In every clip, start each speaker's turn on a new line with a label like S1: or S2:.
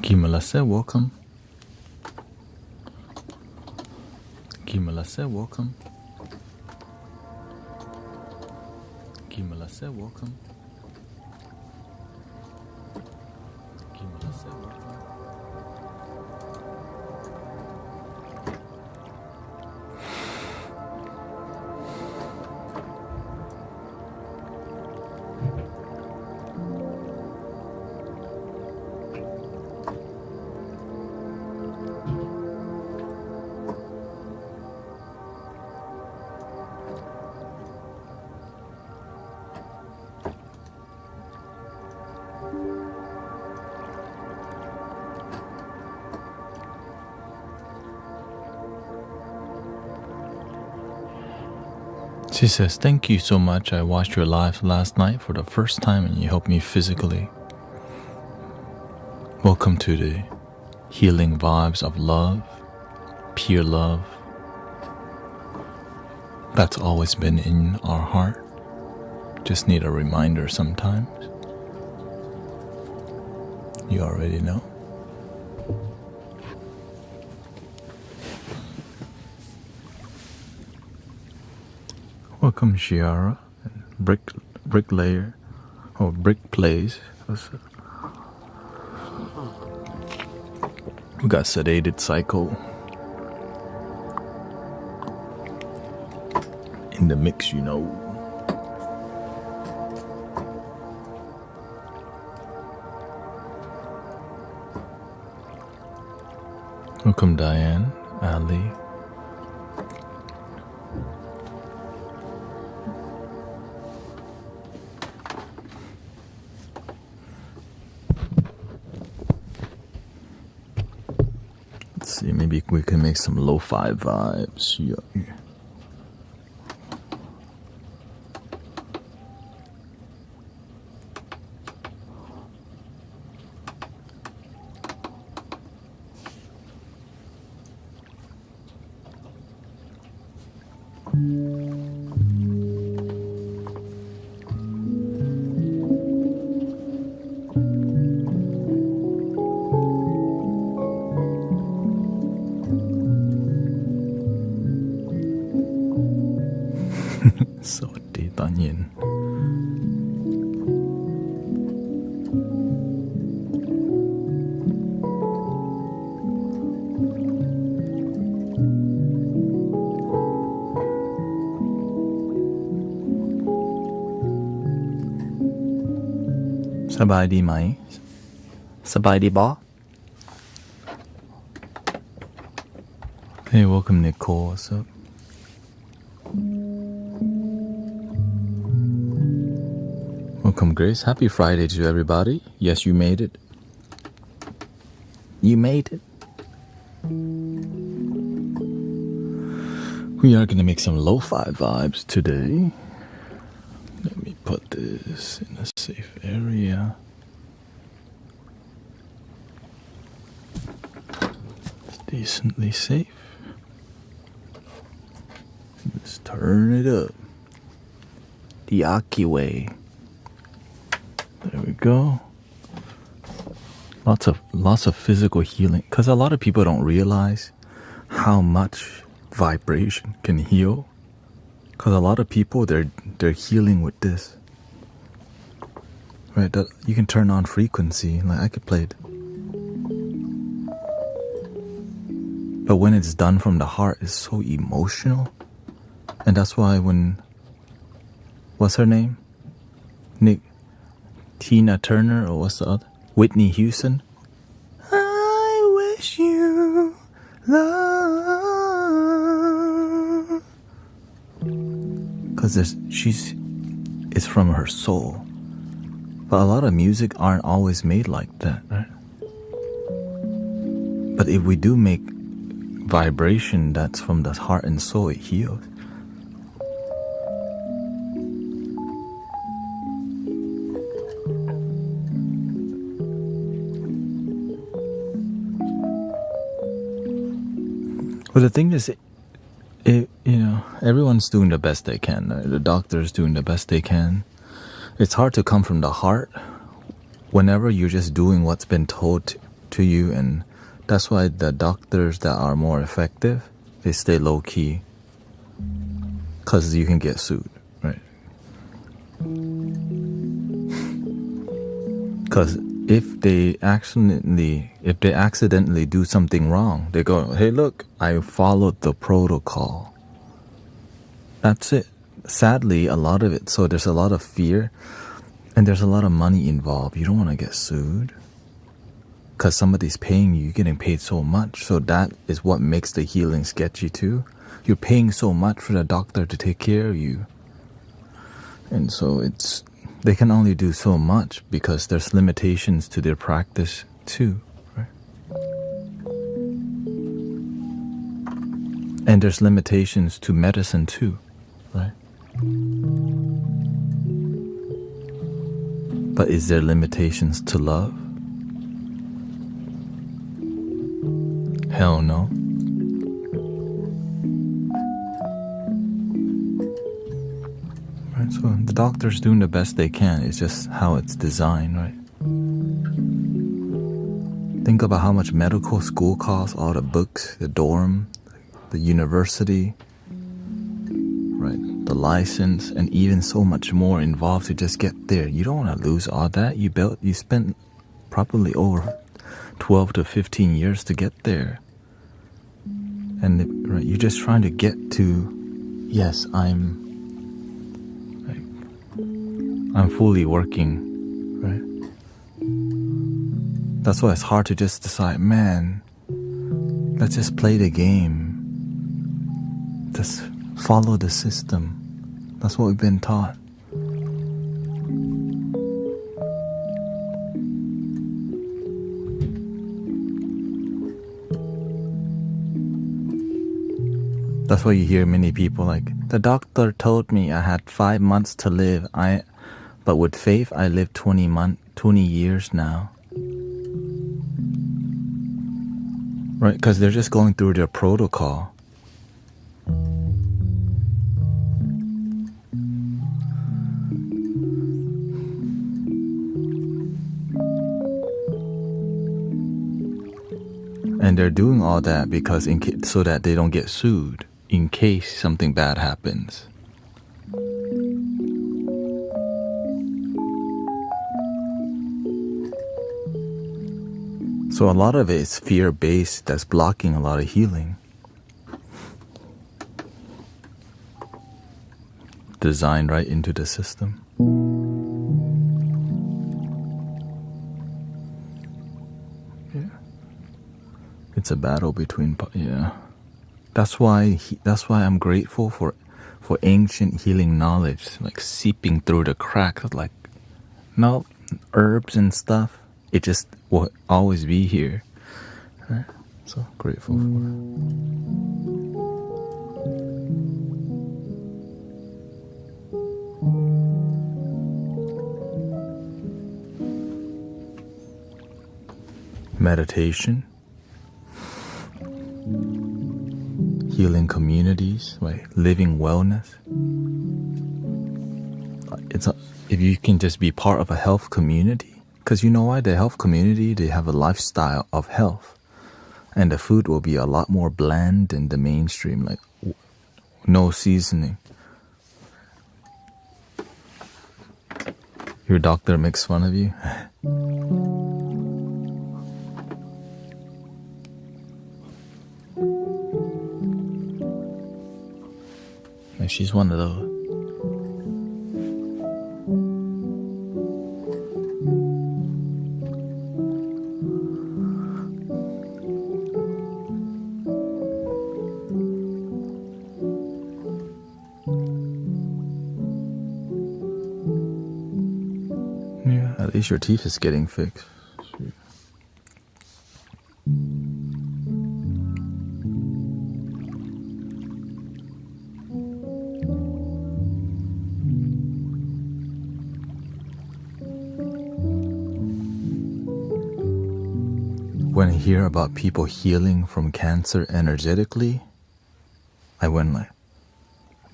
S1: Gimelase, welcome. Gimelase, welcome. Gimelase, welcome. Gimelase, welcome. She says, thank you so much. I watched your live last night for the first time and you helped me physically. Welcome to the healing vibes of love, pure love. That's always been in our heart. Just need a reminder sometimes. You already know. Welcome, Shiara, bricklayer, or brick plays. We got sedated cycle in the mix, you know. Welcome, Diane, Ali. See, maybe we can make some lo-fi vibes. Yeah. So deep, onion. Sabaydi mai. Sabaydi ba. Hey, welcome, Nicole. What's up? Welcome, Grace. Happy Friday to everybody. Yes, you made it. You made it. We are going to make some lo-fi vibes today. Let me put this in a safe area. It's decently safe. Let's turn it up. The Aki way. There we go. Lots of physical healing, because a lot of people don't realize how much vibration can heal. Because a lot of people they're healing with this, right? That you can turn on frequency. Like I could play it, but when it's done from the heart, it's so emotional, and that's why when what's her name, Tina Turner, or what's the other? Whitney Houston. I wish you love. Because it's from her soul. But a lot of music aren't always made like that, right? But if we do make vibration that's from the heart and soul, it heals. But the thing is, everyone's doing the best they can. The doctor's doing the best they can. It's hard to come from the heart whenever you're just doing what's been told to you, and that's why the doctors that are more effective, they stay low-key, because you can get sued, right? Because if they accidentally do something wrong, they go, hey, look, I followed the protocol. That's it. Sadly, a lot of it. So there's a lot of fear, and there's a lot of money involved. You don't want to get sued, because somebody's paying you. You're getting paid so much. So that is what makes the healing sketchy too. You're paying so much for the doctor to take care of you. And so they can only do so much because there's limitations to their practice too, right? And there's limitations to medicine too, right? But is there limitations to love? Hell no. Right, so the doctor's doing the best they can. It's just how it's designed, right? Think about how much medical school costs, all the books, the dorm, the university, right? The license, and even so much more involved to just get there. You don't want to lose all that. You spent probably over 12 to 15 years to get there. And right, you're just trying to get to, yes, I'm fully working, right? That's why it's hard to just decide, man, let's just play the game. Just follow the system. That's what we've been taught. That's why you hear many people like, the doctor told me I had 5 months to live. But with faith, I lived 20 years now. Right? Because they're just going through their protocol. And they're doing all that because so that they don't get sued in case something bad happens. So a lot of it is fear-based that's blocking a lot of healing. Designed right into the system. Yeah. It's a battle between, yeah. That's why I'm grateful for ancient healing knowledge, like seeping through the cracks, like, no, herbs and stuff. It just will always be here. Right? So grateful for it. Meditation. Healing communities, right? Living wellness. If you can just be part of a health community. Because you know why? The health community, they have a lifestyle of health. And the food will be a lot more bland than the mainstream, like no seasoning. Your doctor makes fun of you? Like she's one of those. At least your teeth is getting fixed. Sweet. When I hear about people healing from cancer energetically, I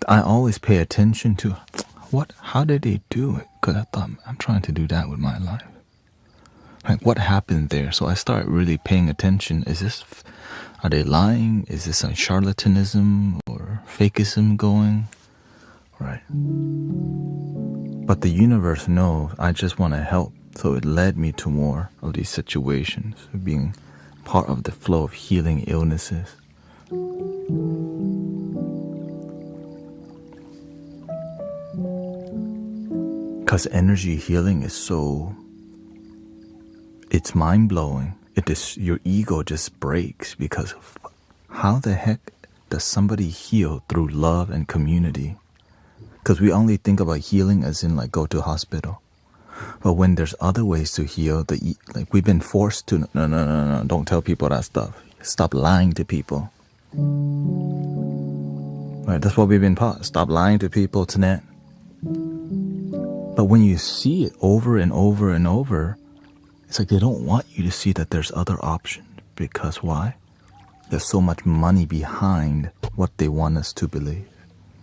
S1: always pay attention to how did they do it? Because I thought, I'm trying to do that with my life. Like, what happened there? So I start really paying attention. Are they lying? Is this some charlatanism or fakeism going? Right. But the universe knows I just want to help. So it led me to more of these situations, being part of the flow of healing illnesses. Because energy healing is it's mind-blowing. Your ego just breaks because of how the heck does somebody heal through love and community? Because we only think about healing as in like go to hospital. But when there's other ways to heal, like we've been forced to, no, don't tell people that stuff. Stop lying to people. Right, that's what we've been taught. Stop lying to people, Thanet. But when you see it over and over and over, it's like they don't want you to see that there's other options. Because why? There's so much money behind what they want us to believe.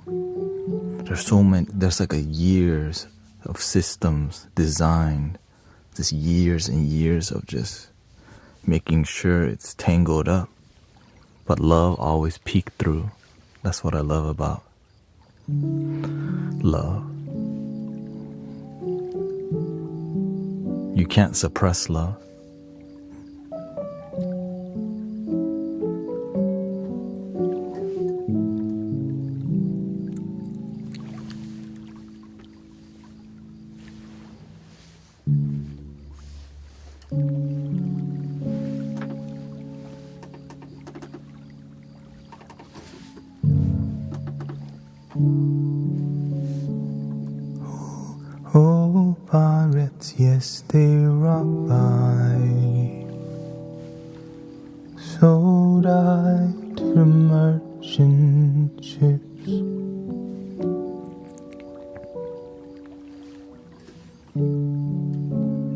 S1: There's like years of systems designed, just years and years of just making sure it's tangled up. But love always peeked through. That's what I love about love. You can't suppress love.
S2: Oh, pirates, yes, they rock by. Sold I to the merchant ships.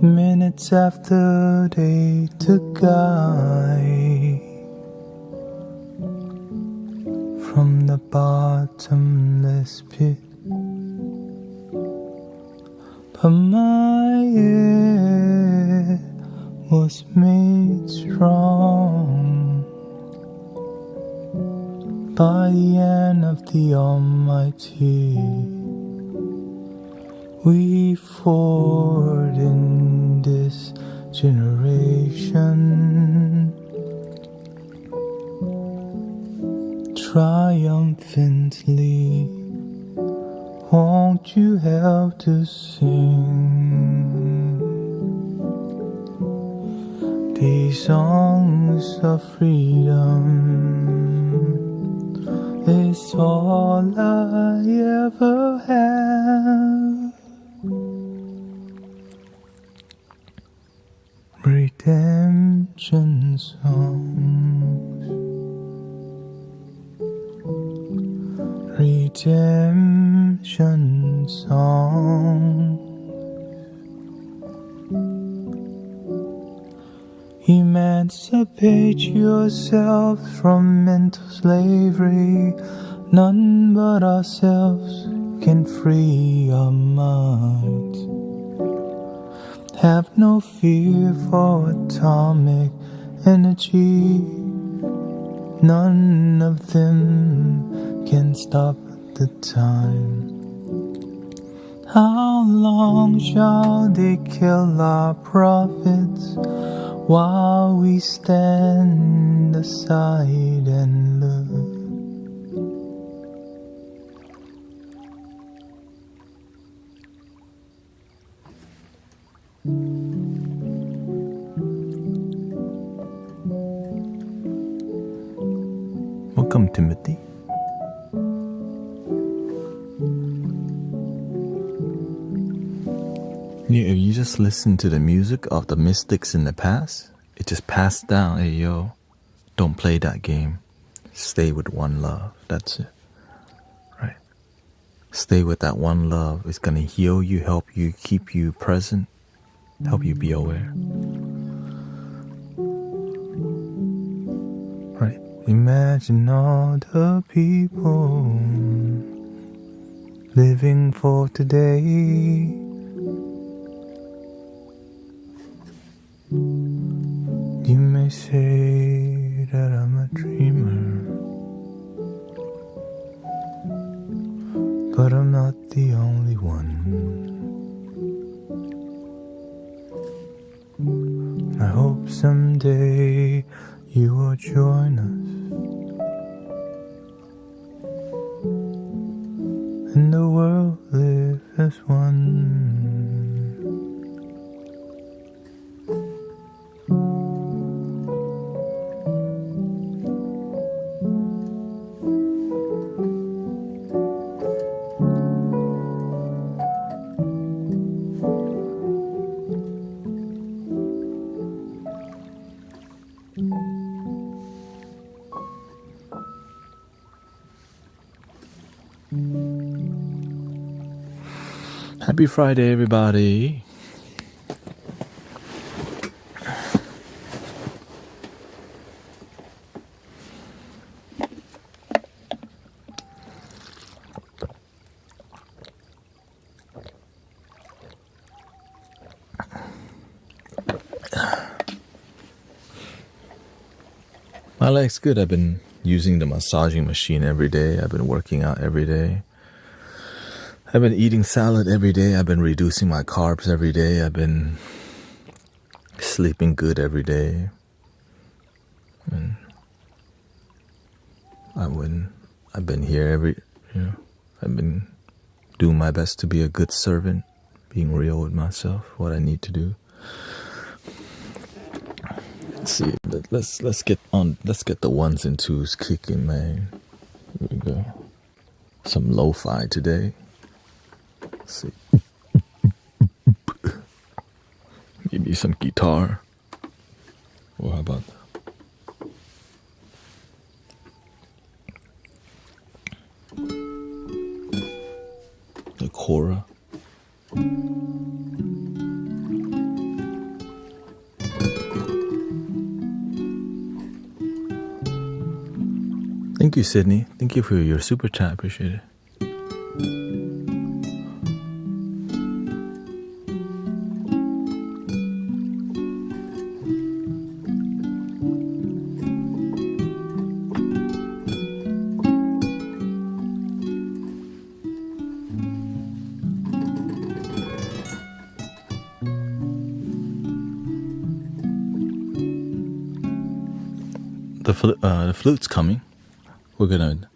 S2: Minutes after they took I from the bottomless pit. But my head was made strong by the hand of the Almighty. We forward in this generation triumphantly. Won't you help to sing these songs of freedom? It's all I ever have. Redemption songs. Redemption song. Emancipate yourself from mental slavery. None but ourselves can free our minds. Have no fear for atomic energy. None of them can stop the time. How long shall they kill our prophets while we stand aside and look?
S1: Welcome, Timothy. Yeah, if you just listen to the music of the mystics in the past, it just passed down. Hey, yo, don't play that game. Stay with one love. That's it. Right? Stay with that one love. It's going to heal you, help you, keep you present, help you be aware. Right?
S2: Imagine all the people living for today. You may say that I'm a dreamer, but I'm not the only one. I hope someday you will join us, and the world live as one.
S1: Happy Friday, everybody. My leg's good. I've been using the massaging machine every day. I've been working out every day. I've been eating salad every day. I've been reducing my carbs every day. I've been sleeping good every day. And I've been here I've been doing my best to be a good servant, being real with myself, what I need to do. Let's see. Let's get the ones and twos kicking, man. Here we go. Some Lofi today. Let's see. Maybe some guitar. Well, how about that? The Cora. Thank you, Sydney. Thank you for your super chat. Appreciate it. The flute's coming. We're gonna.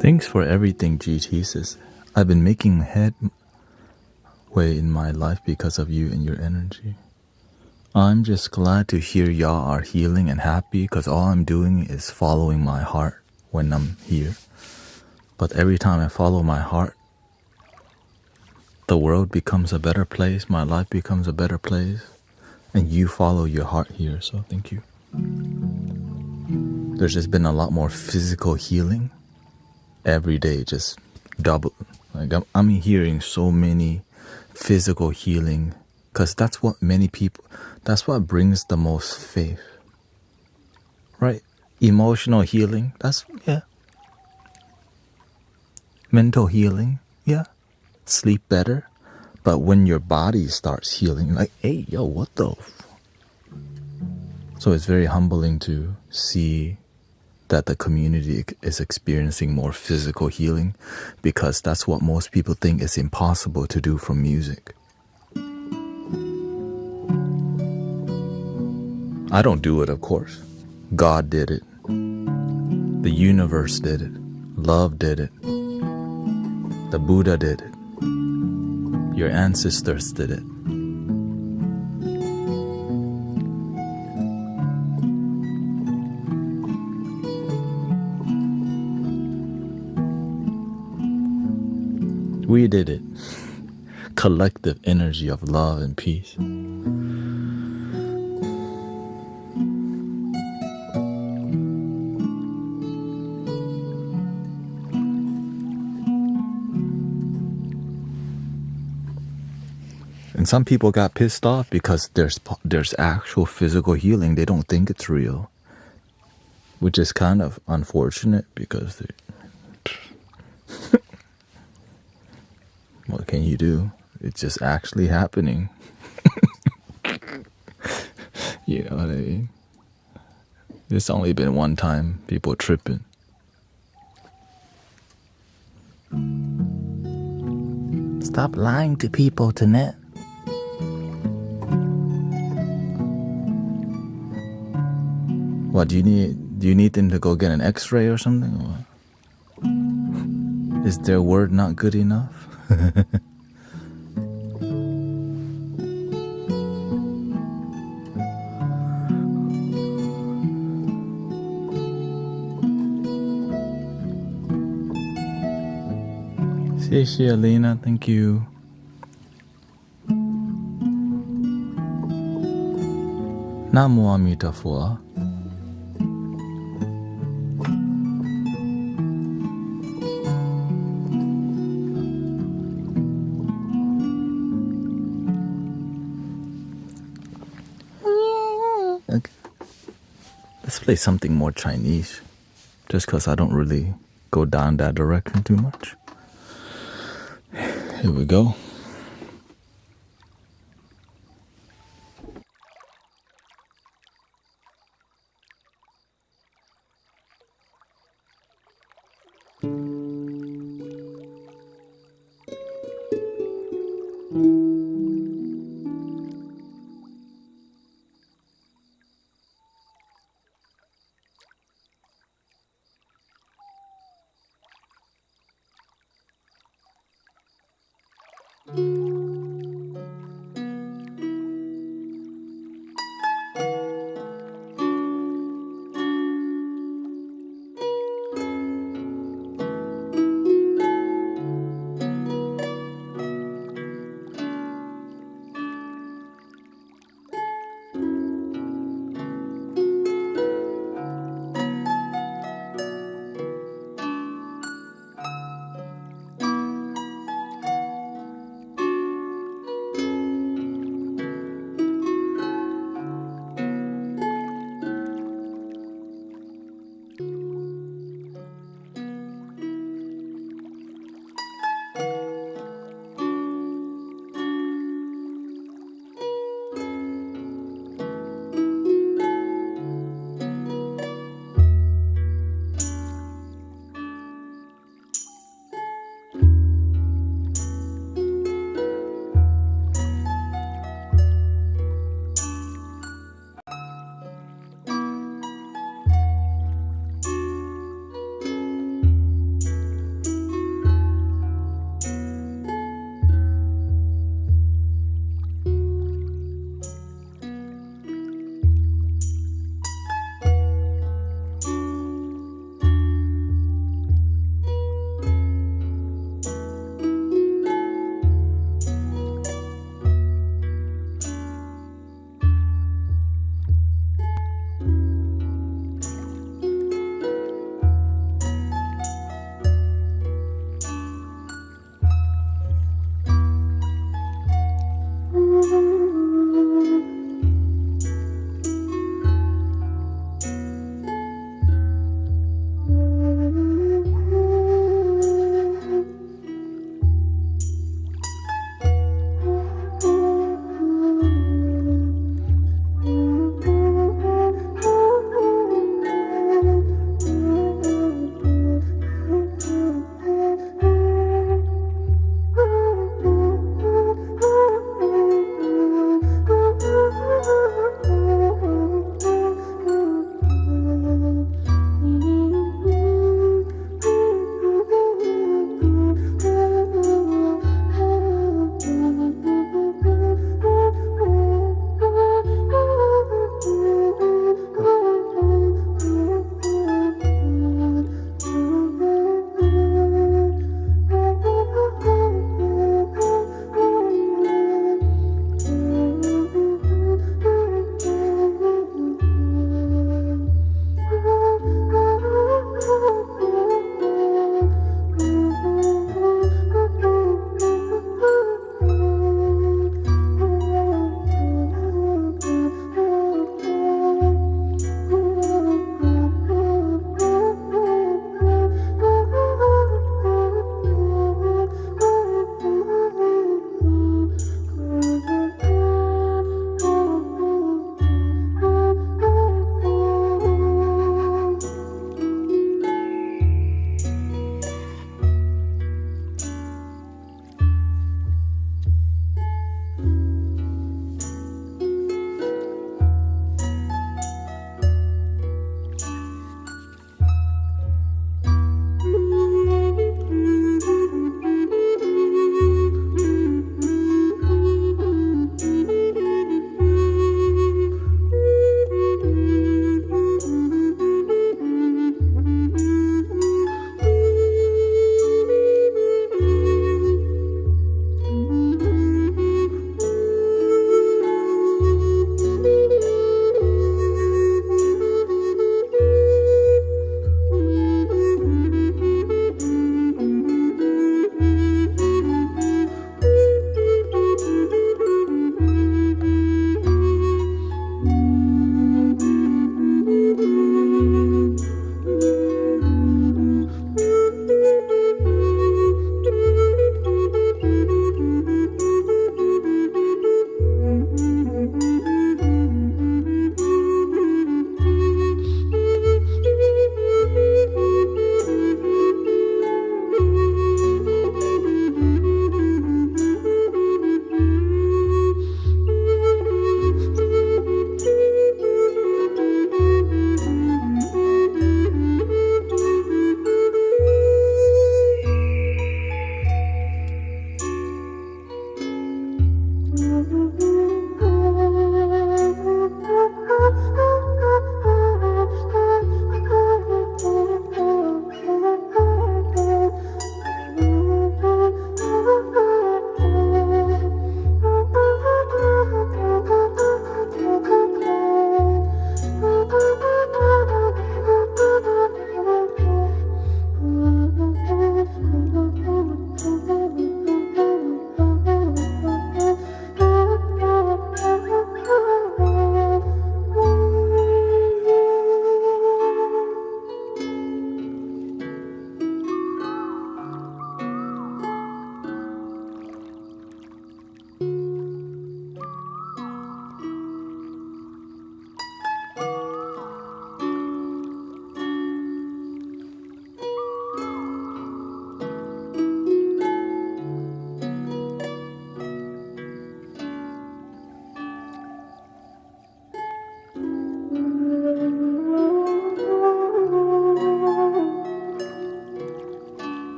S1: Thanks for everything, GT says. I've been making headway in my life because of you and your energy. I'm just glad to hear y'all are healing and happy because all I'm doing is following my heart when I'm here. But every time I follow my heart, the world becomes a better place, my life becomes a better place, and you follow your heart here, so thank you. There's just been a lot more physical healing. Every day, just double. Like I'm hearing so many physical healing, because that's what brings the most faith, right? Emotional healing, mental healing, sleep better. But when your body starts healing, like, hey, yo, what the? So it's very humbling to see that the community is experiencing more physical healing, because that's what most people think is impossible to do from music. I don't do it, of course. God did it. The universe did it. Love did it. The Buddha did it. Your ancestors did it. We did it. Collective energy of love and peace. And some people got pissed off because there's actual physical healing. They don't think it's real, which is kind of unfortunate because what can you do? It's just actually happening. You know what I mean? It's only been one time people tripping. Stop lying to people, Thanet. What do you need? Do you need them to go get an X-ray or something? Or is their word not good enough? Xie Alina, thank you. Namo Amida Phua. Okay. Let's play something more Chinese, just because I don't really go down that direction too much. Here we go.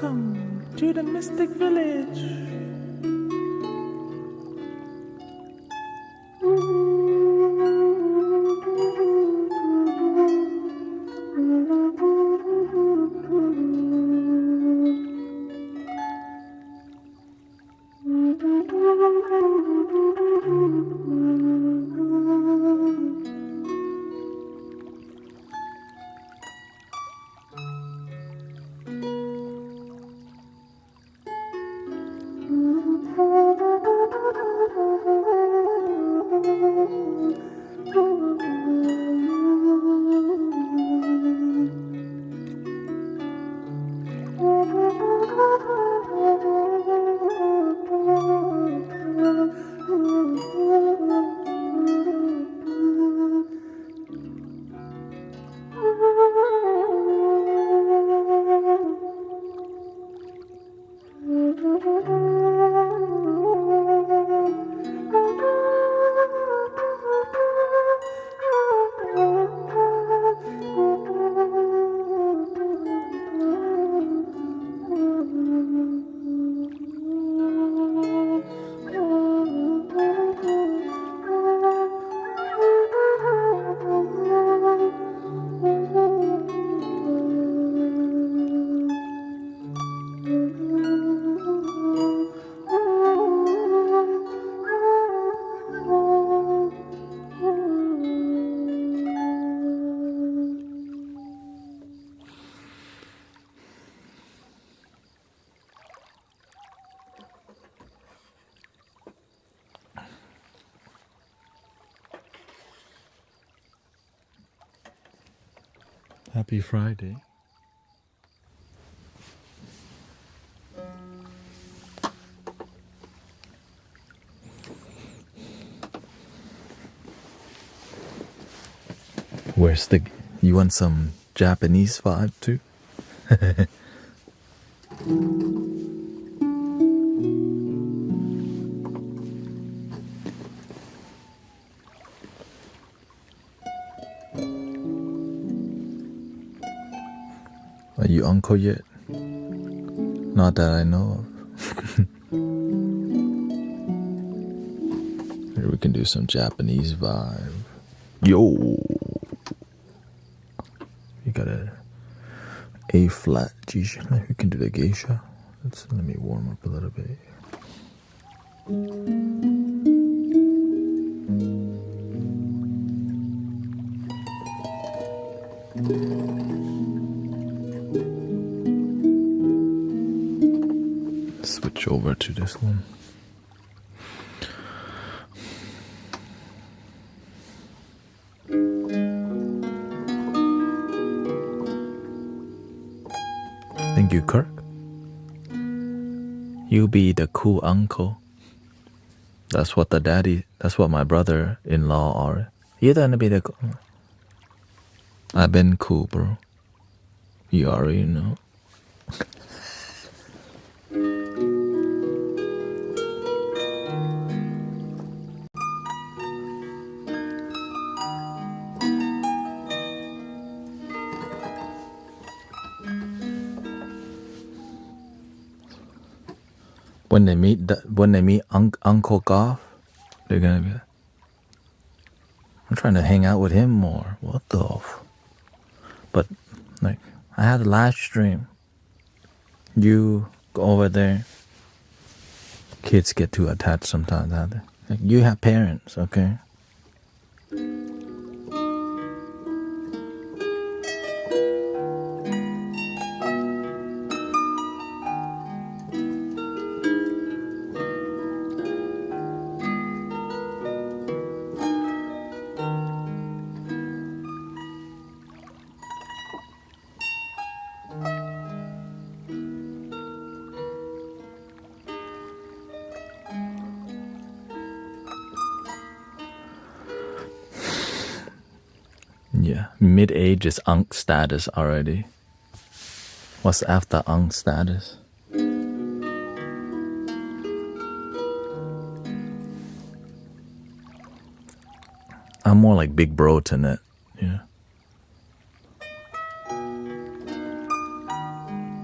S2: Welcome to the Mystic Village.
S1: Happy Friday. Where's the... You want some Japanese vibe too? Are you uncle yet? Not that I know of. Here we can do some Japanese vibe. Yo! You got A flat G. We can do the geisha. Let me warm up a little bit. Switch over to this one. Thank you, Kirk. You be the cool uncle. That's what my brother-in-law are. You're gonna be the cool. I've been cool, bro. You already know. When they meet Uncle Goff, they're gonna be like, I'm trying to hang out with him more. What the But like, I had a live stream. You go over there. Kids get too attached sometimes, don't they? Like, you have parents, okay? Yeah, mid-age is unk status already. What's after unk status? I'm more like big bro Thanet, yeah.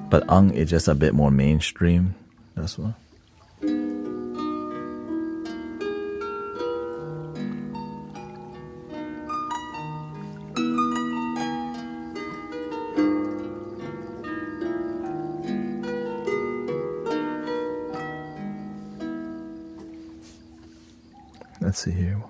S1: But unk is just a bit more mainstream. That's what. Let's see here.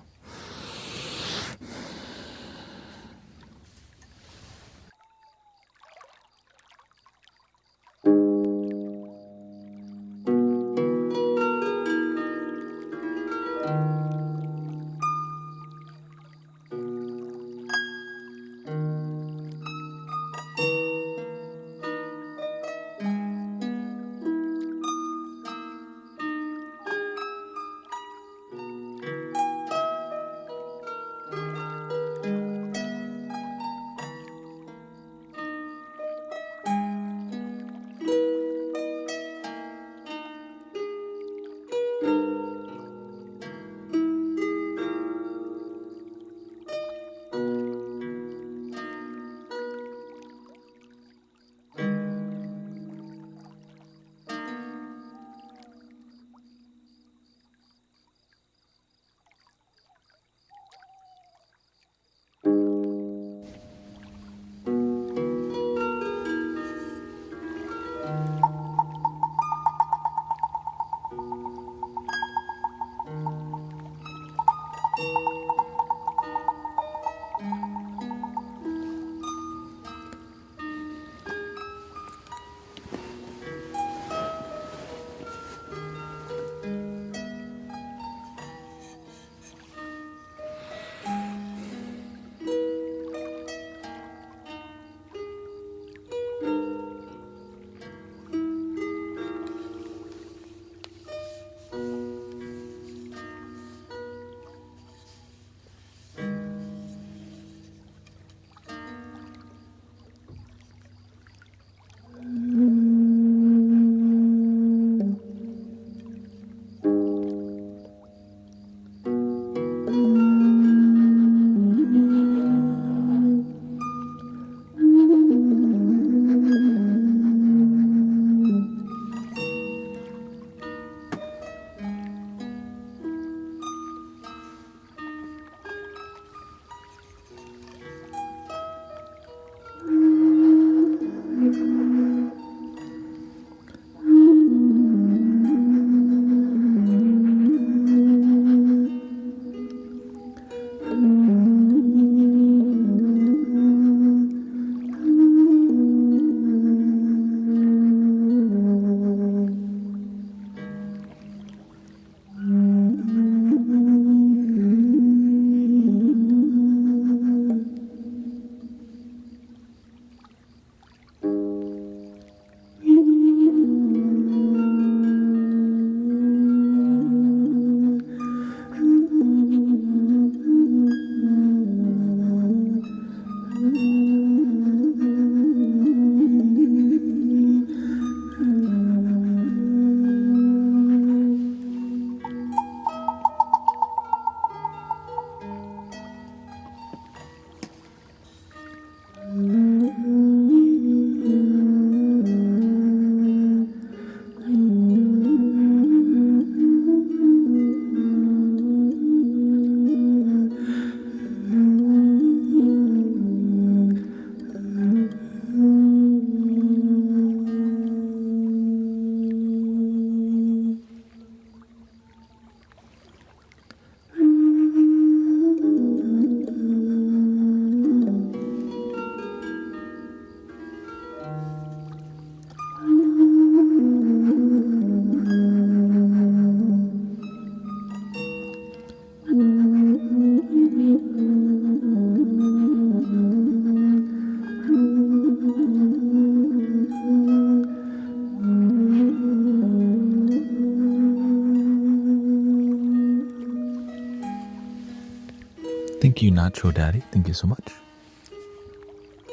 S1: Thank you, Nacho Daddy. Thank you so much.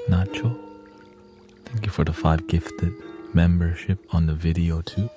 S1: Nacho. Thank you for the 5 gifted membership on the video tube.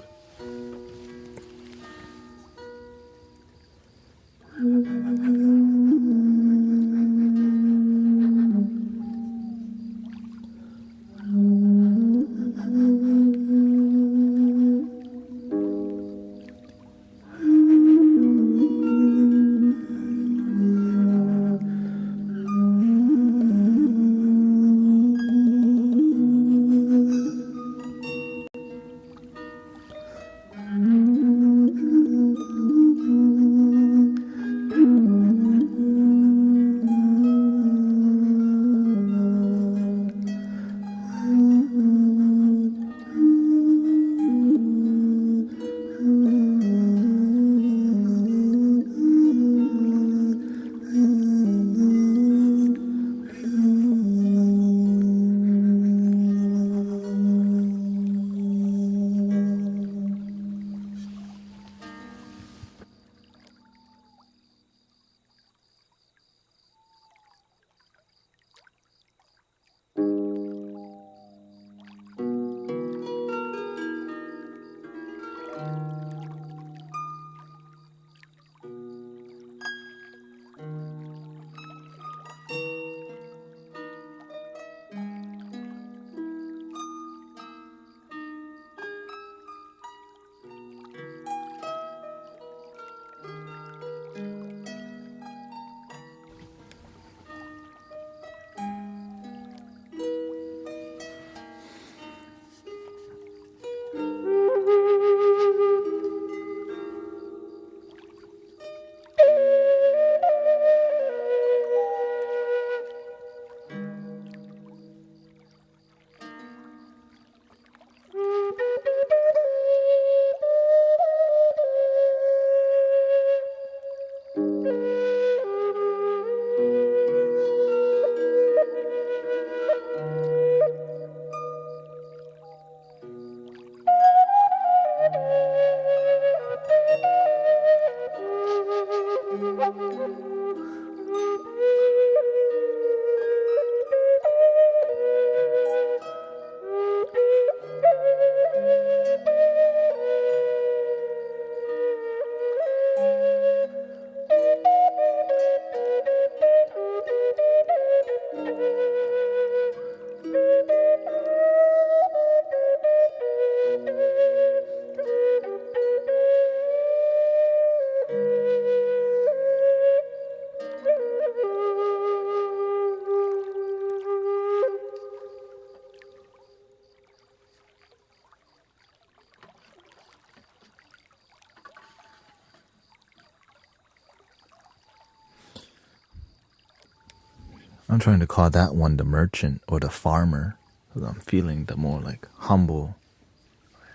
S1: I'm trying to call that one the merchant or the farmer, because I'm feeling the more like humble.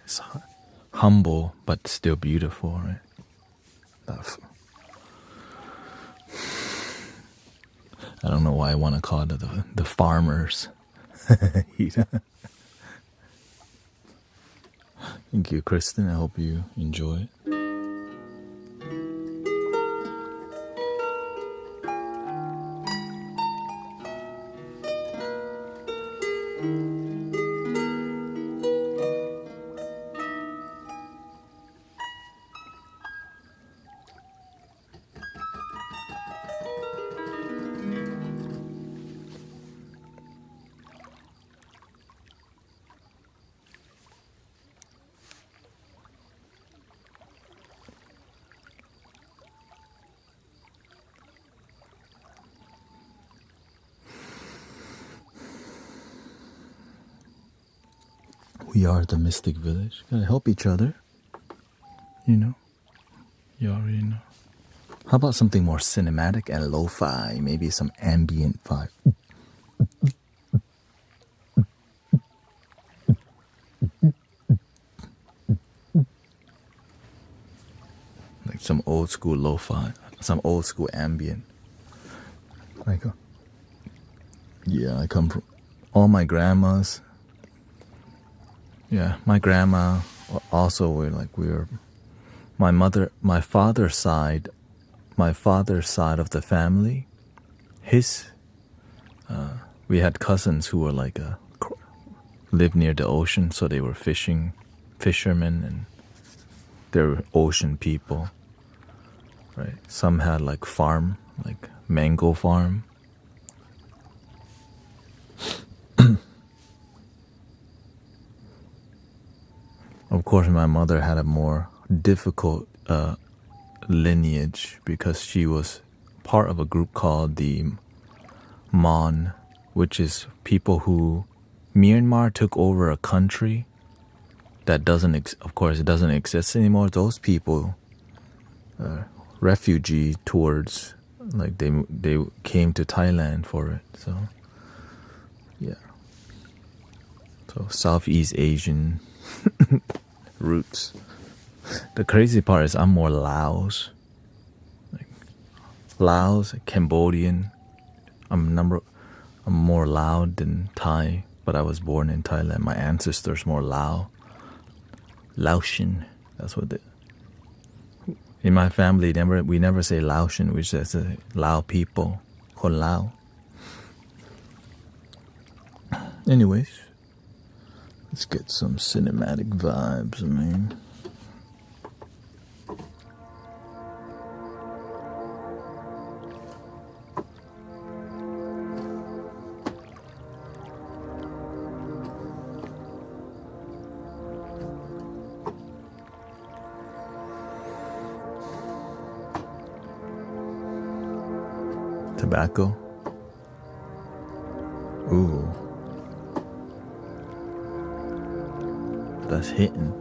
S1: It's humble but still beautiful, right? I don't know why I want to call it the farmers. Thank you, Kristen. I hope you enjoy it. We are the Mystic Village. Gotta help each other. You know? You already know. How about something more cinematic and lo-fi? Maybe some ambient vibe. Like some old school lo-fi. Some old school ambient. Like, yeah, I come from all my grandmas. Yeah, my grandma also we're my father's side of the family we had cousins who were like lived near the ocean, so they were fishermen, and they were ocean people, right? Some had like farm, like mango farm. Of course, my mother had a more difficult lineage because she was part of a group called the Mon, which is people who Myanmar took over a country that of course, it doesn't exist anymore. Those people, refugee towards, like they came to Thailand for it. So, yeah. So Southeast Asian roots. The crazy part is I'm more Laos, Cambodian. I'm more Lao than Thai, but I was born in Thailand. My ancestors more Laotian. That's what in my family we never say Laotian, we just say Lao people, Kon Lao. Anyways, let's get some cinematic vibes, man. Tobacco. Ooh. That's hitting.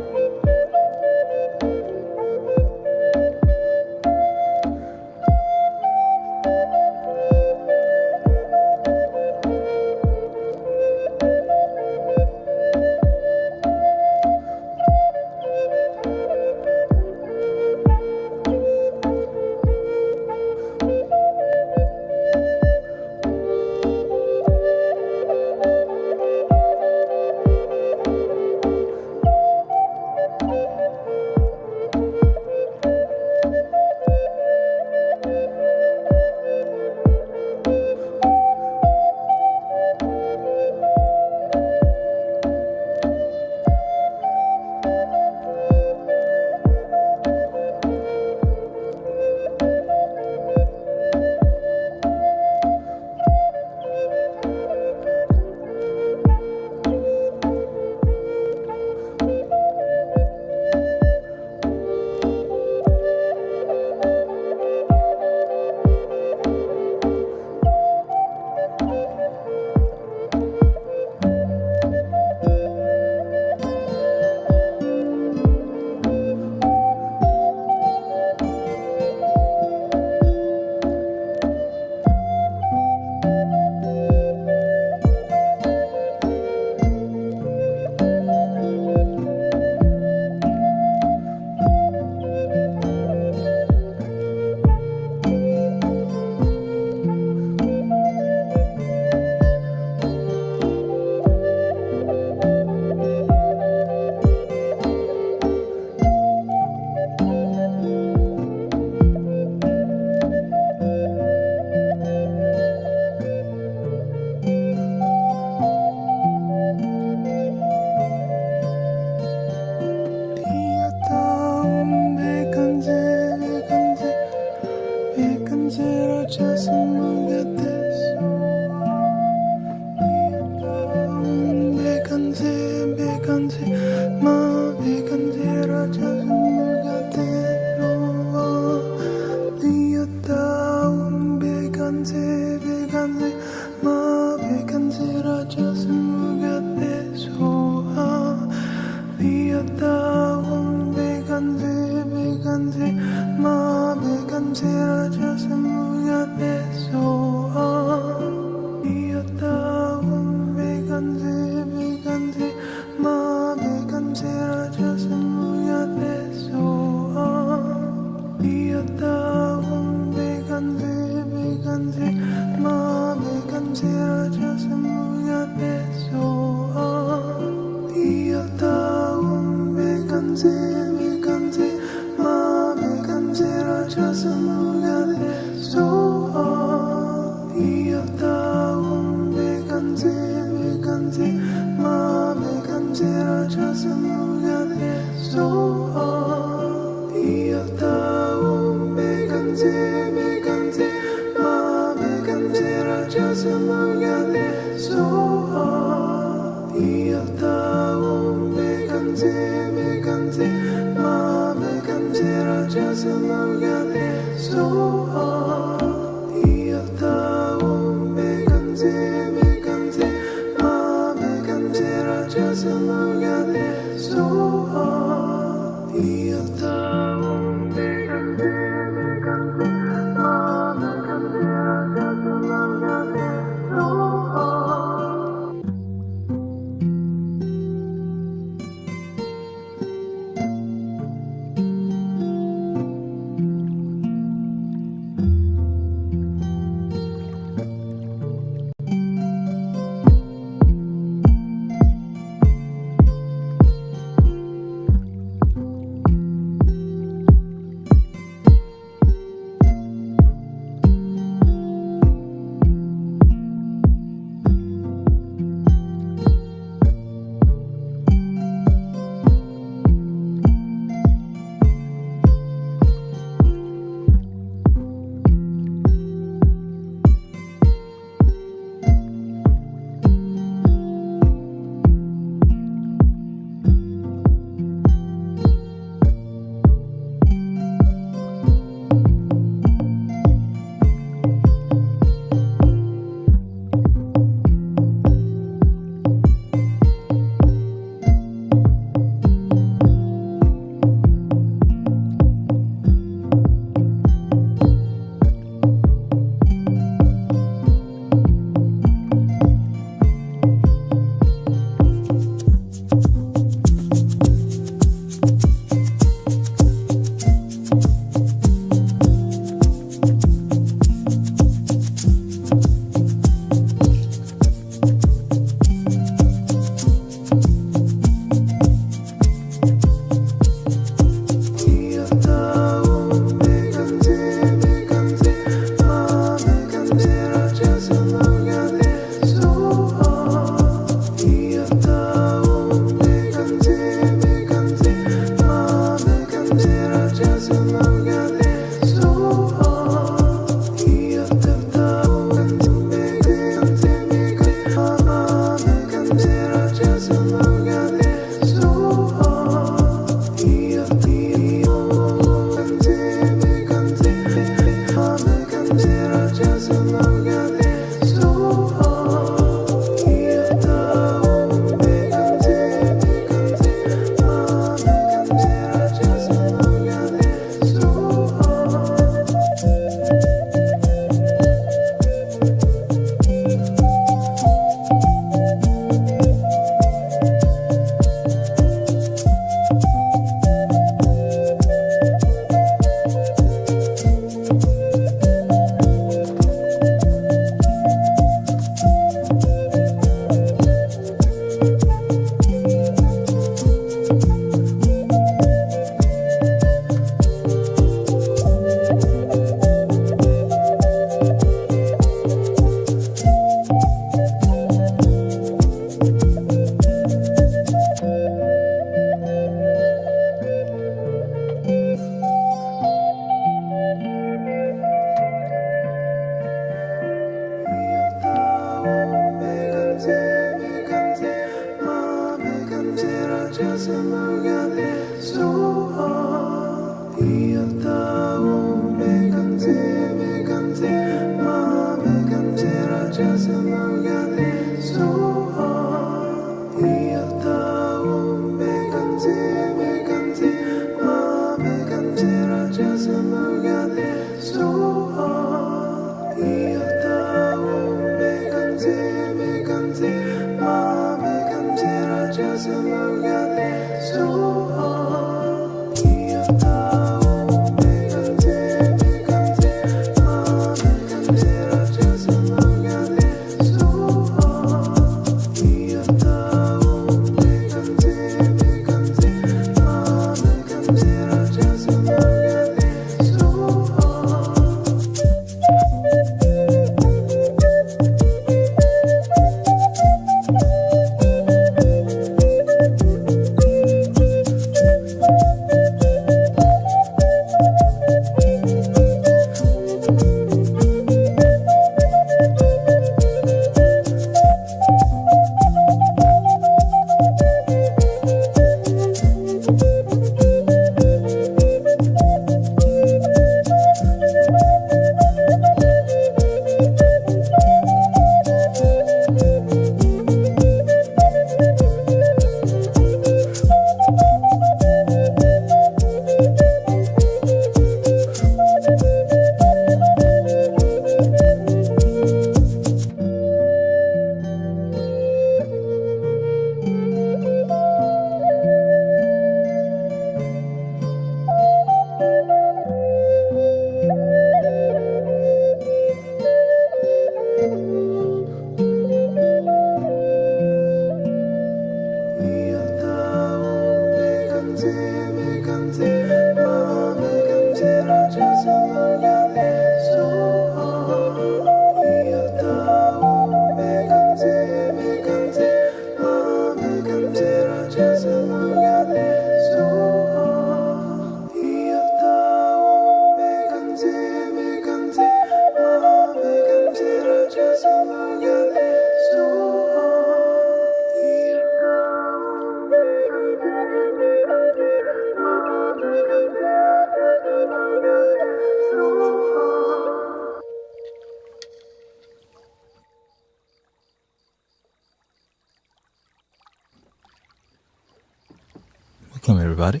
S1: Welcome, everybody.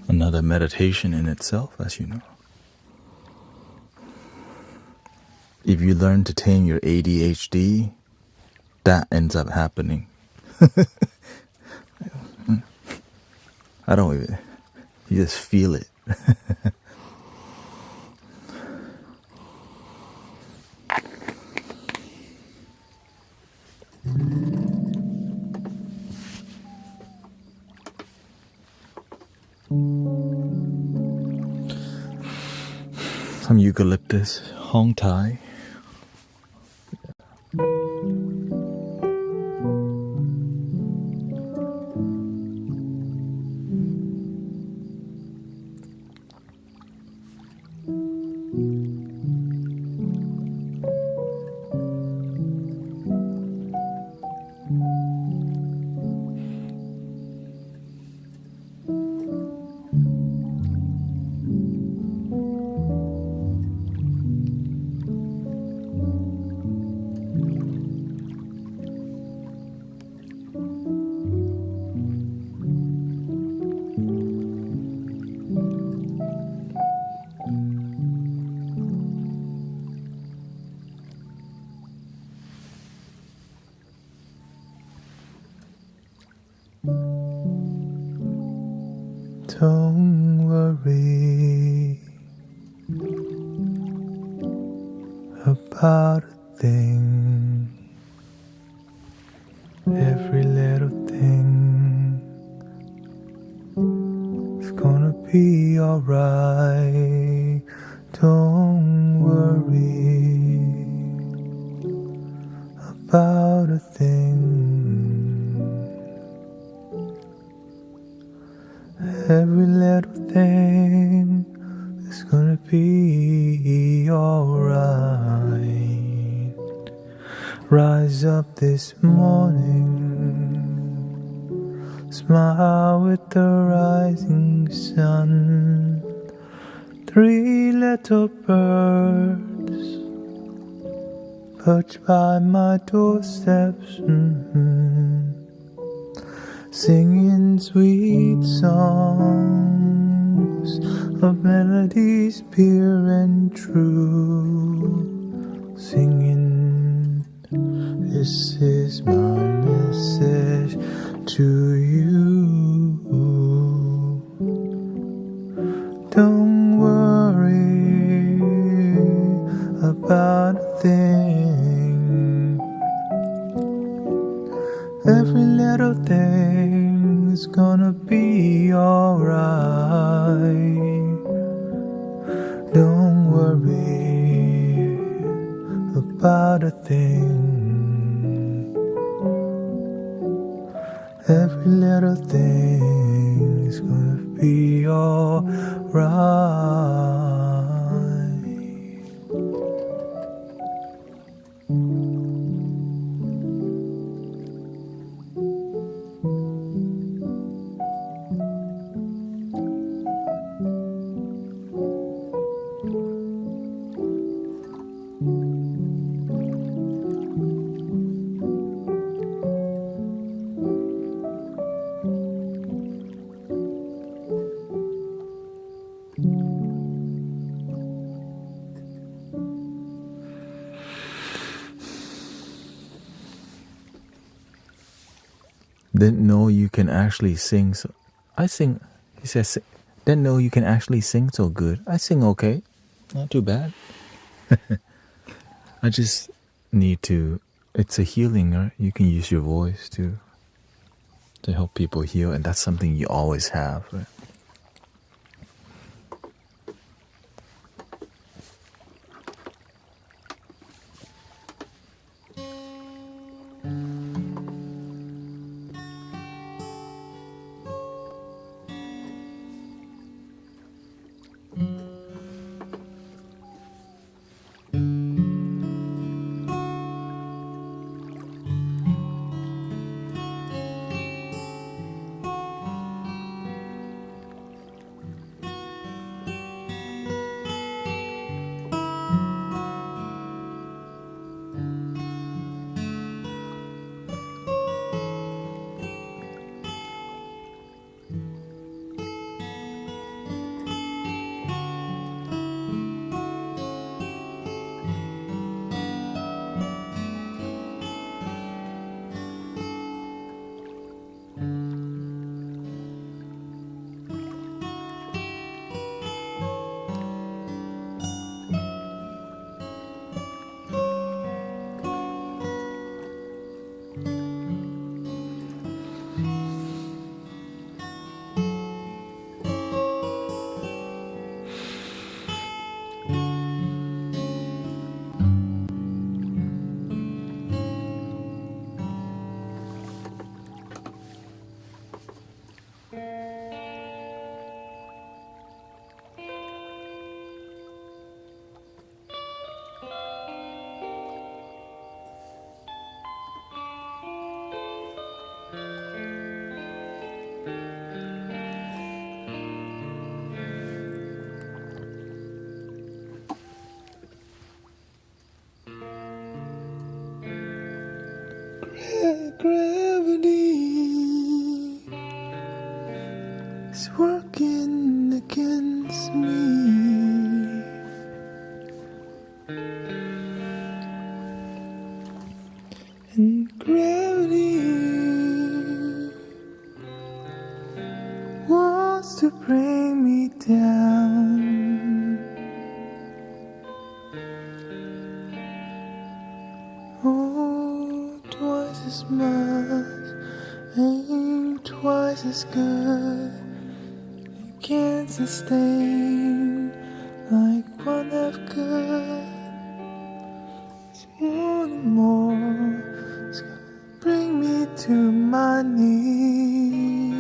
S1: Another meditation in itself, as you know. If you learn to tame your ADHD, that ends up happening. I don't even, you just feel it. Some eucalyptus, Hong Tai.
S2: Don't worry about a thing. Every little thing is gonna be alright. Don't worry about a thing. Every little thing is gonna be alright. Rise up this morning, smile with the rising sun. 3 little birds perched by my doorsteps, singing sweet songs of melodies pure and true. Singing, this is my message to you. Don't worry about a thing. Every little thing is gonna be alright. Don't worry about a thing. Every little thing is gonna be alright.
S1: Didn't know you can actually sing. So I sing. He says, didn't know you can actually sing so good. I sing okay, not too bad. I just need to. It's a healing, right? You can use your voice to help people heal, and that's something you always have, right?
S2: gravity is working against me. And gravity wants to bring me down. Oh, twice as much, ain't twice as good. It can't sustain like one half could. It's one more, it's gonna bring me to my knees.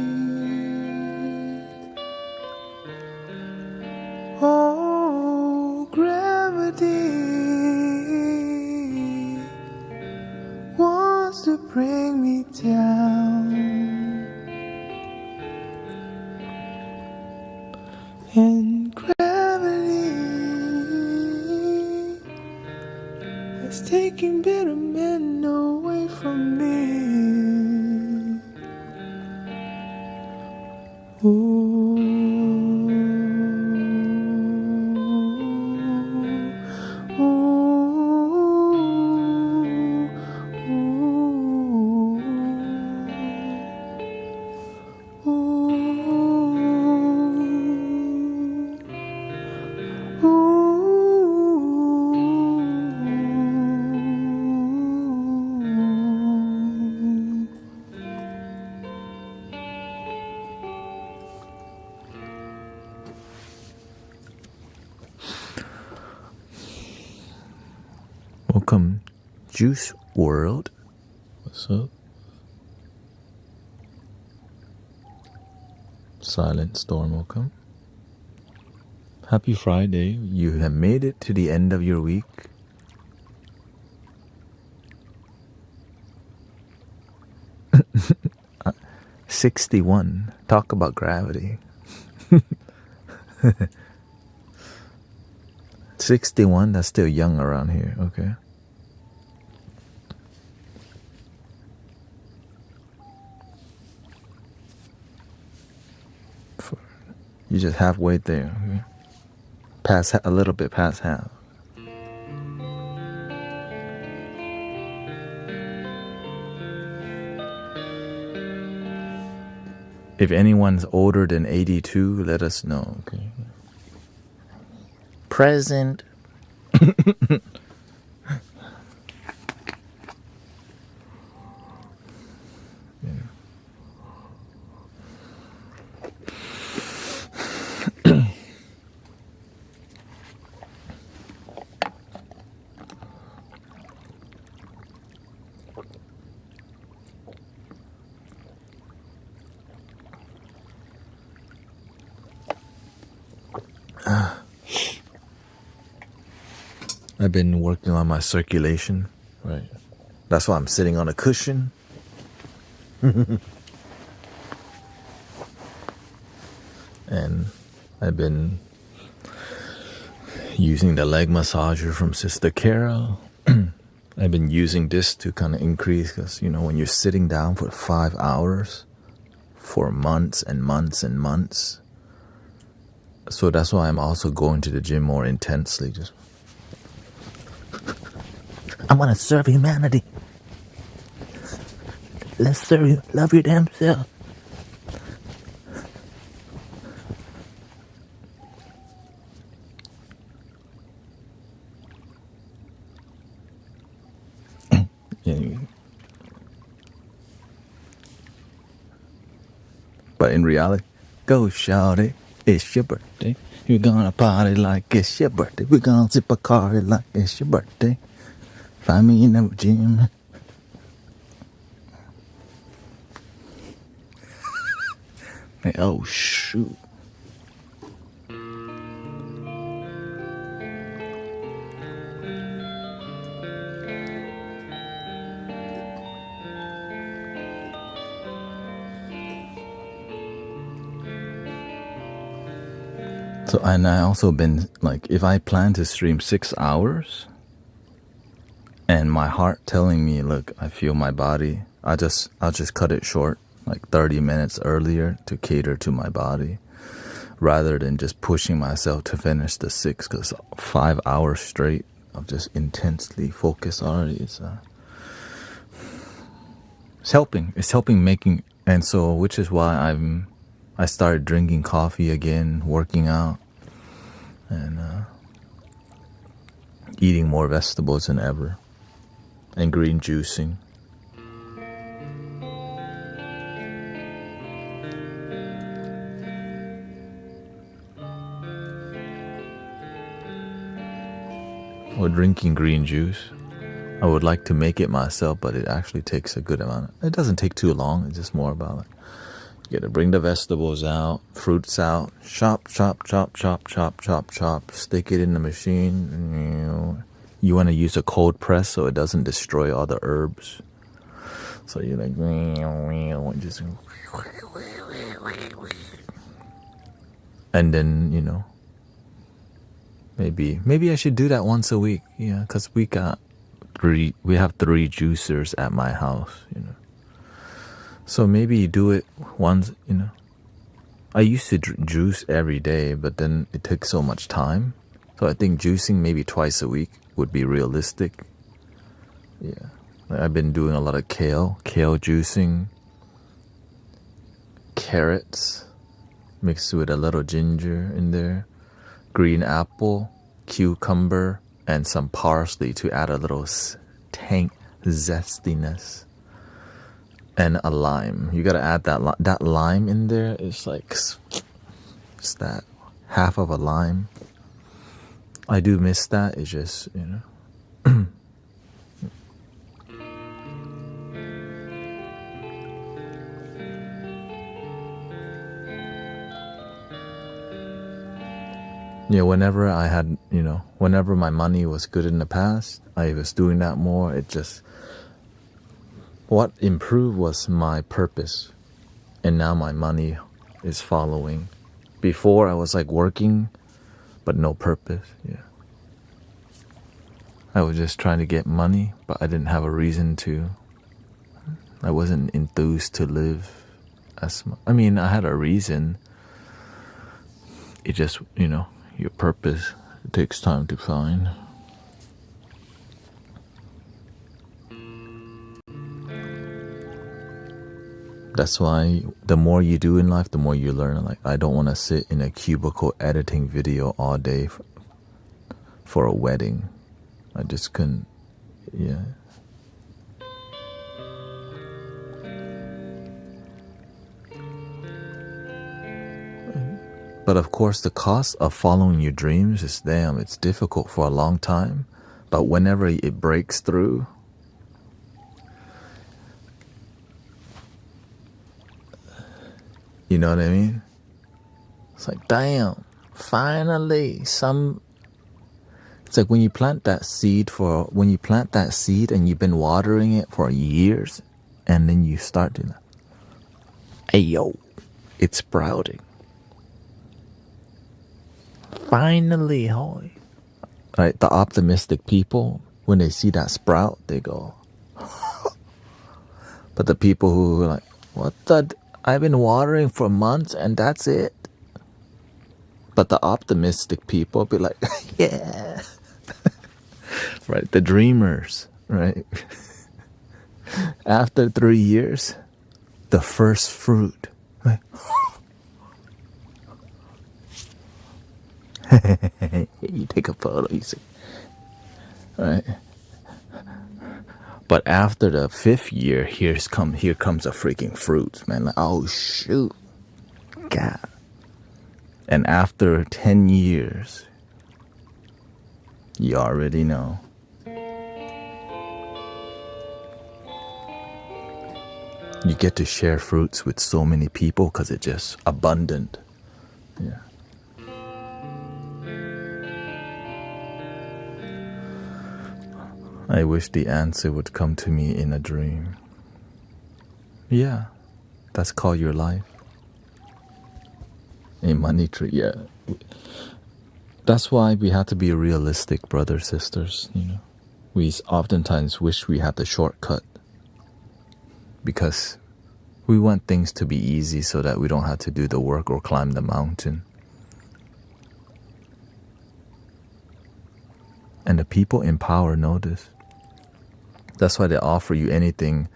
S2: Oh, gravity wants to bring me down. And gravity has taken better men away from me. Ooh, ooh, ooh, ooh, ooh.
S1: Welcome, Juice World. What's up? Silent Storm, welcome. Happy Friday. You have made it to the end of your week. Uh, 61. Talk about gravity. 61, that's still young around here, okay? You're just halfway there, okay? Past a little bit past half. If anyone's older than 82, let us know, okay? Present. I've been working on my circulation, right? That's why I'm sitting on a cushion. And I've been using the leg massager from Sister Kara. I've been using this to kind of increase, because, you know, when you're sitting down for 5 hours for months and months and months. So that's why I'm also going to the gym more intensely. Just, I want to serve humanity. Let's serve you. Love your damn self. Anyway. But in reality, go shawty, it's your birthday. You're gonna party like it's your birthday. We're gonna sip a car like it's your birthday. Find me in the gym. Hey, oh shoot. So, and I also been, like, if I plan to stream 6 hours and my heart telling me, look, I feel my body, I'll just cut it short, like 30 minutes earlier to cater to my body, rather than just pushing myself to finish the 6, because 5 hours straight of just intensely focused already it's helping making. And so, which is why I started drinking coffee again, working out, and eating more vegetables than ever, and green juicing. Or drinking green juice. I would like to make it myself, but it actually takes a good amount. It doesn't take too long. It's just more about like, you gotta bring the vegetables out, fruits out, chop, stick it in the machine. You want to use a cold press so it doesn't destroy all the herbs. So you're like, just, and then, maybe I should do that once a week. Yeah, because we have 3 juicers at my house, So maybe you do it once, I used to juice every day, but then it takes so much time. So I think juicing maybe twice a week would be realistic. Yeah. I've been doing a lot of kale juicing, carrots mixed with a little ginger in there, green apple, cucumber, and some parsley to add a little zestiness, and a lime. You gotta add that lime in there. It's like just that half of a lime. I do miss that. It's just whenever I had, whenever my money was good in the past, I was doing that more. It just, what improved was my purpose. And now my money is following. Before I was like working, but no purpose. Yeah. I was just trying to get money, but I didn't have a reason to. I wasn't enthused to live as much. I mean, I had a reason. It just, your purpose, it takes time to find. That's why the more you do in life, the more you learn. Like, I don't want to sit in a cubicle editing video all day for a wedding. I just couldn't, yeah. But of course, the cost of following your dreams is it's difficult for a long time. But whenever it breaks through, you know what I mean? It's like, damn, finally, it's like when you plant that seed and you've been watering it for years, and then you start to, hey yo, it's sprouting. Finally, holy. Right, the optimistic people, when they see that sprout, they go. But the people who are like, I've been watering for months and that's it. But the optimistic people be like, yeah. Right, the dreamers, right? After 3 years, the first fruit. Right? You take a photo, you see. Right? But after the 5th year, here comes a freaking fruit, man. Like, oh shoot. God. And after 10 years, you already know. You get to share fruits with so many people because it's just abundant. Yeah. I wish the answer would come to me in a dream. Yeah, that's called your life. A money tree, yeah. That's why we have to be realistic, brothers, sisters. We oftentimes wish we had the shortcut. because we want things to be easy so that we don't have to do the work or climb the mountain. And the people in power know this. That's why they offer you anything,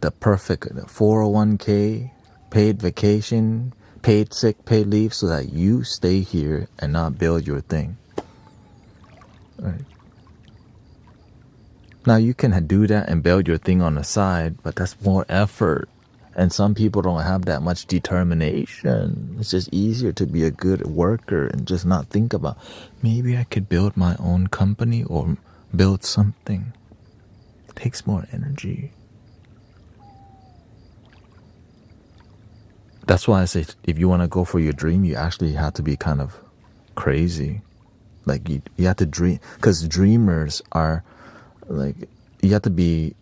S1: the perfect 401k, paid vacation, paid sick, paid leave, so that you stay here and not build your thing. Right. Now you can do that and build your thing on the side, but that's more effort. And some people don't have that much determination. It's just easier to be a good worker and just not think about, maybe I could build my own company or build something. It takes more energy. That's why I say, if you want to go for your dream, you actually have to be kind of crazy. Like you have to dream, because dreamers are like, you have to be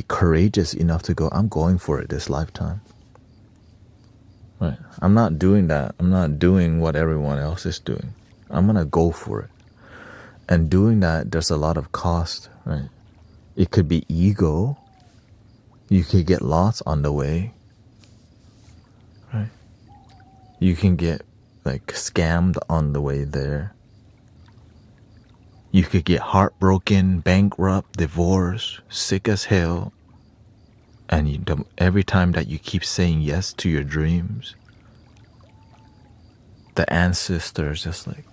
S1: courageous enough to go, I'm going for it this lifetime. Right. I'm not doing that. I'm not doing what everyone else is doing. I'm going to go for it. And doing that, there's a lot of cost, right? It could be ego. You could get lost on the way. Right. You can get like scammed on the way there. You could get heartbroken, bankrupt, divorced, sick as hell. And every time that you keep saying yes to your dreams, the ancestors just like,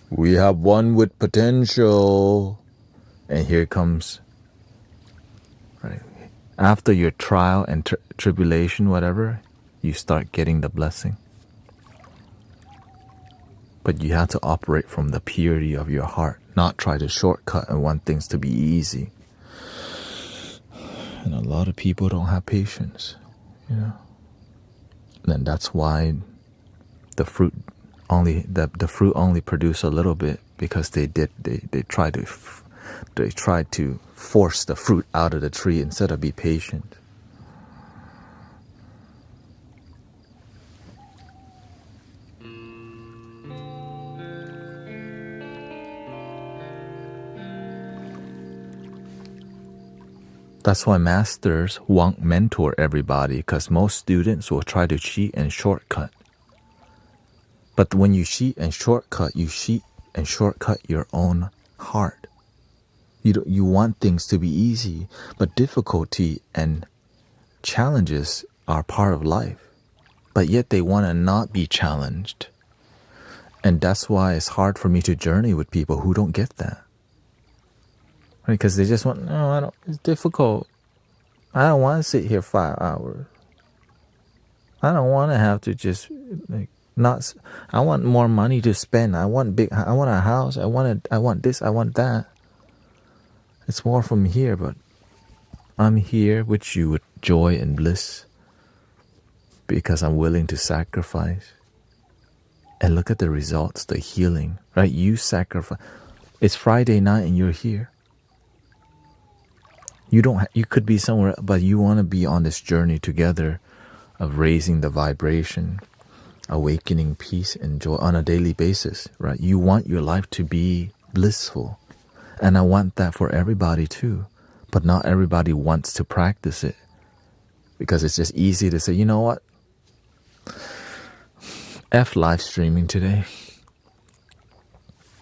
S1: we have one with potential. And here comes, right, after your trial and tribulation, whatever, you start getting the blessing. But you have to operate from the purity of your heart, not try to shortcut and want things to be easy. And a lot of people don't have patience, you know. And that's why the fruit only produce a little bit, because they try to force the fruit out of the tree instead of be patient. That's why masters won't mentor everybody, because most students will try to cheat and shortcut. But when you cheat and shortcut your own heart. You want things to be easy, but difficulty and challenges are part of life. But yet they want to not be challenged. And that's why it's hard for me to journey with people who don't get that. Right? Because they just want, no, it's difficult. I don't want to sit here 5 hours. I don't want to have to just I want more money to spend. I want a house. I want this, I want that. It's more from here, but I'm here with you with joy and bliss because I'm willing to sacrifice. And look at the results, the healing, right? You sacrifice. It's Friday night and you're here. You could be somewhere, but you want to be on this journey together of raising the vibration, awakening peace and joy on a daily basis, right? You want your life to be blissful. And I want that for everybody too. But not everybody wants to practice it. Because it's just easy to say, you know what? F live streaming today.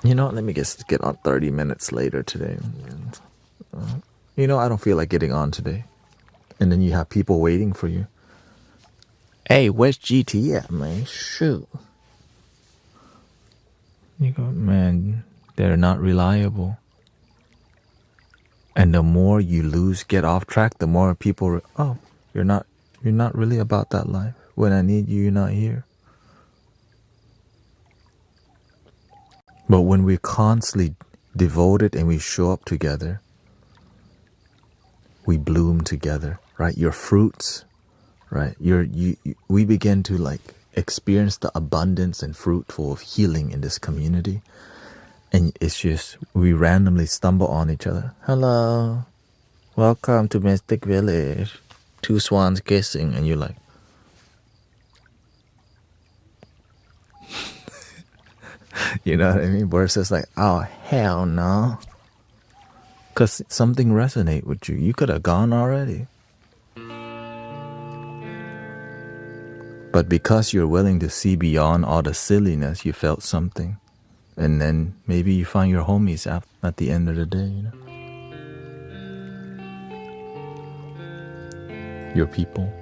S1: You know what? Let me just get on 30 minutes later today. You know, I don't feel like getting on today. And then you have people waiting for you. Hey, where's GT at, man? Shoot. You go, man, they're not reliable. And the more you get off track, the more people, you're not really about that life. When I need you, you're not here. But when we're constantly devoted and we show up together, we bloom together, right? Your fruits, right? We begin to like experience the abundance and fruitful of healing in this community. And it's just, we randomly stumble on each other. Hello. Welcome to Mystic Village. 2 swans kissing. And you're like, you know what I mean? Versus like, oh, hell no. Because something resonate with you. You could have gone already. But because you're willing to see beyond all the silliness, you felt something. And then maybe you find your homies at the end of the day, you know? Your people.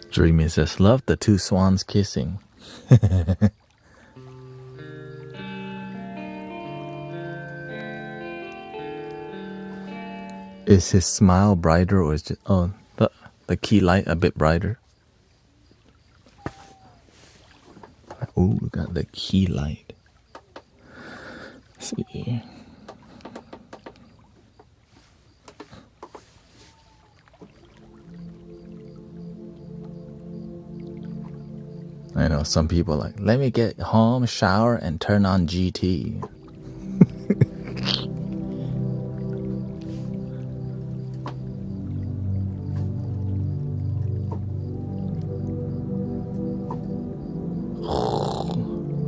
S1: Dreamy says, love the two swans kissing. Is his smile brighter or is just the key light a bit brighter? Ooh, we got the key light. Let's see. I know some people are like, let me get home, shower, and turn on GT.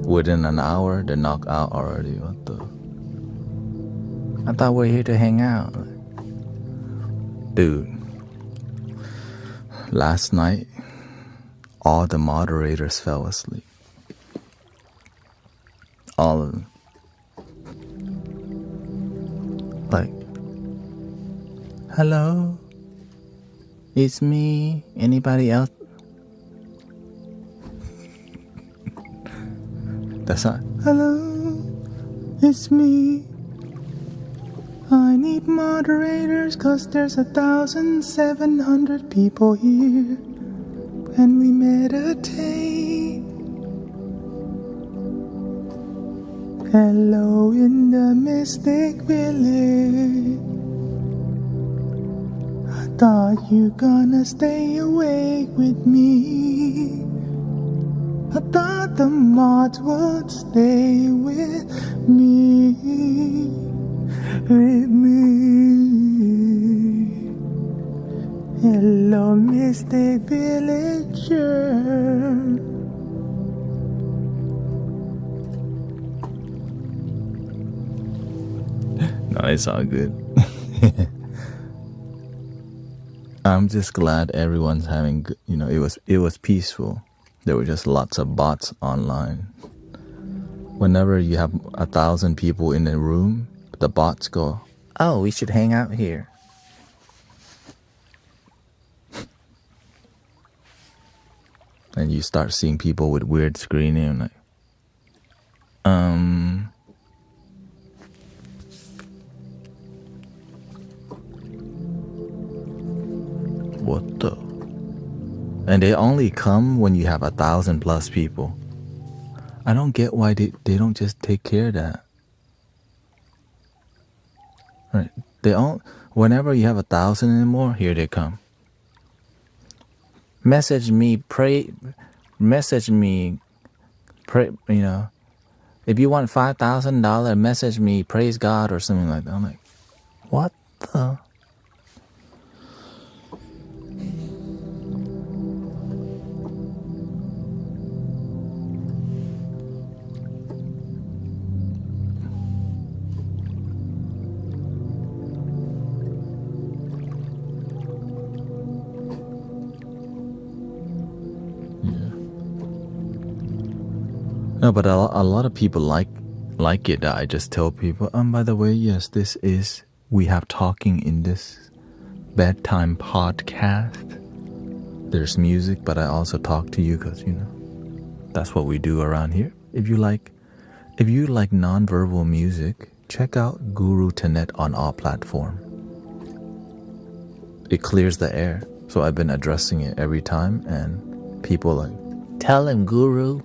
S1: Within an hour, they're knocked out already. What the? I thought we were here to hang out. Dude, last night, all the moderators fell asleep. All of them. Like, hello? It's me. Anybody else? That's not. Hello? It's me. I need moderators 'cause there's 1,700 people here. And we meditate. Hello in the mystic village. I thought you gonna stay awake with me. I thought the mods would stay with me. With me. Hello, mystic villager. No, it's all good. I'm just glad everyone's having good, you know, it was peaceful. There were just lots of bots online. Whenever you have 1,000 people in a room, the bots go, oh, we should hang out here. And you start seeing people with weird screening, like, what the? And they only come when you have 1,000+ people. I don't get why they don't just take care of that. Right? Whenever you have 1,000 and more, here they come. Message me, you know, if you want $5,000, message me, praise God or something like that. I'm like, what the? No, but a lot of people like it that I just tell people, by the way, yes, we have talking in this bedtime podcast. There's music, but I also talk to you because, you know, that's what we do around here. If you like non-verbal music, check out Guru Thanet on all platforms. It clears the air. So I've been addressing it every time, and people like, tell him, Guru.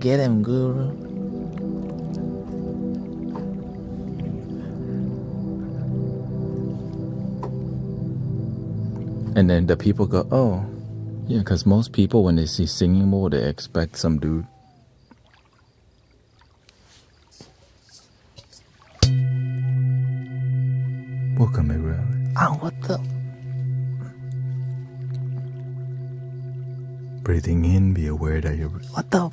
S1: Get him, Guru. And then the people go, oh, Yeah, because most people, when they see singing mode, they expect some dude. Welcome, everyone. Oh, what the? Breathing in, be aware that you're... What the?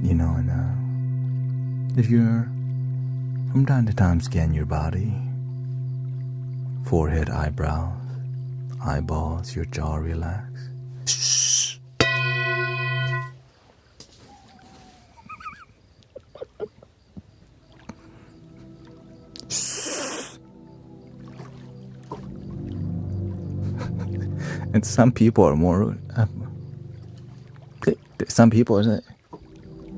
S1: You know, and if you're... From time to time, scan your body. Forehead, eyebrows, eyeballs, your jaw relax. Shh. And some people are more... some people are saying,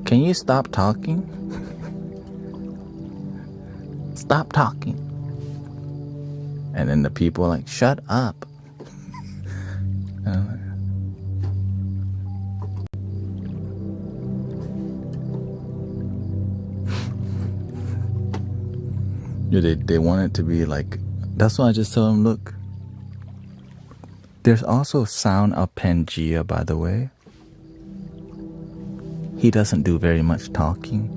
S1: can you stop talking? Stop talking. And then the people are like, shut up. Yeah, they want it to be like... That's why I just tell them, look, there's also sound of Pangea, by the way. He doesn't do very much talking.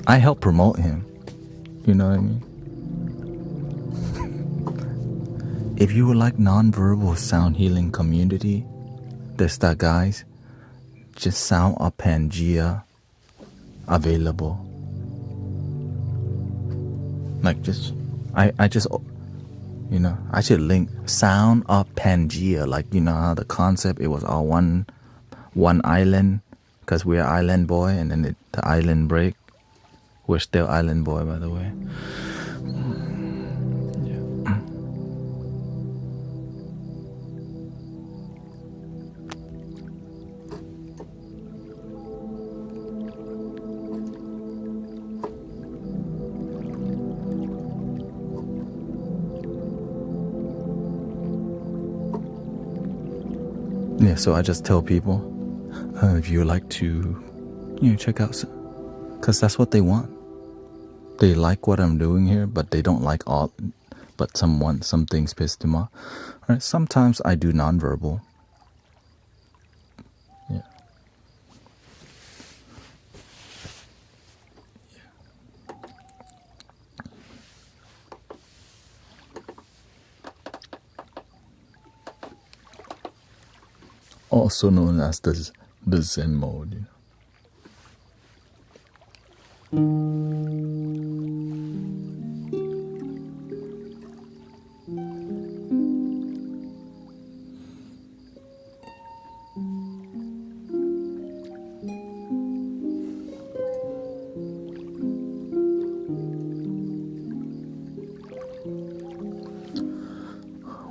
S1: I help promote him. You know what I mean? If you would like non-verbal sound healing community, there's that, guys. Just sound of Pangea available. Like just, I just, you know, I should link sound of Pangea. Like, you know how the concept, it was all one island, because we're island boy, and then the island break. We're still island boy, by the way. Yeah, so I just tell people, if you would like to, you know, check out, because that's what they want. They like what I'm doing here, but they don't like all, but some things piss them off. All right, sometimes I do nonverbal. Yeah. Also known as the Zen mode. You know?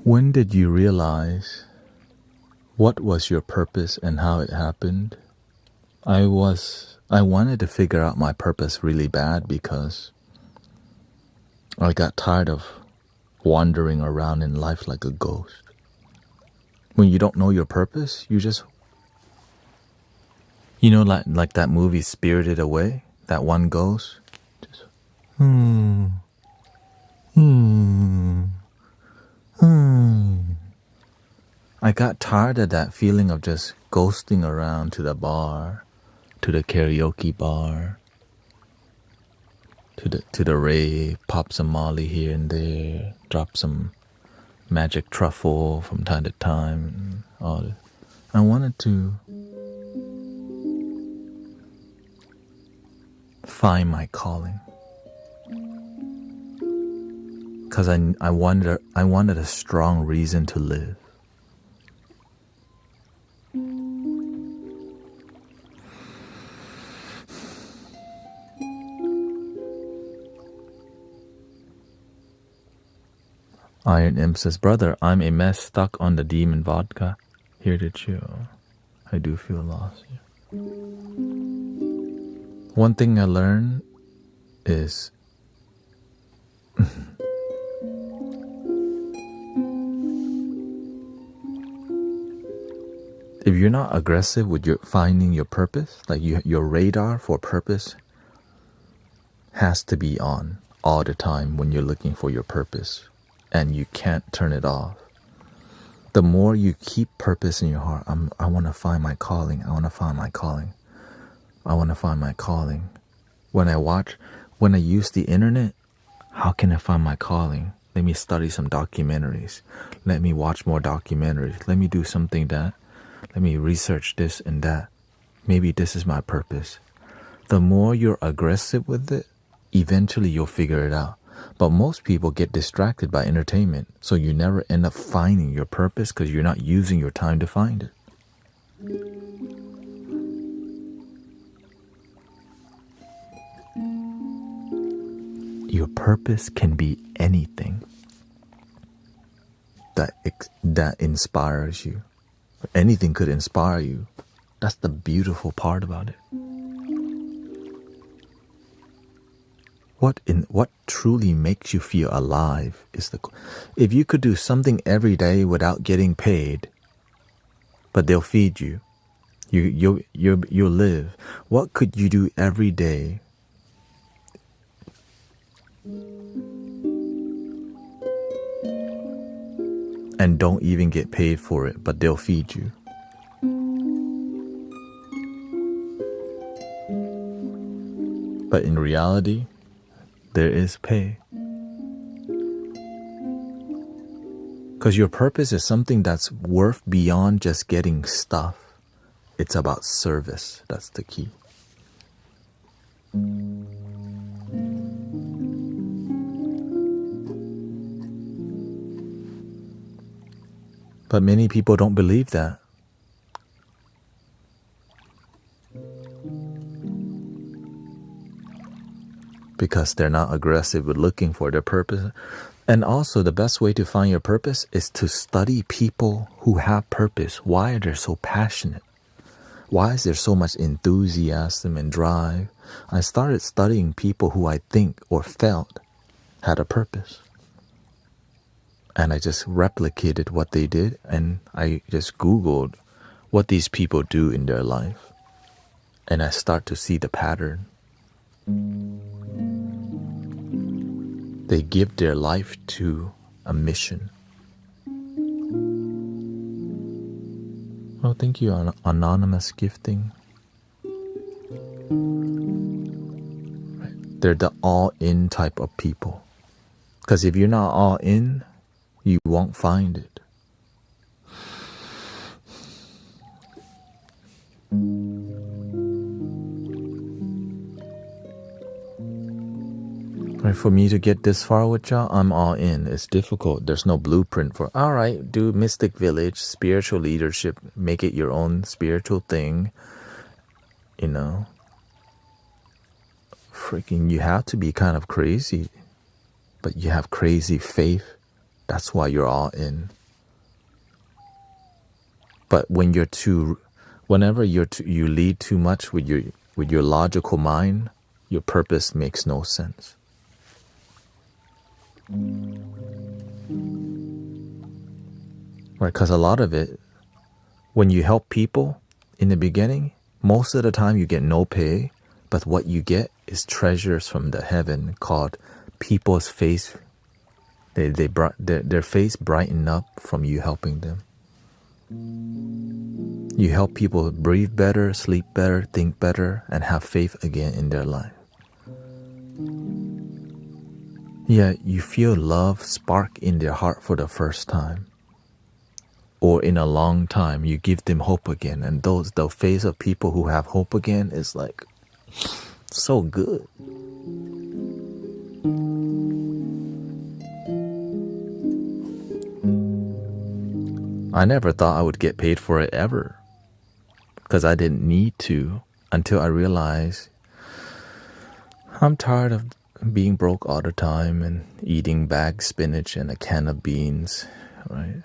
S1: When did you realize what was your purpose and how it happened? I wanted to figure out my purpose really bad because I got tired of wandering around in life like a ghost. When you don't know your purpose, you just, you know, like that movie Spirited Away, that one ghost. Just, I got tired of that feeling of just ghosting around to the bar, to the karaoke bar, to the rave, pop some Molly here and there, drop some magic truffle from time to time, and all this. I wanted to find my calling, because I wanted a strong reason to live. Iron M says, brother, I'm a mess stuck on the demon vodka. Here to chill. I do feel lost. Yeah. One thing I learned is if you're not aggressive with your finding your purpose, like your radar for purpose has to be on all the time when you're looking for your purpose. and you can't turn it off. The more you keep purpose in your heart, I want to find my calling. I want to find my calling. I want to find my calling. When I use the internet, how can I find my calling? Let me study some documentaries. Let me watch more documentaries. Let me do something that. Let me research this and that. Maybe this is my purpose. The more you're aggressive with it, eventually you'll figure it out. But most people get distracted by entertainment, so you never end up finding your purpose because you're not using your time to find it. Your purpose can be anything that inspires you. Anything could inspire you. That's the beautiful part about it. What truly makes you feel alive is if you could do something every day without getting paid, but they'll feed you, you'll live. What could you do every day and don't even get paid for it, but they'll feed you? But in reality, there is pay. Because your purpose is something that's worth beyond just getting stuff. It's about service. That's the key. But many people don't believe that. Because they're not aggressive with looking for their purpose. And also the best way to find your purpose is to study people who have purpose. Why are they so passionate? Why is there so much enthusiasm and drive? I started studying people who I think or felt had a purpose. And I just replicated what they did, and I just Googled what these people do in their life. And I start to see the pattern. They give their life to a mission. Oh, thank you, anonymous gifting. Right. They're the all-in type of people. Because if you're not all in, you won't find it. Right, for me to get this far with y'all, I'm all in. It's difficult. There's no blueprint for, all right, do Mystic Village, spiritual leadership, make it your own spiritual thing. You know, freaking, you have to be kind of crazy, but you have crazy faith. That's why you're all in. But when whenever you lead too much with your logical mind, your purpose makes no sense. Right, because a lot of it, when you help people in the beginning, most of the time you get no pay, but what you get is treasures from the heaven called people's face. Their face brighten up from you helping them. You help people breathe better, sleep better, think better, and have faith again in their life. Yeah, you feel love spark in their heart for the first time. Or in a long time, you give them hope again. And the face of people who have hope again is like so good. I never thought I would get paid for it ever. Because I didn't need to until I realized I'm tired of being broke all the time and eating bagged spinach and a can of beans, right?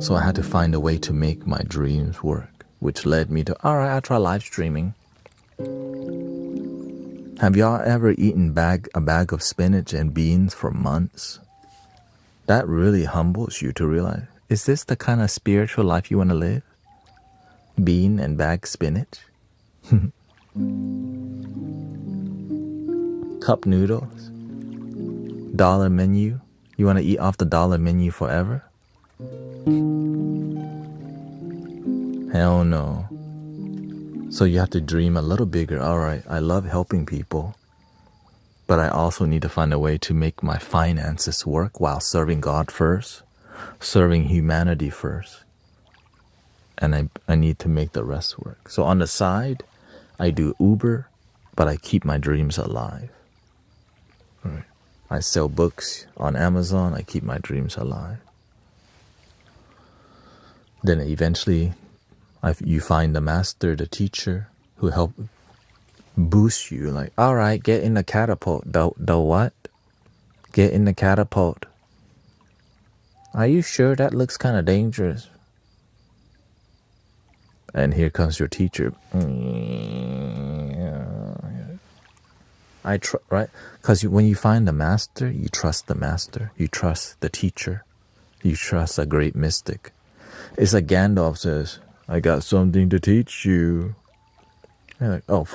S1: So I had to find a way to make my dreams work, which led me to, all right, I'll try live streaming. Have y'all ever eaten a bag of spinach and beans for months? That really humbles you to realize, is this the kind of spiritual life you want to live? Bean and bag spinach? Because cup noodles? Dollar menu? You want to eat off the dollar menu forever? Hell no. So you have to dream a little bigger. Alright, I love helping people, but I also need to find a way to make my finances work while serving God first, serving humanity first. And I need to make the rest work. So on the side, I do Uber, but I keep my dreams alive. Right. I sell books on Amazon, I keep my dreams alive. Then eventually, you find the master, the teacher, who help boost you. Like, all right, get in the catapult. The what? Get in the catapult. Are you sure that looks kind of dangerous? And here comes your teacher. Right? Because when you find the master, you trust the master. You trust the teacher. You trust a great mystic. It's like Gandalf says, I got something to teach you. And like, oh,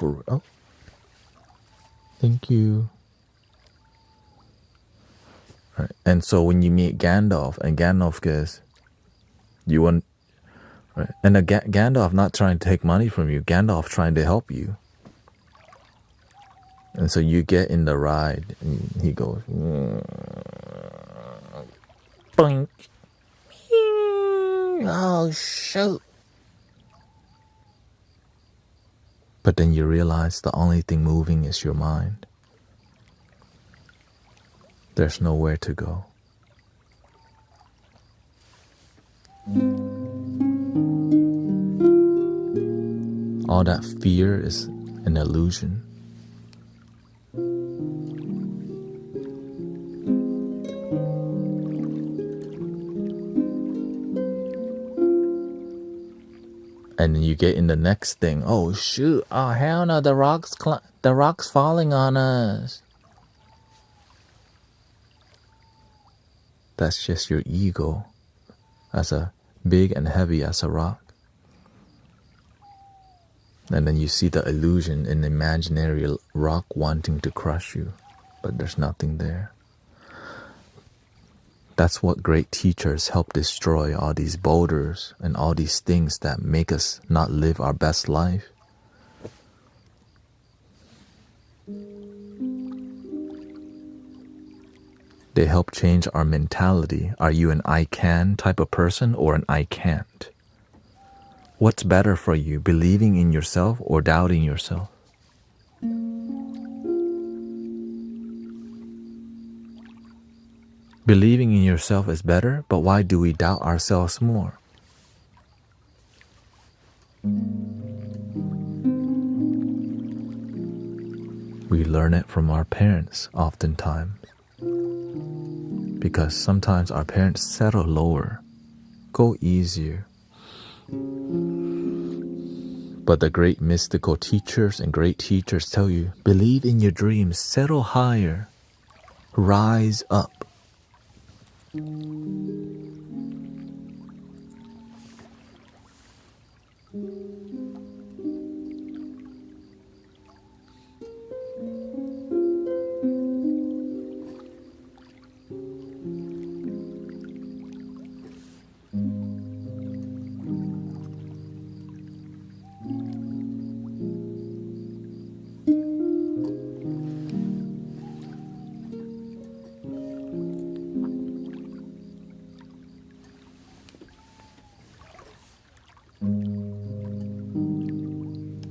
S1: thank you. Right. And so when you meet Gandalf, and Gandalf goes, you want, right? And Gandalf not trying to take money from you, Gandalf trying to help you. And so you get in the ride, and he goes, boink. Oh, shoot. But then you realize the only thing moving is your mind. There's nowhere to go. All that fear is an illusion. And then you get in the next thing. Oh shoot! Oh hell no! The rock's falling on us. That's just your ego, as a big and heavy as a rock. And then you see the illusion in the imaginary rock wanting to crush you, but there's nothing there. That's what great teachers help destroy, all these boulders and all these things that make us not live our best life. They help change our mentality. Are you an I can type of person or an I can't? What's better for you, believing in yourself or doubting yourself? Believing in yourself is better, but why do we doubt ourselves more? We learn it from our parents oftentimes. Because sometimes our parents settle lower, go easier. But the great mystical teachers and great teachers tell you, believe in your dreams, settle higher, rise up.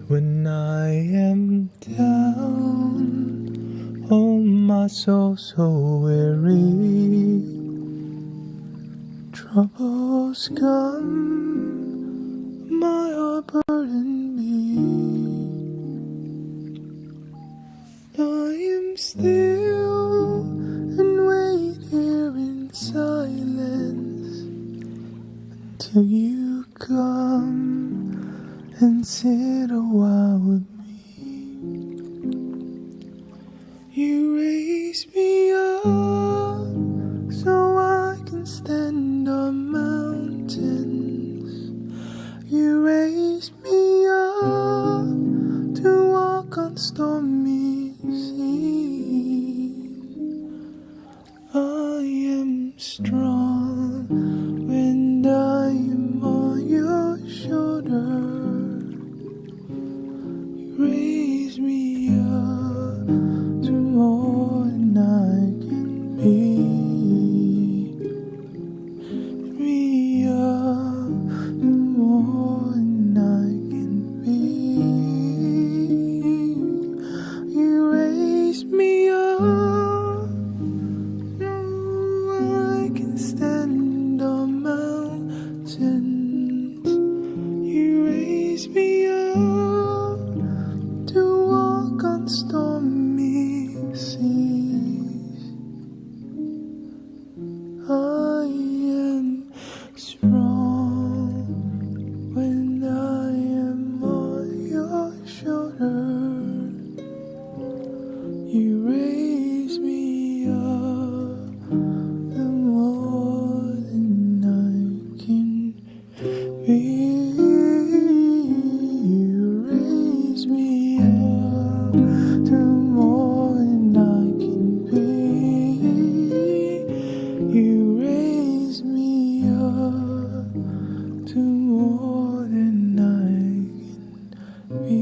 S2: When I am down, oh my soul so weary, troubles come, my heart burden me. I am still and wait here in silence until you come and sit a while with me. You raise me up so I can stand on mountains. You raise me up to walk on stormy I am strong when I am on your shoulder. You raise me up to more than I can be. Me up to more than I can be. You raise me up. I can stand on mountains. You raise me up to walk on stormy seas. I am strong when I am on your shoulder. You raise me up the more than I can be. You raise me up to more than I can be. You raise me up to more than I can be.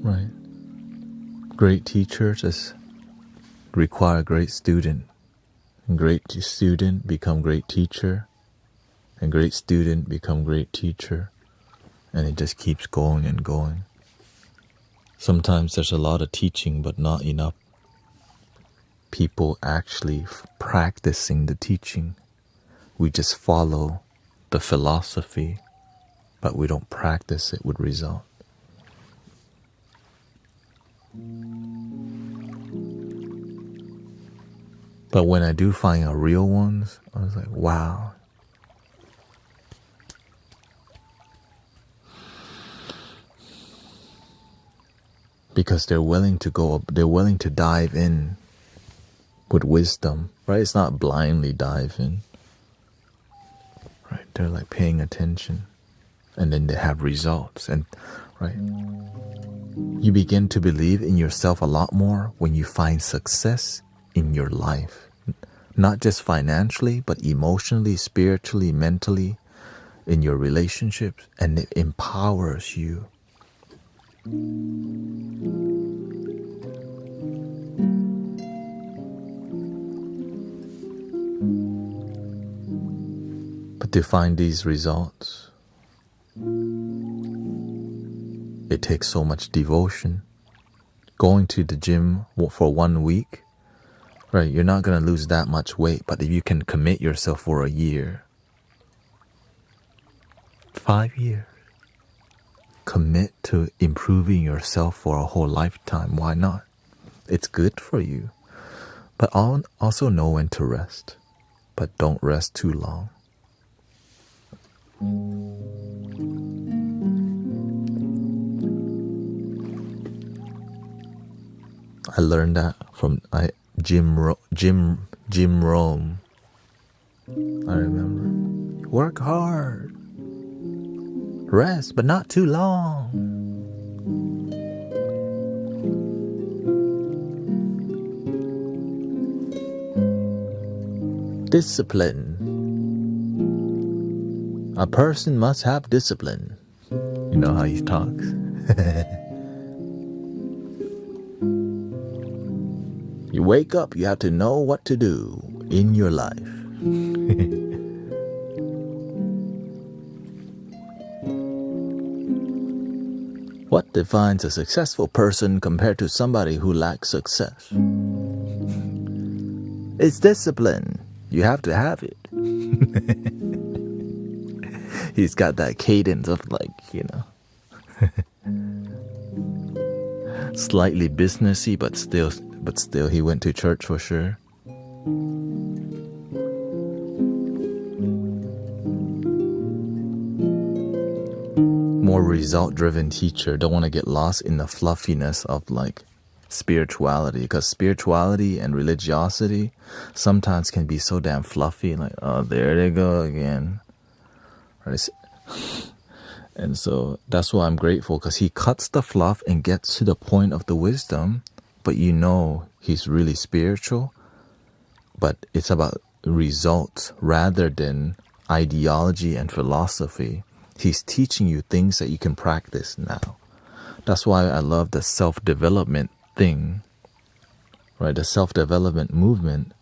S1: Right. Great teachers just require great student. And great student become great teacher. And great student become great teacher. And it just keeps going and going. Sometimes there's a lot of teaching, but not enough people actually practicing the teaching. We just follow the philosophy, but we don't practice it with result. But when I do find a real ones, I was like, wow. Because they're willing to dive in with wisdom, right? It's not blindly dive in, right? They're like paying attention, and then they have results, and right? You begin to believe in yourself a lot more when you find success in your life, not just financially, but emotionally, spiritually, mentally, in your relationships, and it empowers you. But to find these results, it takes so much devotion. Going to the gym for 1 week, right? You're not going to lose that much weight, but if you can commit yourself for a year, 5 years, commit to improving yourself for a whole lifetime. Why not? It's good for you. But also know when to rest. But don't rest too long. I learned that from Jim Rome. I remember. Work hard. Rest, but not too long. Discipline. A person must have discipline. You know how he talks. You wake up, you have to know what to do in your life. What defines a successful person compared to somebody who lacks success? It's discipline. You have to have it. He's got that cadence of slightly businessy, but still he went to church for sure. More result-driven teacher. Don't want to get lost in the fluffiness of spirituality, because spirituality and religiosity sometimes can be so damn fluffy, like, oh, there they go again, right? And so that's why I'm grateful, because he cuts the fluff and gets to the point of the wisdom, but you know he's really spiritual, but it's about results rather than ideology and philosophy. He's teaching you things that you can practice now. That's why I love the self-development thing, right? The self-development movement.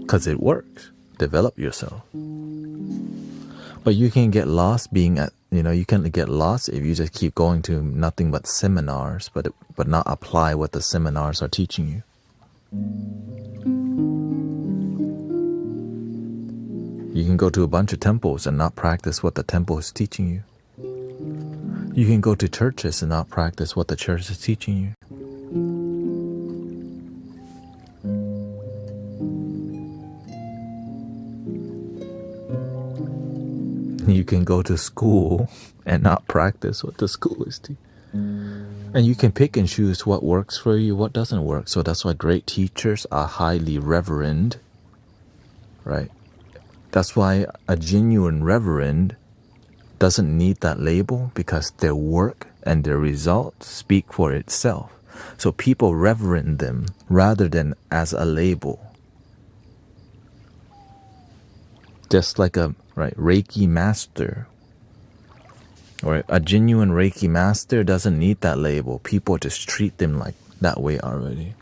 S1: Because it works. Develop yourself. But you can get lost being at, you can get lost if you just keep going to nothing but seminars, but not apply what the seminars are teaching you. You can go to a bunch of temples and not practice what the temple is teaching you. You can go to churches and not practice what the church is teaching you. You can go to school and not practice what the school is teaching. And you can pick and choose what works for you, what doesn't work. So that's why great teachers are highly reverend, right? That's why a genuine reverend doesn't need that label, because their work and their results speak for itself. So people reverend them rather than as a label. Just like a Reiki master, or a genuine Reiki master doesn't need that label. People just treat them like that way already.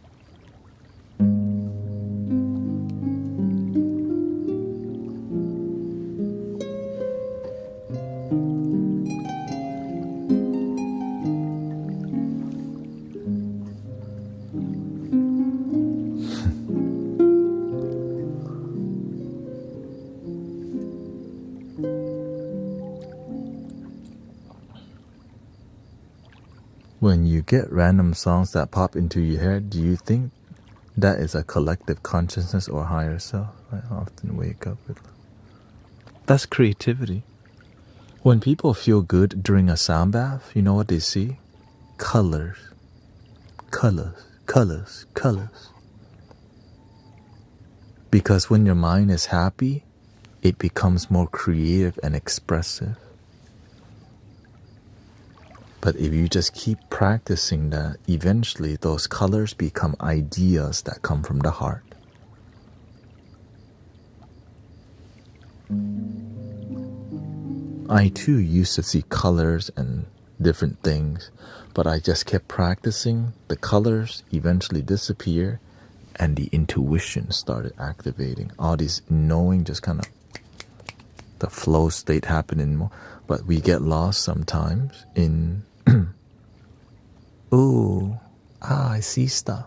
S1: When you get random songs that pop into your head, do you think that is a collective consciousness or higher self? I often wake up with... That's creativity. When people feel good during a sound bath, you know what they see? Colors. Colors. Colors. Colors. Because when your mind is happy, it becomes more creative and expressive. But if you just keep practicing that, eventually those colors become ideas that come from the heart. I too used to see colors and different things, but I just kept practicing. The colors eventually disappear and the intuition started activating. All this knowing just kind of, the flow state happening more. But we get lost sometimes in, ooh, I see stuff.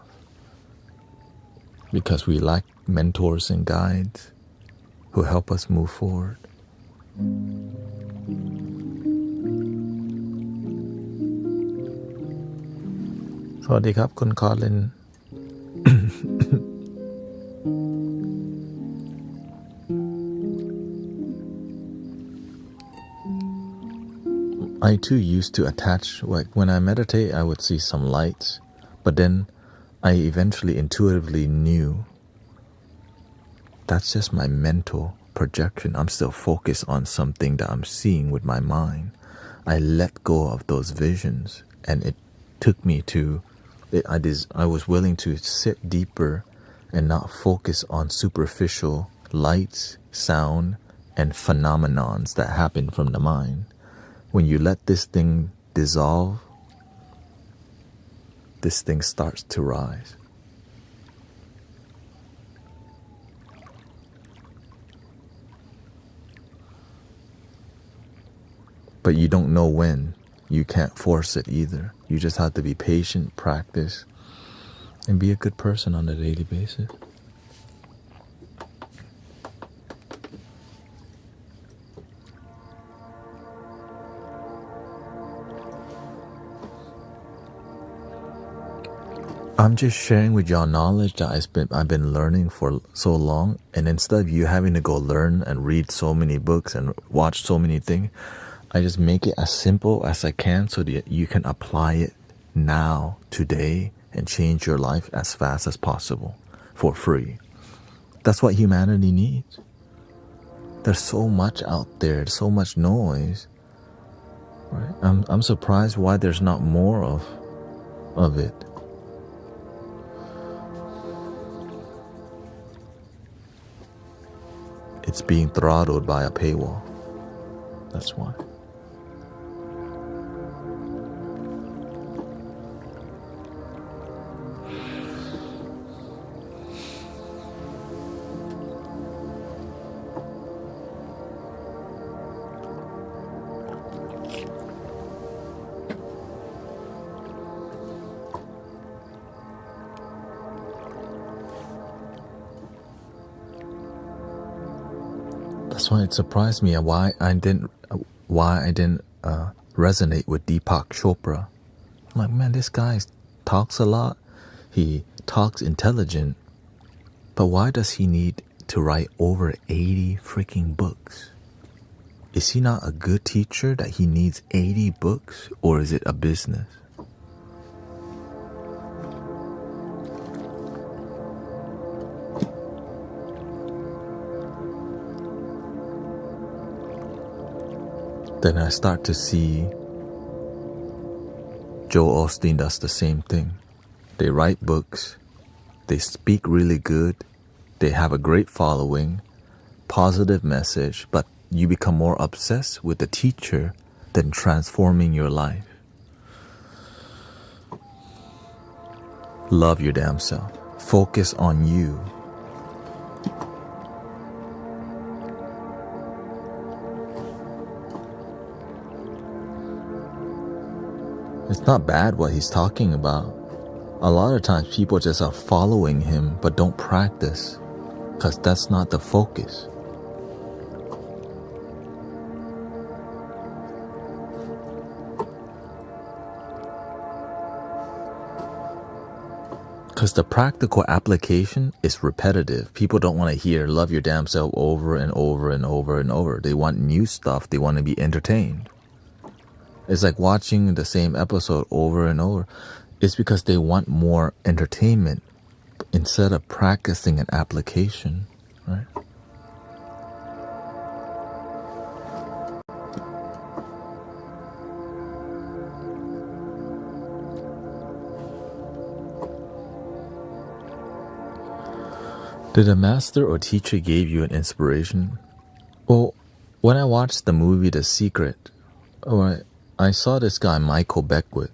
S1: Because we lack mentors and guides who help us move forward. Sawadee krap, Kun Colin. I too used to attach, like when I meditate, I would see some lights, but then I eventually intuitively knew that's just my mental projection. I'm still focused on something that I'm seeing with my mind. I let go of those visions, and it took me to, I was willing to sit deeper and not focus on superficial lights, sound, and phenomenons that happen from the mind. When you let this thing dissolve, this thing starts to rise. But you don't know when. You can't force it either. You just have to be patient, practice, and be a good person on a daily basis. I'm just sharing with y'all knowledge that I've been learning for so long, and instead of you having to go learn and read so many books and watch so many things, I just make it as simple as I can so that you can apply it now, today, and change your life as fast as possible for free. That's what humanity needs. There's so much out there, so much noise. Right? I'm surprised why there's not more of it. It's being throttled by a paywall. That's why. That's why it surprised me why I didn't resonate with Deepak Chopra. I'm like, man, this guy talks a lot. He talks intelligent, but why does he need to write over 80 freaking books? Is he not a good teacher that he needs 80 books, or is it a business? Then I start to see Joel Osteen does the same thing. They write books, they speak really good, they have a great following, positive message, but you become more obsessed with the teacher than transforming your life. Love your damn self. Focus on you. It's not bad what he's talking about. A lot of times people just are following him but don't practice because that's not the focus. Because the practical application is repetitive. People don't want to hear love your damn self over and over and over and over. They want new stuff. They want to be entertained. It's like watching the same episode over and over. It's because they want more entertainment instead of practicing an application, right? Did a master or teacher give you an inspiration? Well, when I watched the movie The Secret, I saw this guy, Michael Beckwith,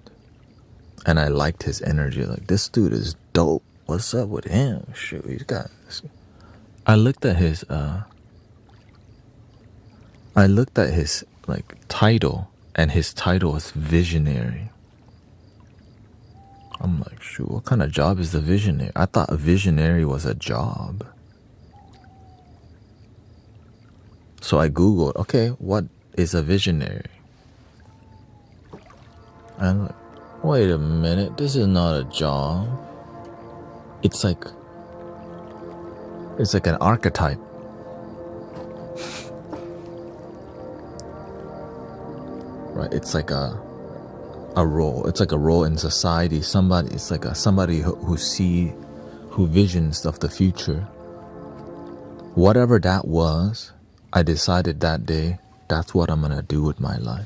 S1: and I liked his energy. Like, this dude is dope. What's up with him? Shoot, he's got this. I looked at his like title, and his title was visionary. I'm like, shoot, what kind of job is the visionary? I thought a visionary was a job. So I Googled, okay, what is a visionary? And I'm like, wait a minute, this is not a job. It's like an archetype. Right? It's like a role. It's like a role in society. It's like somebody who visions of the future. Whatever that was, I decided that day, that's what I'm gonna do with my life.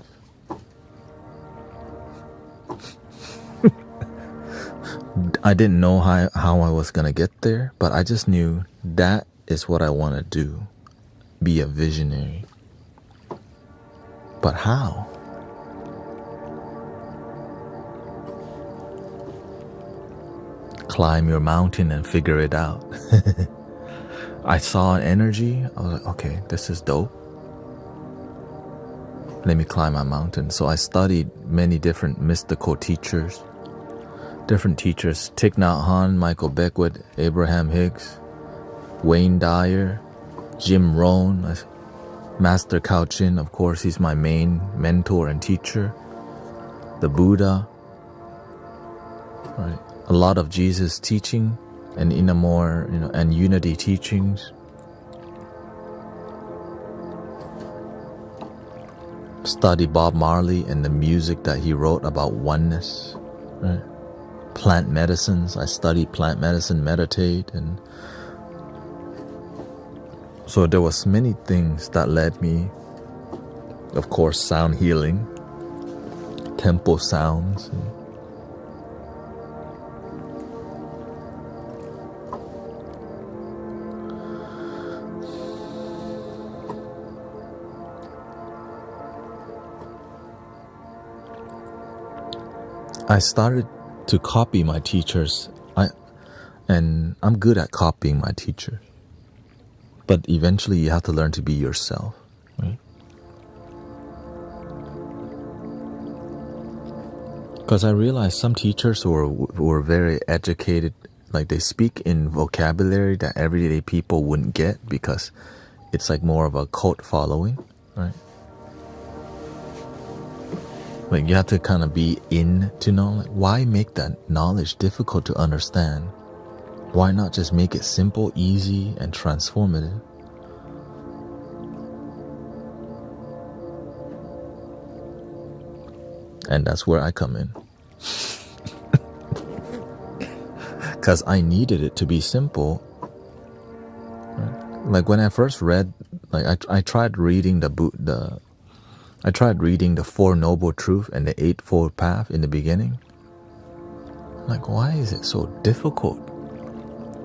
S1: I didn't know how I was gonna get there, but I just knew that is what I want to do. Be a visionary. But how? Climb your mountain and figure it out. I saw an energy. I was like, okay, this is dope. Let me climb my mountain. So I studied many different mystical teachers. Different teachers, Thich Nhat Hanh, Michael Beckwith, Abraham Hicks, Wayne Dyer, Jim Rohn, Master Kao Chin, of course, he's my main mentor and teacher. The Buddha, right? a lot of Jesus teaching and in a more, and unity teachings. Study Bob Marley and the music that he wrote about oneness, right? Plant medicines. I studied plant medicine, meditate, and so there was many things that led me. Of course, sound healing, temple sounds. I started to copy my teachers. And I'm good at copying my teachers. But eventually you have to learn to be yourself, right? Because I realized some teachers were very educated, like they speak in vocabulary that everyday people wouldn't get because it's like more of a cult following, right? Like you have to kind of be in to know, like, why make that knowledge difficult to understand? Why not just make it simple, easy, and transformative? And that's where I come in. Because I needed it to be simple. Right? Like when I first read, like I tried reading I tried reading the Four Noble Truths and the Eightfold Path in the beginning. Like, why is it so difficult?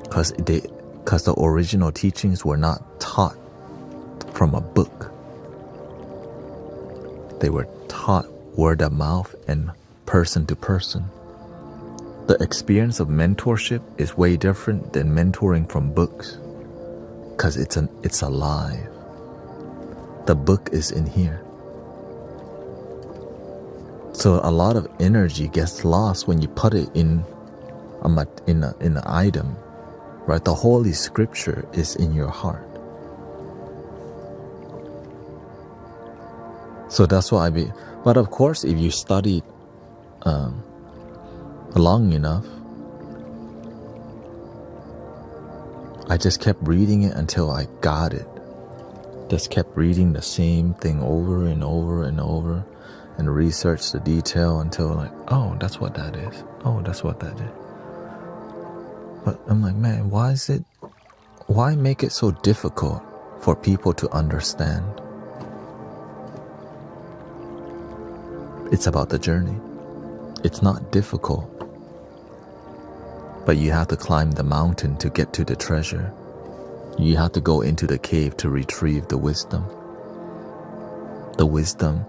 S1: Because the original teachings were not taught from a book. They were taught word of mouth and person to person. The experience of mentorship is way different than mentoring from books, because it's alive. The book is in here. So a lot of energy gets lost when you put it in an item, right? The Holy Scripture is in your heart. So that's why but of course, if you study long enough, I just kept reading it until I got it. Just kept reading the same thing over and over and over, and research the detail until like, oh, that's what that is. Oh, that's what that is. But I'm like, man, why make it so difficult for people to understand? It's about the journey. It's not difficult. But you have to climb the mountain to get to the treasure. You have to go into the cave to retrieve the wisdom. The wisdom,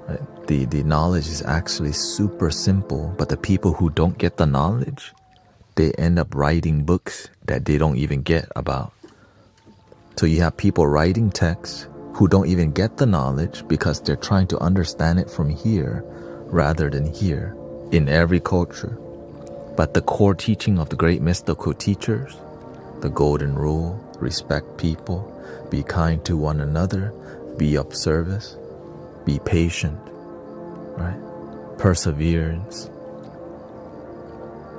S1: right? The knowledge is actually super simple, but the people who don't get the knowledge, they end up writing books that they don't even get about. So you have people writing texts who don't even get the knowledge because they're trying to understand it from here rather than here in every culture. But the core teaching of the great mystical teachers, the golden rule, respect people, be kind to one another, be of service, be patient, right? Perseverance.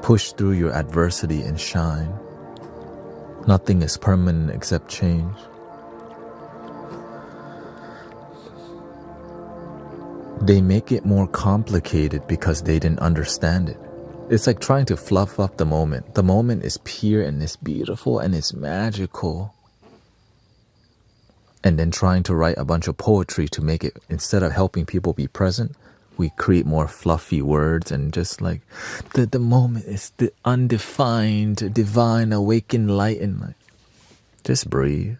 S1: Push through your adversity and shine. Nothing is permanent except change. They make it more complicated because they didn't understand it. It's like trying to fluff up the moment. The moment is pure and it's beautiful and it's magical. And then trying to write a bunch of poetry to make it, instead of helping people be present, we create more fluffy words and just like, the moment is the undefined, divine, awakened light, and like, just breathe.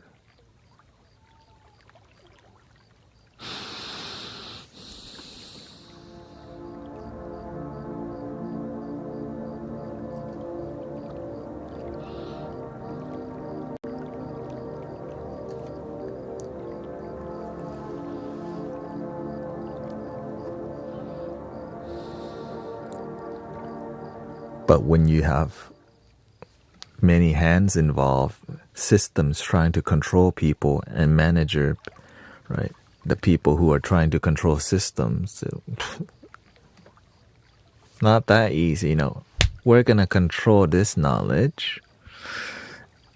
S1: But when you have many hands involved, systems trying to control people and manager, right? The people who are trying to control systems, not that easy, we're gonna control this knowledge,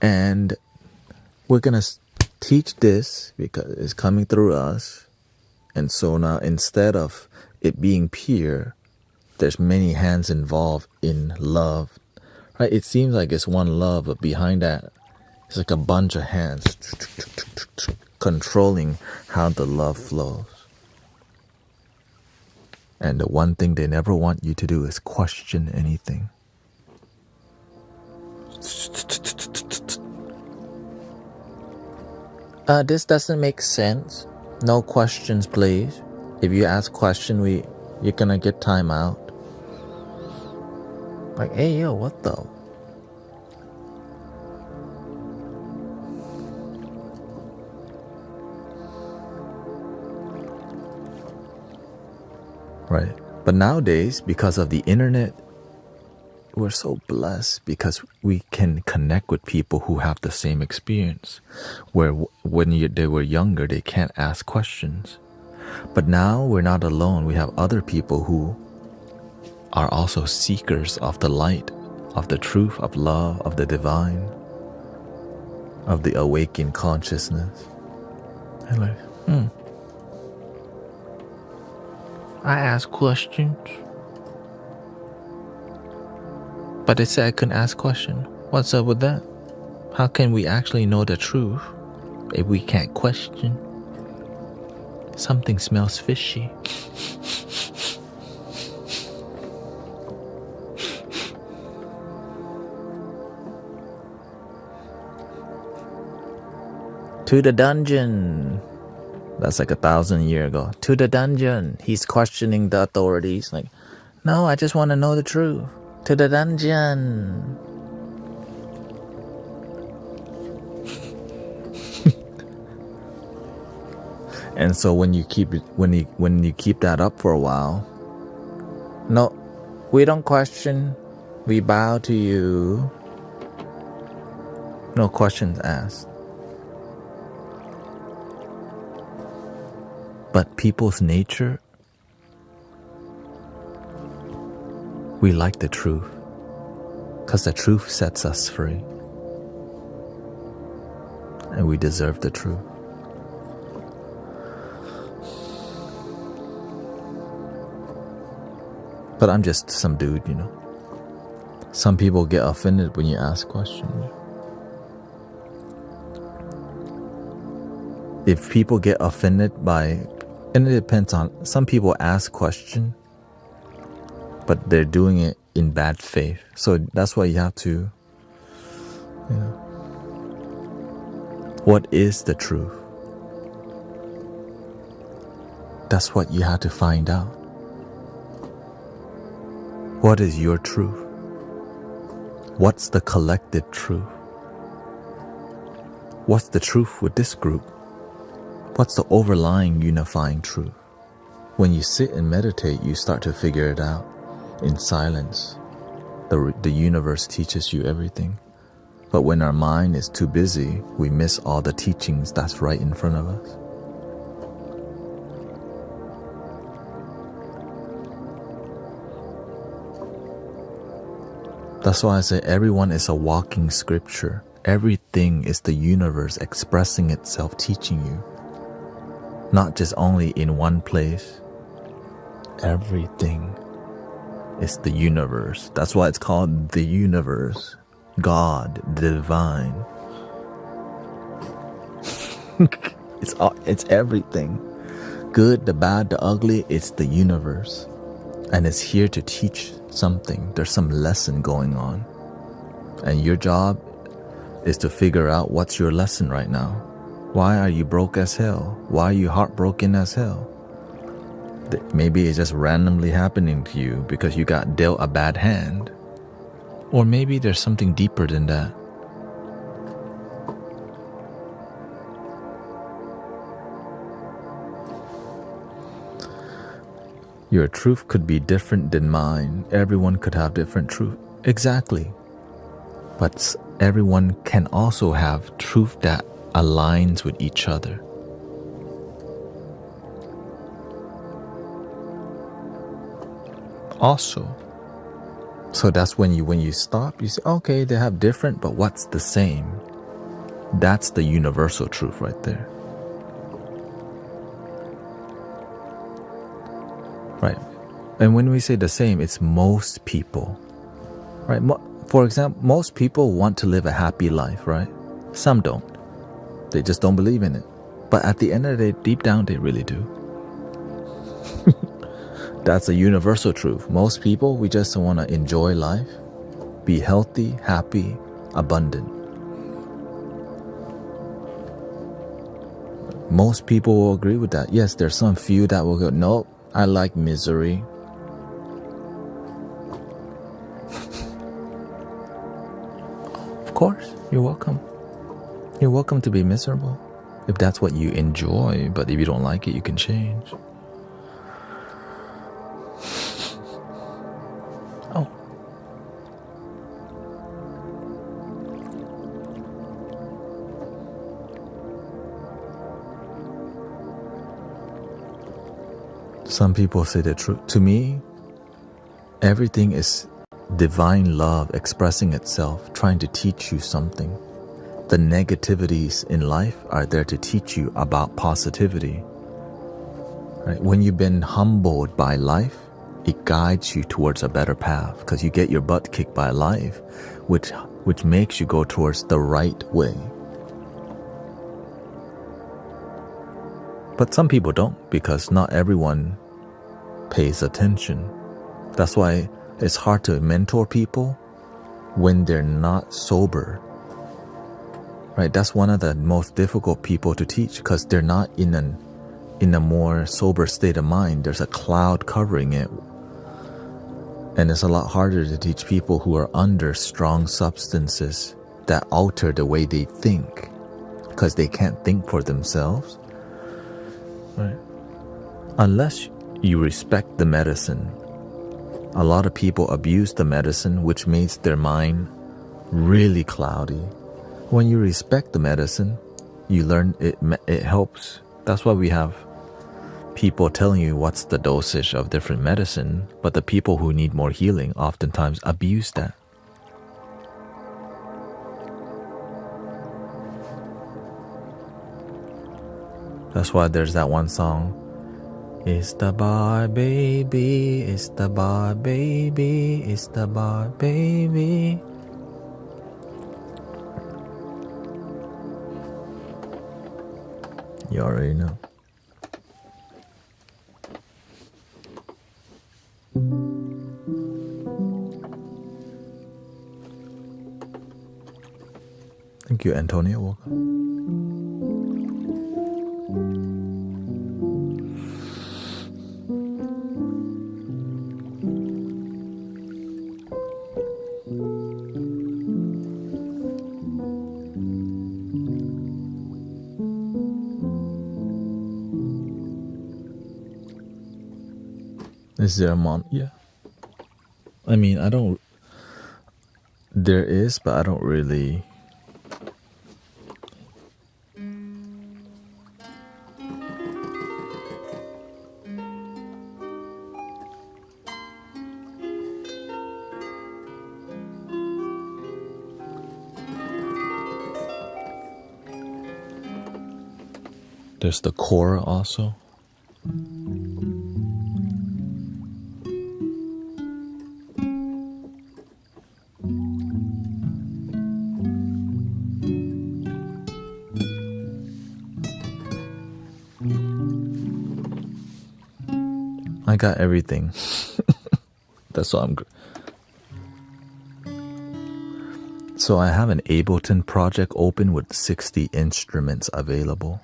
S1: and we're gonna teach this because it's coming through us. And so now, instead of it being pure, there's many hands involved in love, right? It seems like it's one love, but behind that, it's like a bunch of hands controlling how the love flows. And the one thing they never want you to do is question anything. This doesn't make sense. No questions, please. If you ask question, you're gonna get time out. Like, hey, yo, what the? Right. But nowadays, because of the internet, we're so blessed because we can connect with people who have the same experience. Where when they were younger, they can't ask questions. But now we're not alone. We have other people who are also seekers of the light, of the truth, of love, of the divine, of the awakened consciousness. And like, I ask questions. But they said I couldn't ask questions. What's up with that? How can we actually know the truth if we can't question? Something smells fishy. To the dungeon. That's like 1,000 years ago. To the dungeon. He's questioning the authorities. Like, no, I just want to know the truth. To the dungeon. And so when you keep that up for a while, no, we don't question. We bow to you. No questions asked. But people's nature, we like the truth because the truth sets us free. And we deserve the truth. But I'm just some dude, you know. Some people get offended when you ask questions. If people get offended by, and it depends on, some people ask questions, but they're doing it in bad faith. So that's why you have to, you know, what is the truth? That's what you have to find out. What is your truth? What's the collective truth? What's the truth with this group? What's the overlying unifying truth? When you sit and meditate, you start to figure it out in silence. The universe teaches you everything. But when our mind is too busy, we miss all the teachings that's right in front of us. That's why I say everyone is a walking scripture. Everything is the universe expressing itself, teaching you. Not just only in one place. Everything is the universe. That's why it's called the universe. God, the divine. It's everything. Good, the bad, the ugly, it's the universe. And it's here to teach something. There's some lesson going on. And your job is to figure out what's your lesson right now. Why are you broke as hell? Why are you heartbroken as hell? Maybe it's just randomly happening to you because you got dealt a bad hand. Or maybe there's something deeper than that. Your truth could be different than mine. Everyone could have different truth. Exactly. But everyone can also have truth that aligns with each other. Also, So that's when you stop, you say, okay, they have different, but what's the same? That's the universal truth right there. Right. And when we say the same, it's most people. Right? For example, most people want to live a happy life, right? Some don't. They just don't believe in it. But at the end of the day, deep down, they really do. That's a universal truth. Most people, we just want to enjoy life, be healthy, happy, abundant. Most people will agree with that. Yes, there's some few that will go, no, I like misery. Of course, you're welcome. You're welcome to be miserable if that's what you enjoy, but if you don't like it, you can change. Oh. Some people say the truth. To me, everything is divine love expressing itself, trying to teach you something. The negativities in life are there to teach you about positivity. Right? When you've been humbled by life, it guides you towards a better path because you get your butt kicked by life, which makes you go towards the right way. But some people don't, because not everyone pays attention. That's why it's hard to mentor people when they're not sober. Right? That's one of the most difficult people to teach because they're not in a more sober state of mind. There's a cloud covering it. And it's a lot harder to teach people who are under strong substances that alter the way they think because they can't think for themselves. Right? Unless you respect the medicine. A lot of people abuse the medicine, which makes their mind really cloudy. When you respect the medicine, you learn it helps. That's why we have people telling you what's the dosage of different medicine, but the people who need more healing oftentimes abuse that. That's why there's that one song, it's the bar baby, it's the bar baby, it's the bar baby. You already know. Thank you, Antonio. Welcome. Is there a yeah. I mean, I don't. There is, but I don't really. There's the core also. I got everything. That's why I'm. So I have an Ableton project open with 60 instruments available.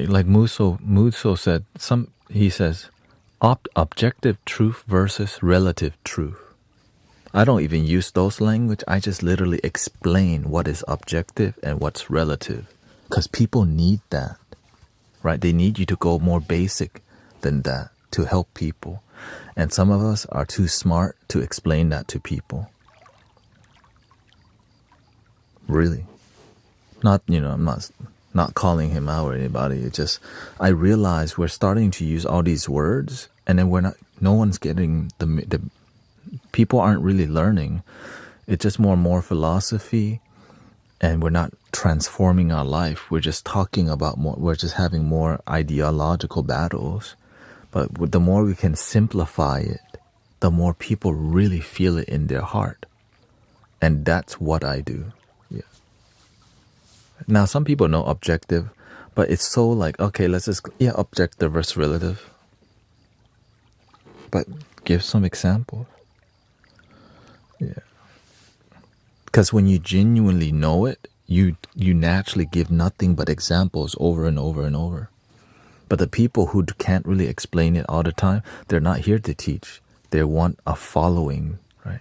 S1: Like Muso said, he says, objective truth versus relative truth. I don't even use those language. I just literally explain what is objective and what's relative. Because people need that, right? They need you to go more basic than that to help people. And some of us are too smart to explain that to people. Really. Not, I'm not calling him out or anybody. It's just, I realize we're starting to use all these words and then no one's getting the people aren't really learning. It's just more and more philosophy, and we're not transforming our life. We're just talking about more, we're just having more ideological battles. But the more we can simplify it, the more people really feel it in their heart. And that's what I do. Yeah. Now, some people know objective, but it's so like, okay, let's just, objective versus relative. But give some examples. Yeah. Because when you genuinely know it, you naturally give nothing but examples over and over and over. But the people who can't really explain it all the time, they're not here to teach. They want a following, right?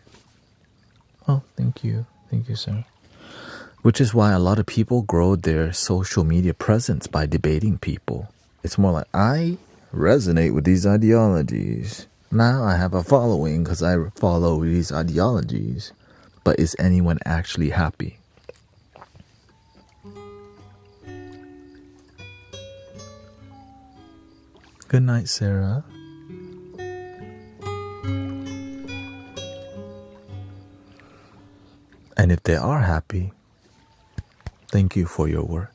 S1: Oh, thank you. Thank you, sir. Which is why a lot of people grow their social media presence by debating people. It's more like, I resonate with these ideologies. Now I have a following because I follow these ideologies. But is anyone actually happy? Good night, Sarah. And if they are happy, thank you for your work.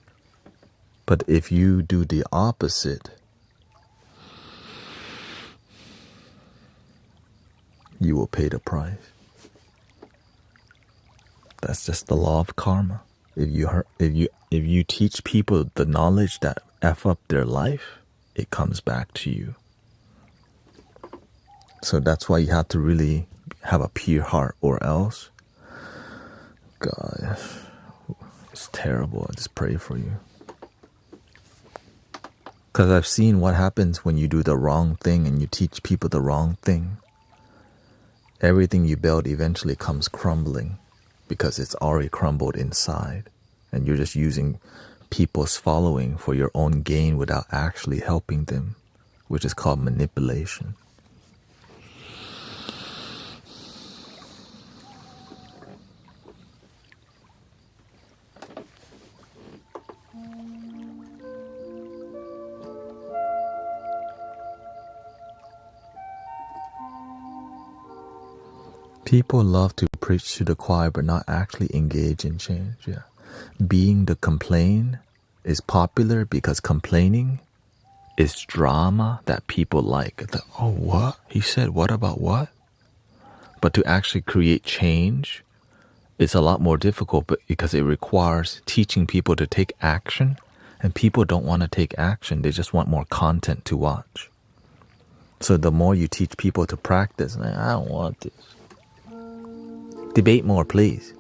S1: But if you do the opposite, you will pay the price. That's just the law of karma. If you teach people the knowledge that F up their life, it comes back to you. So that's why you have to really have a pure heart, or else, God, it's terrible. I just pray for you. Because I've seen what happens when you do the wrong thing and you teach people the wrong thing. Everything you build eventually comes crumbling because it's already crumbled inside. And you're just using people's following for your own gain without actually helping them, which is called manipulation. People love to preach to the choir but not actually engage in change. Yeah. Being the complaint is popular because complaining is drama that people like. Oh, what? He said what about what? But to actually create change is a lot more difficult because it requires teaching people to take action, and people don't want to take action. They just want more content to watch. So the more you teach people to practice, like, I don't want this. Debate more, please.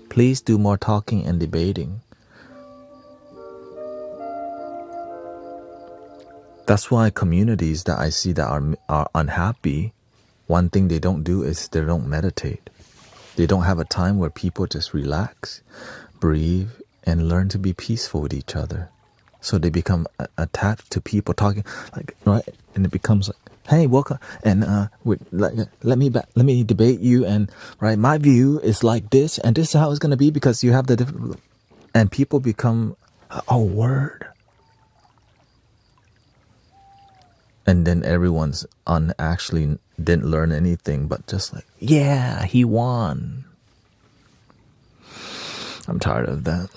S1: Please do more talking and debating. That's why communities that I see that are unhappy, one thing they don't do is they don't meditate. They don't have a time where people just relax, breathe, and learn to be peaceful with each other. So they become attached to people talking, like, right? And it becomes like, hey, welcome, and let me debate you, and right, my view is like this, and this is how it's gonna be because you have the different, and people become, oh, word, and then everyone's actually didn't learn anything, but just like, yeah, he won. I'm tired of that.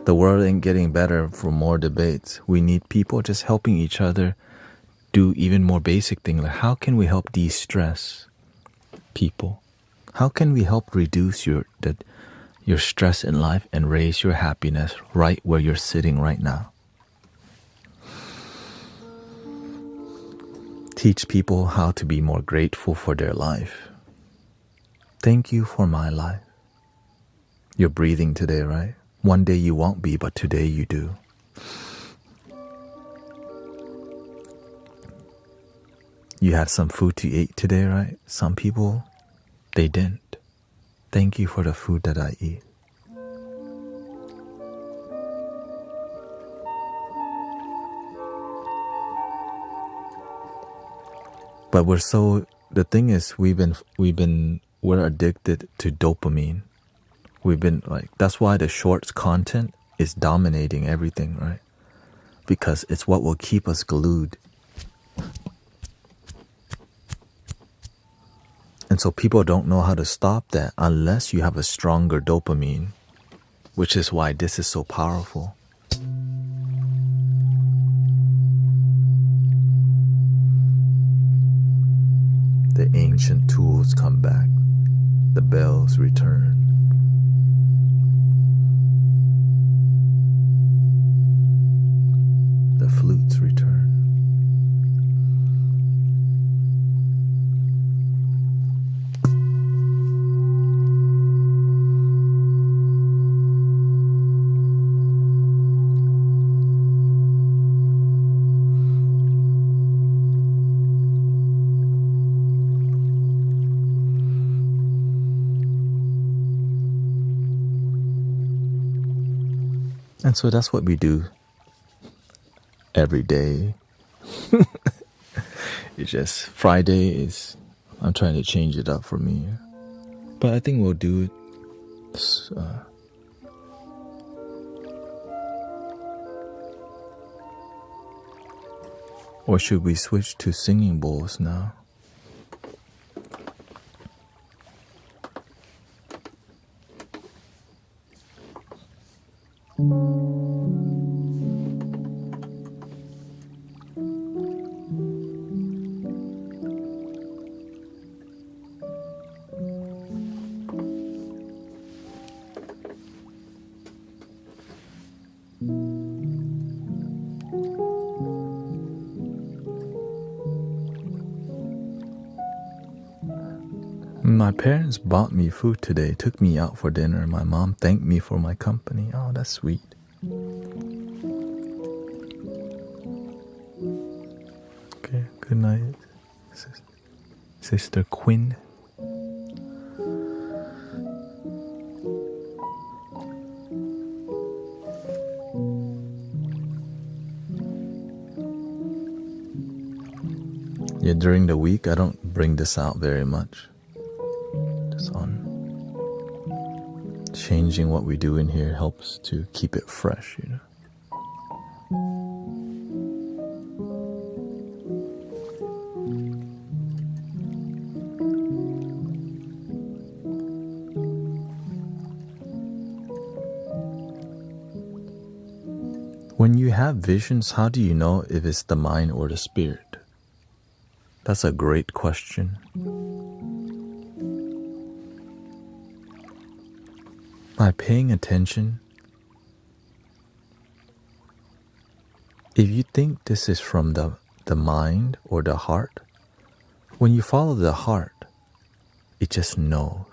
S1: The world ain't getting better for more debates. We need people just helping each other do even more basic things. Like, how can we help de-stress people? How can we help reduce your stress in life and raise your happiness right where you're sitting right now? Teach people how to be more grateful for their life. Thank you for my life. You're breathing today, right? One day you won't be, but today you do. You had some food to eat today, right? Some people, they didn't. Thank you for the food that I eat. But the thing is, we're addicted to dopamine. We've been like, that's why the shorts content is dominating everything, right? Because it's what will keep us glued. And so people don't know how to stop that unless you have a stronger dopamine, which is why this is so powerful. The ancient tools come back. The bells return. The flutes return. And so that's what we do every day. It's just Friday is, I'm trying to change it up for me. But I think we'll do it. Or should we switch to singing bowls now? My parents bought me food today, took me out for dinner. My mom thanked me for my company. Oh, that's sweet. Okay, good night, Sister Quinn. Yeah, during the week, I don't bring this out very much. Just on changing what we do in here helps to keep it fresh, you know. When you have visions, how do you know if it's the mind or the spirit? That's a great question. By paying attention, if you think this is from the mind or the heart, when you follow the heart, it just knows.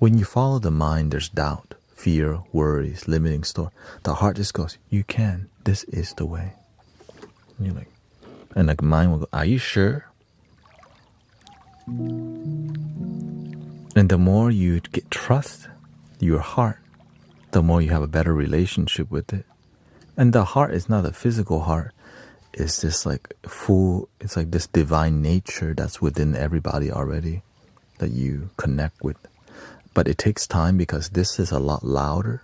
S1: When you follow the mind, there's doubt, fear, worries, limiting thought. The heart just goes, you can, this is the way. And you're like, and like mind will go, are you sure? And the more you get trust your heart, the more you have a better relationship with it. And the heart is not a physical heart. It's just like it's like this divine nature that's within everybody already that you connect with. But it takes time because this is a lot louder.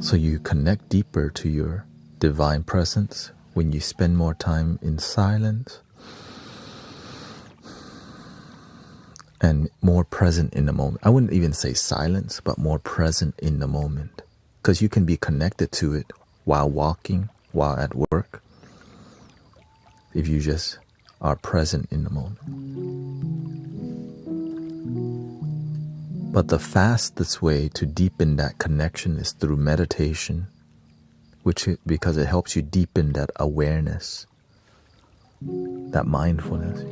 S1: So you connect deeper to your divine presence when you spend more time in silence and more present in the moment. I wouldn't even say silence, but more present in the moment. Because you can be connected to it while walking, while at work, if you just are present in the moment. But the fastest way to deepen that connection is through meditation, because it helps you deepen that awareness, that mindfulness.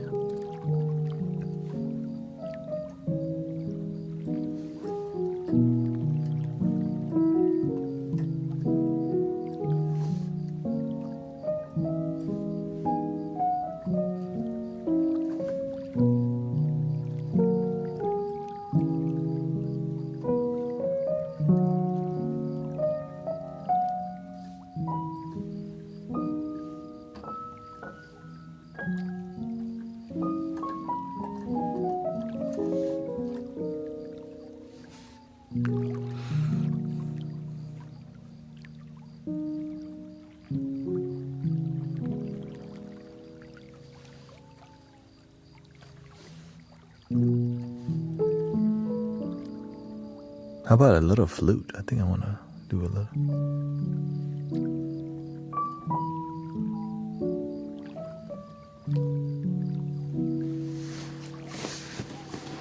S1: How about a little flute? I think I want to do a little.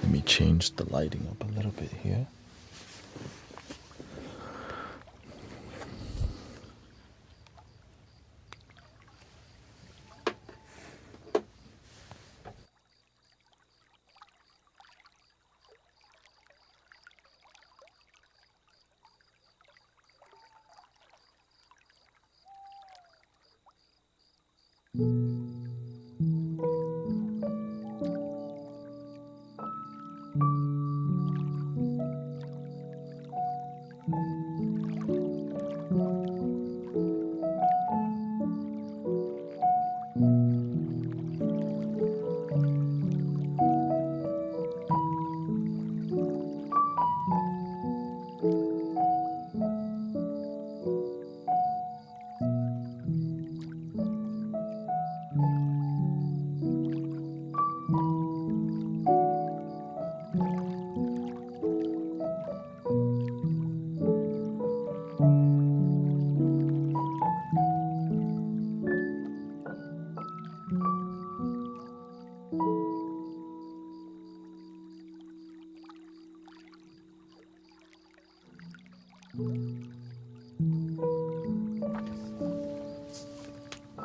S1: Let me change the lighting up a little bit here.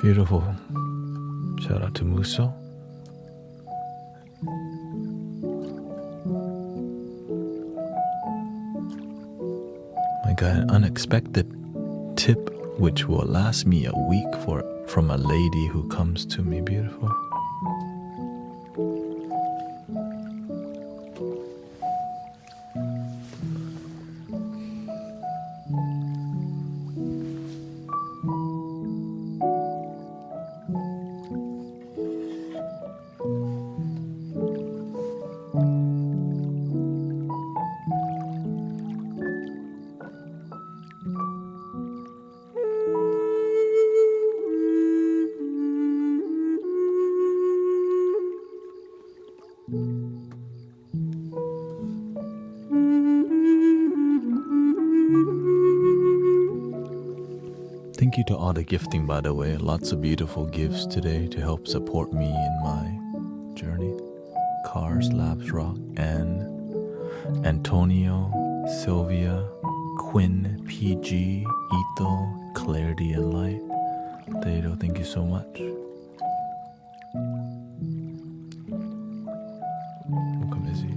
S1: Beautiful. Shout out to Muso. I got an unexpected tip which will last me a week from a lady who comes to me. Beautiful. Thank you to all the gifting, by the way. Lots of beautiful gifts today to help support me in my journey. Cars, Labs Rock, Anne, Antonio, Sylvia, Quinn, PG, Ito, Clarity and Light. Dado, thank you so much. Welcome, Izzy.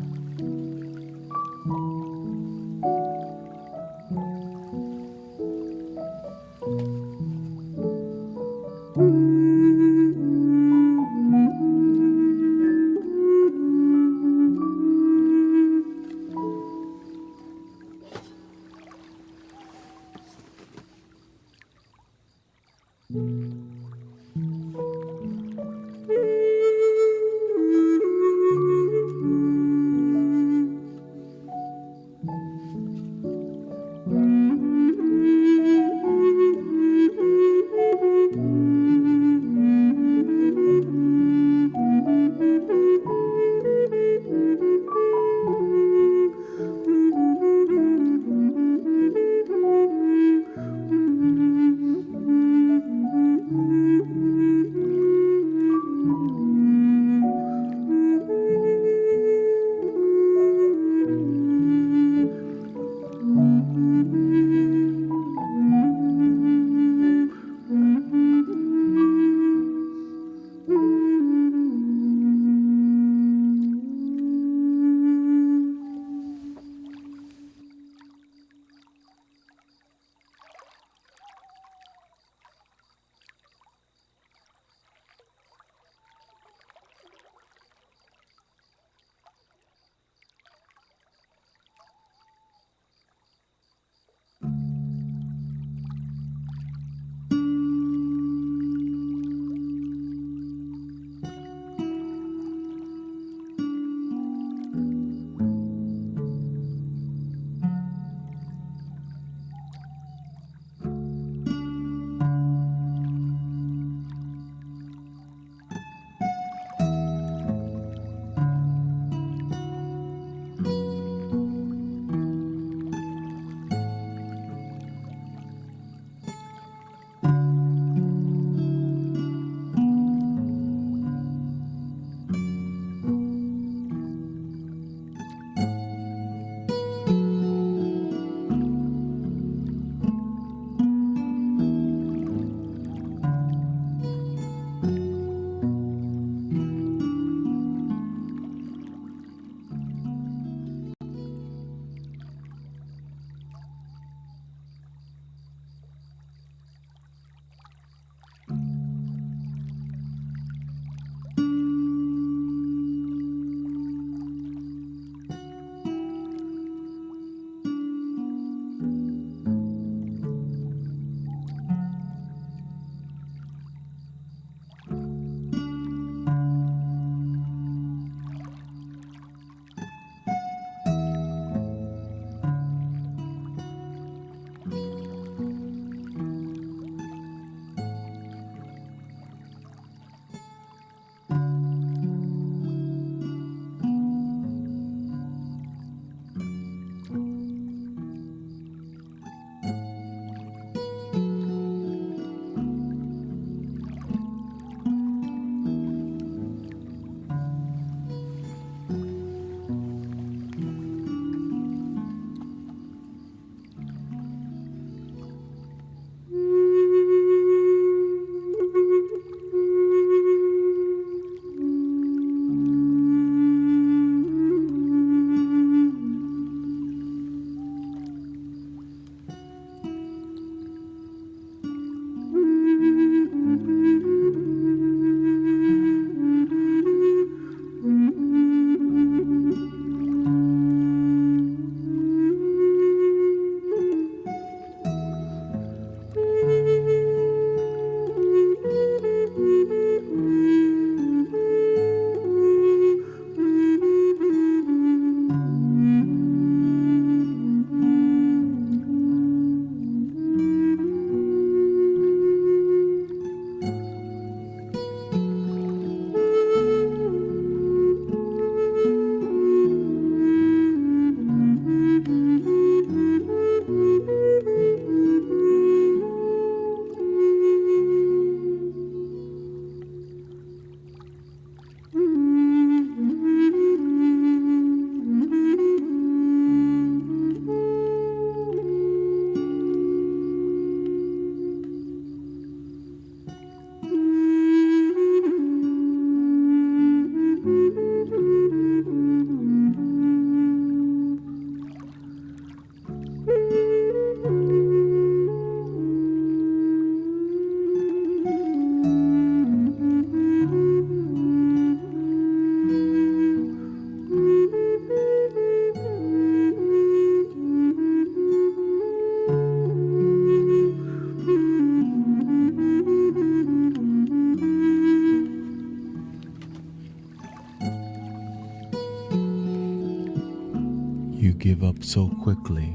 S1: You give up so quickly.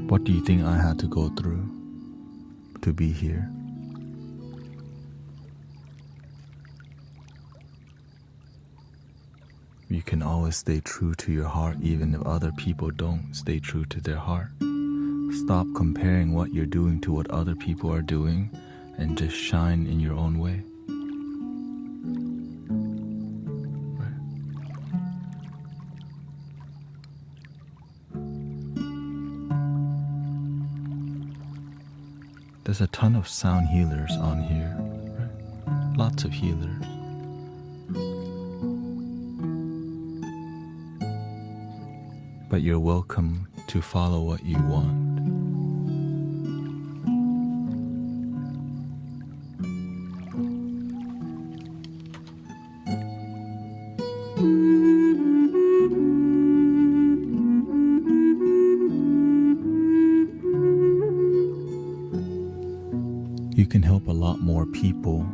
S1: What do you think I had to go through to be here? You can always stay true to your heart even if other people don't stay true to their heart. Stop comparing what you're doing to what other people are doing and just shine in your own way. There's a ton of sound healers on here, right? Lots of healers. But you're welcome to follow what you want. You can help a lot more people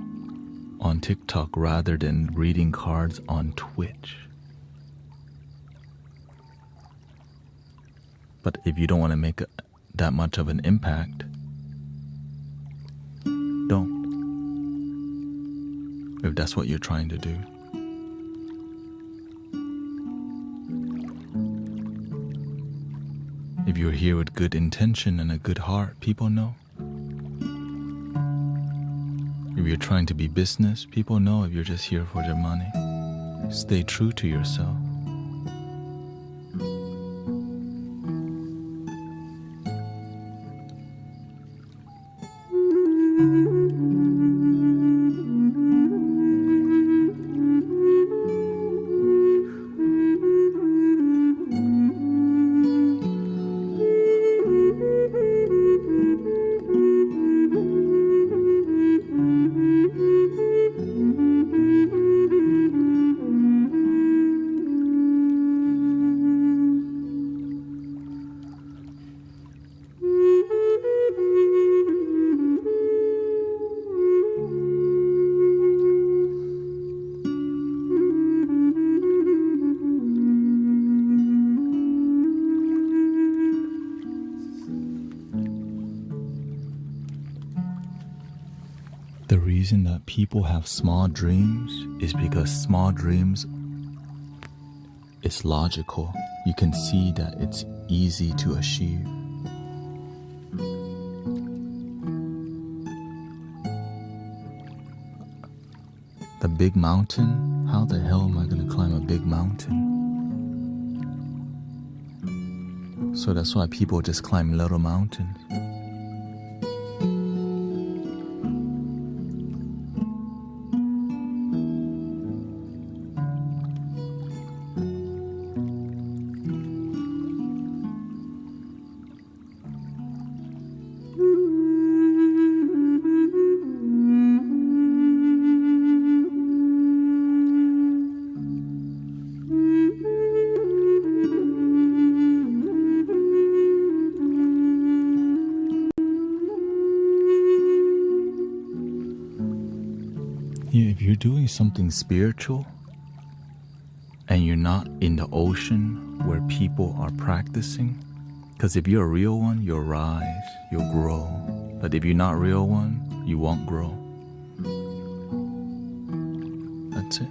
S1: on TikTok rather than reading cards on Twitch. But if you don't want to make that much of an impact, don't. If that's what you're trying to do. If you're here with good intention and a good heart, people know. If you're trying to be business, people know. If you're just here for their money, stay true to yourself. The reason that people have small dreams is because small dreams is logical. You can see that it's easy to achieve. The big mountain? How the hell am I going to climb a big mountain? So that's why people just climb little mountains. Yeah, if you're doing something spiritual and you're not in the ocean where people are practicing, because if you're a real one, you'll rise, you'll grow. But if you're not a real one, you won't grow. That's it.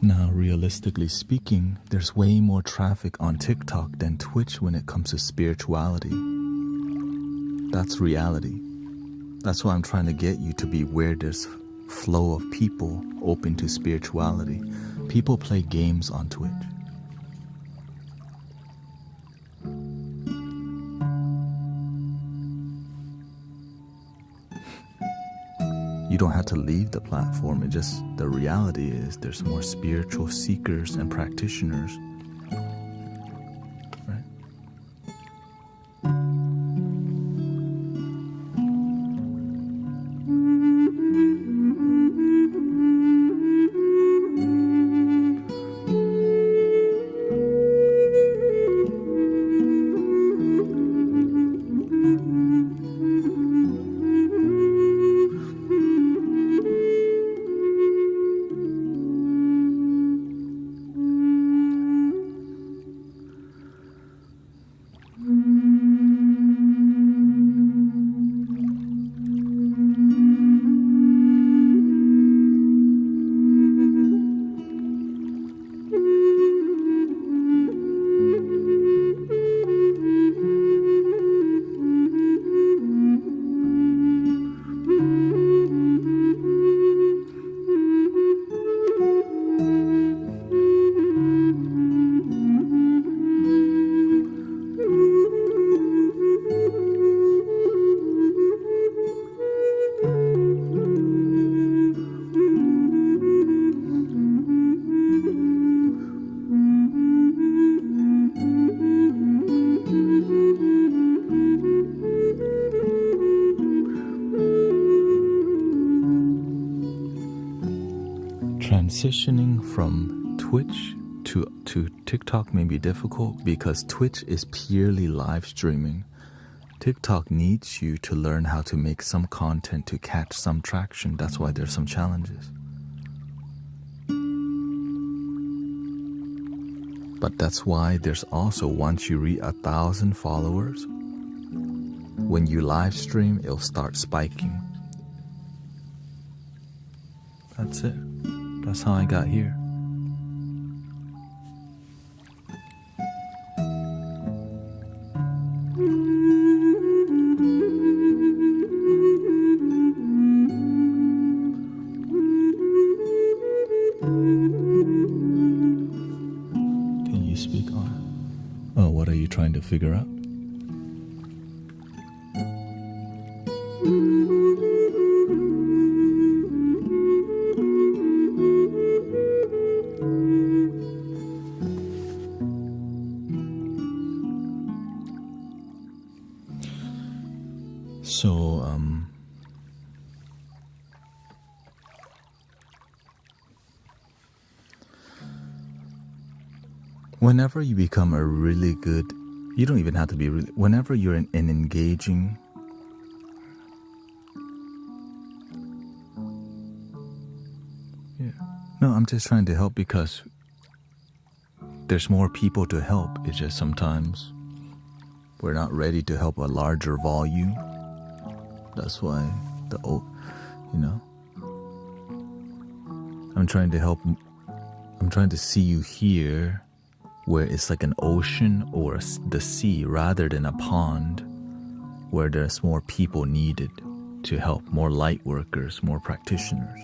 S1: Now, realistically speaking, there's way more traffic on TikTok than Twitch when it comes to spirituality. That's reality. That's why I'm trying to get you to be where there's flow of people open to spirituality. People play games on Twitch. You don't have to leave the platform. It just, the reality is there's more spiritual seekers and practitioners, right? Transitioning from Twitch to TikTok may be difficult because Twitch is purely live streaming. TikTok needs you to learn how to make some content to catch some traction. That's why there's some challenges. But that's why there's also, once you reach 1,000 followers, when you live stream, it'll start spiking. That's it. That's how I got here. Can you speak on? Oh, what are you trying to figure out? So, whenever you become a really good, you don't even have to be really, whenever you're in an engaging, yeah. No, I'm just trying to help because there's more people to help. It's just sometimes we're not ready to help a larger volume. That's why I'm trying to help. I'm trying to see you here where it's like an ocean or the sea rather than a pond where there's more people needed to help, more light workers, more practitioners.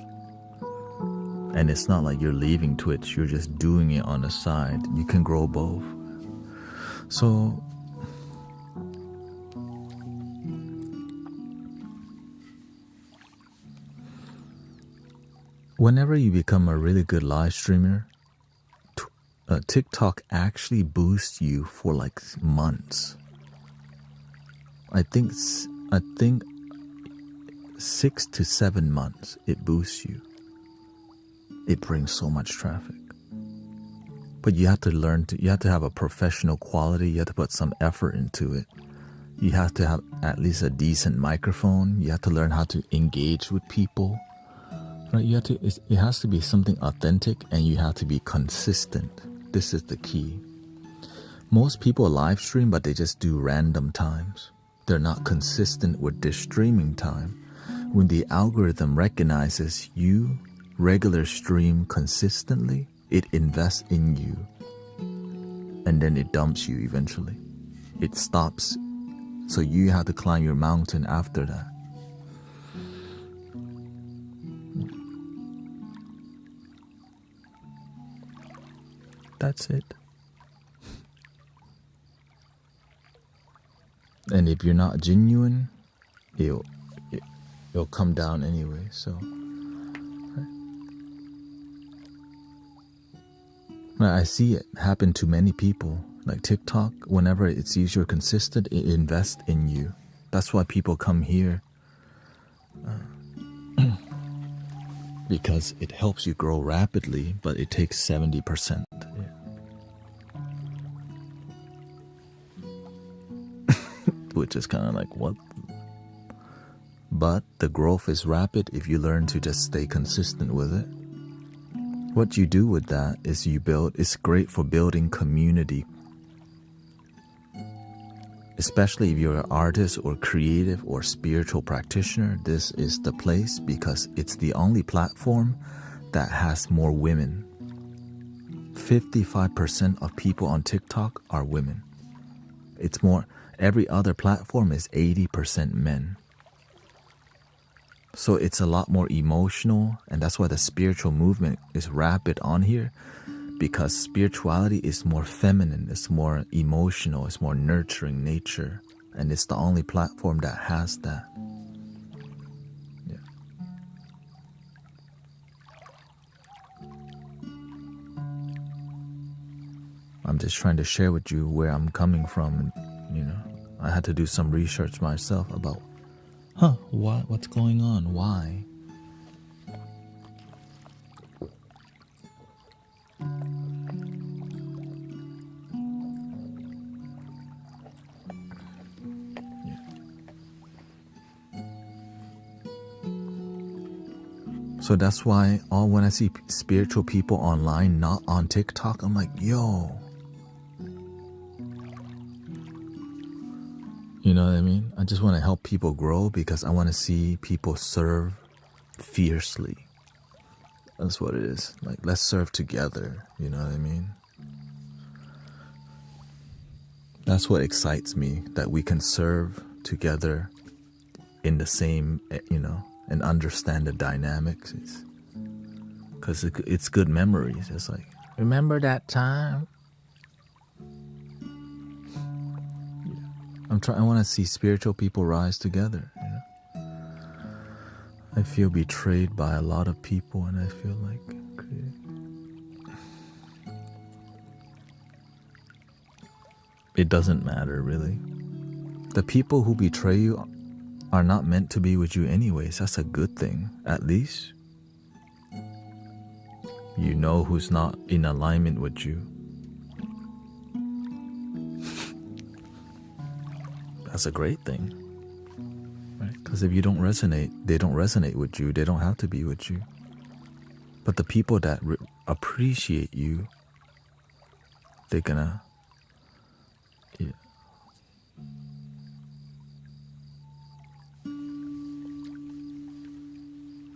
S1: And it's not like you're leaving Twitch, you're just doing it on the side. You can grow both. So whenever you become a really good live streamer, TikTok actually boosts you for like months. I think 6 to 7 months it boosts you. It brings so much traffic. But you have to you have to have a professional quality. You have to put some effort into it. You have to have at least a decent microphone. You have to learn how to engage with people. Right? It has to be something authentic, and you have to be consistent. This is the key. Most people live stream, but they just do random times. They're not consistent with their streaming time. When the algorithm recognizes you regular stream consistently, it invests in you. And then it dumps you eventually. It stops. So you have to climb your mountain after that. That's it. And if you're not genuine, it'll come down anyway. So I see it happen to many people. Like TikTok, whenever it sees you're consistent, it invests in you. That's why people come here, because it helps you grow rapidly, but it takes 70%. Which is kind of like, what? But the growth is rapid if you learn to just stay consistent with it. What you do with that is you build, it's great for building community. Especially if you're an artist or creative or spiritual practitioner, this is the place because it's the only platform that has more women. 55% of people on TikTok are women. It's more, every other platform is 80% men. So it's a lot more emotional, and that's why the spiritual movement is rapid on here, because spirituality is more feminine, it's more emotional, it's more nurturing nature, and it's the only platform that has that. Yeah. I'm just trying to share with you where I'm coming from, and, you know, I had to do some research myself about, what's going on, why? So that's why when I see spiritual people online, not on TikTok, I'm like, yo. You know what I mean? I just want to help people grow because I want to see people serve fiercely. That's what it is. Like, let's serve together. You know what I mean? That's what excites me, that we can serve together in the same, you know, and understand the dynamics. Because it's good memories. It's like, remember that time? I want to see spiritual people rise together. You know? I feel betrayed by a lot of people, and I feel like it doesn't matter, really. The people who betray you are not meant to be with you anyways. That's a good thing. At least you know who's not in alignment with you. That's a great thing, right? Because if you don't resonate, they don't resonate with you. They don't have to be with you. But the people that appreciate you, they're gonna, yeah.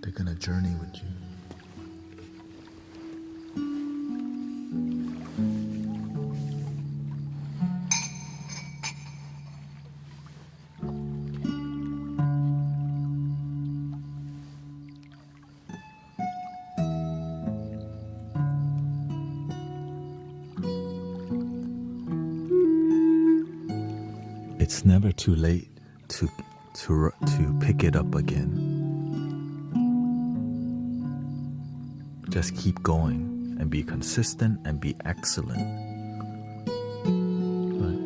S1: They're gonna journey with you. It's never too late to pick it up again. Just keep going and be consistent and be excellent. Right?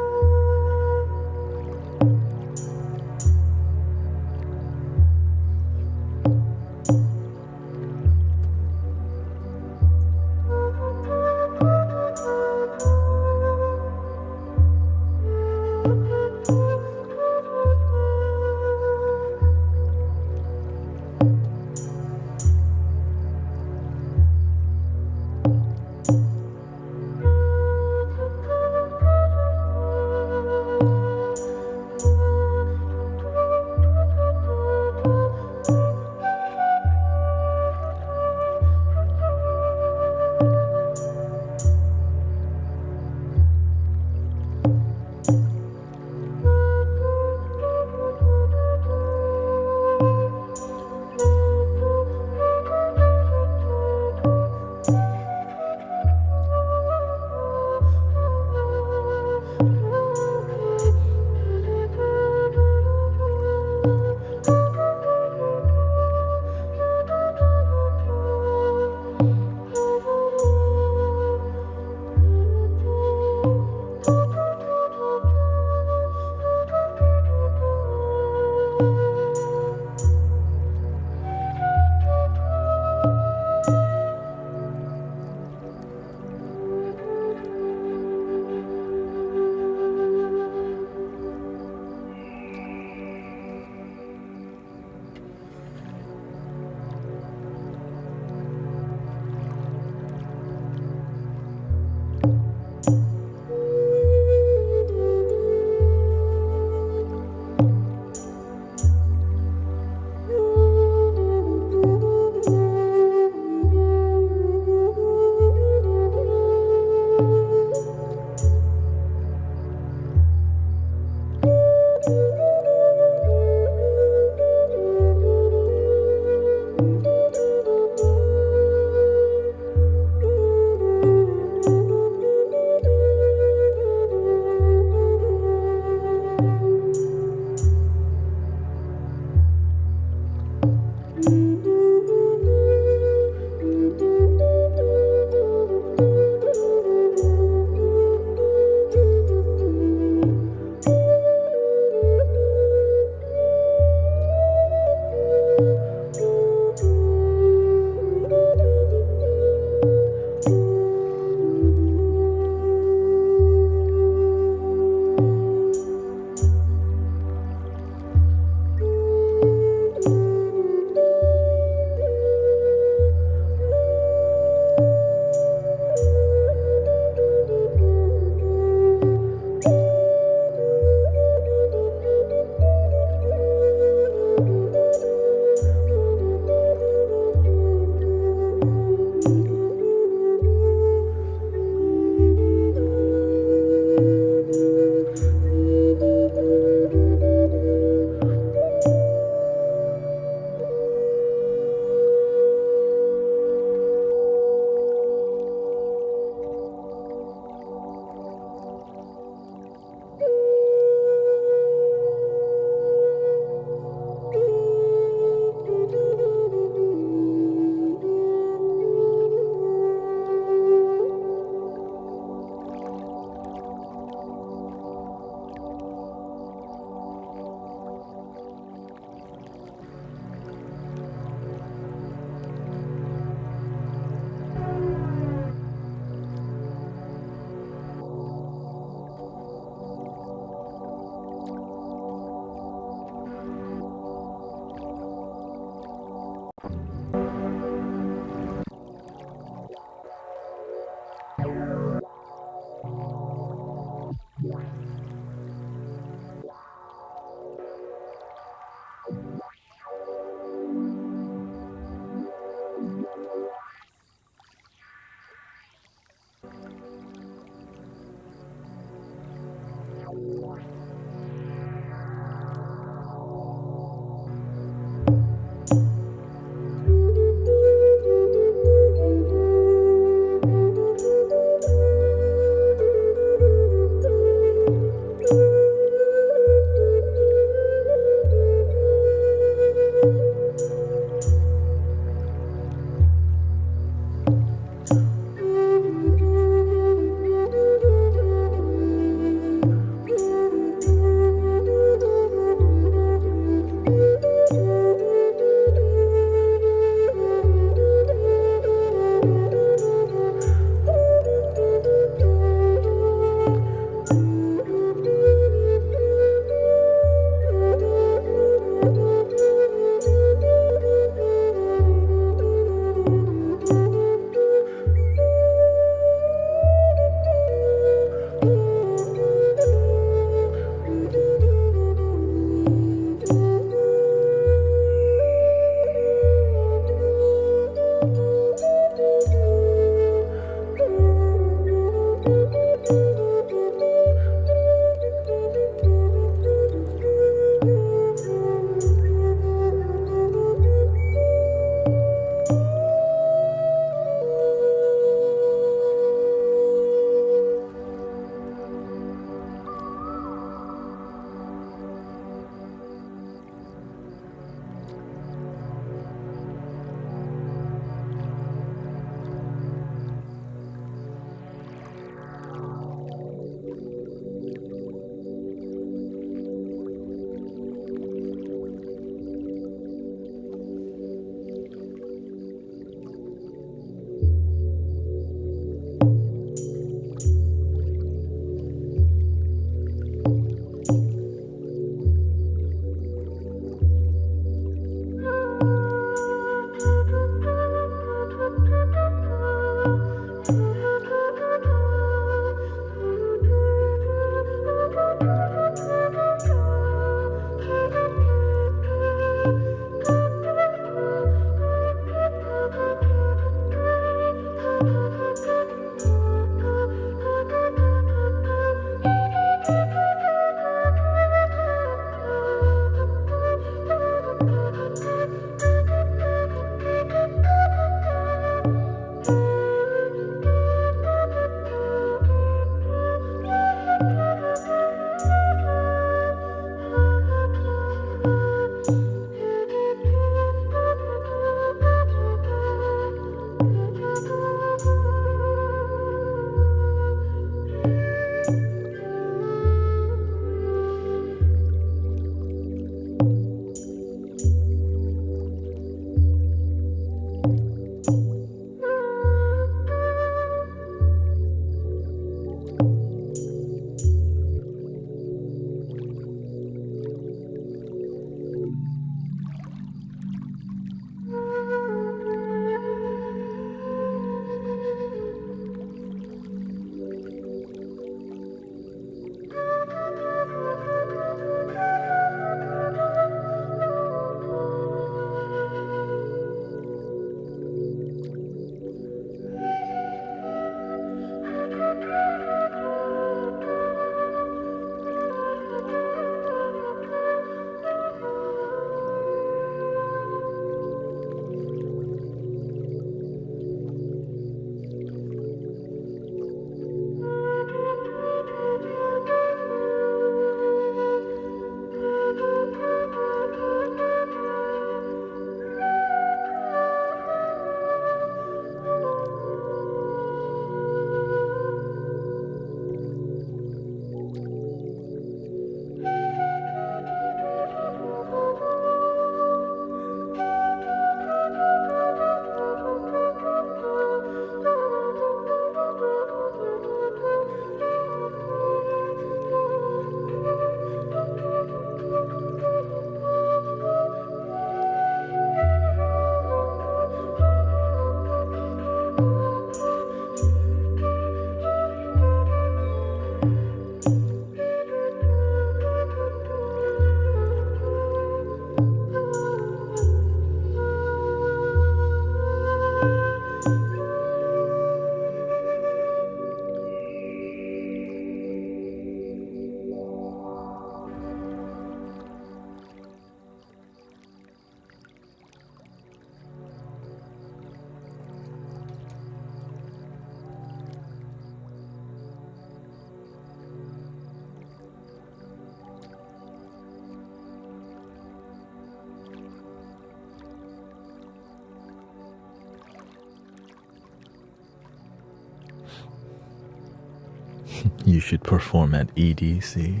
S1: You should perform at EDC.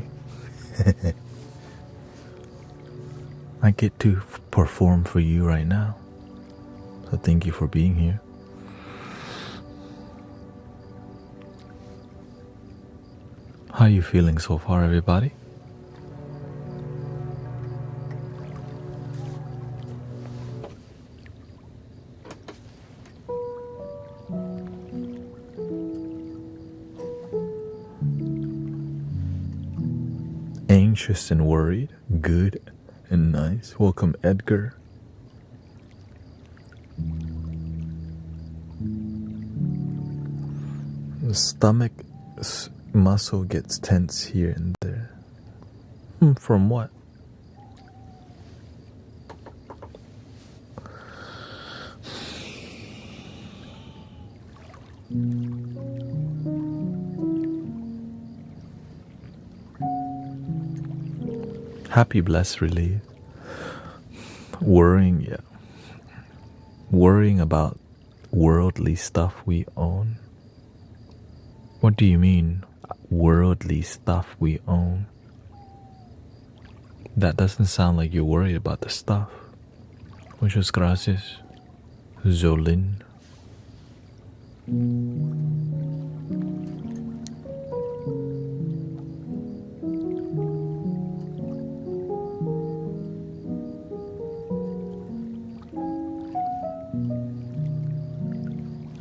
S1: I get to perform for you right now. So thank you for being here. How are you feeling so far, everybody? Anxious and worried? Good and nice. Welcome, Edgar. The stomach muscle gets tense here and there. From what? Happy, blessed relief. Worrying, yeah. Worrying about worldly stuff we own. What do you mean, worldly stuff we own? That doesn't sound like you're worried about the stuff. Muchas gracias, Zolin.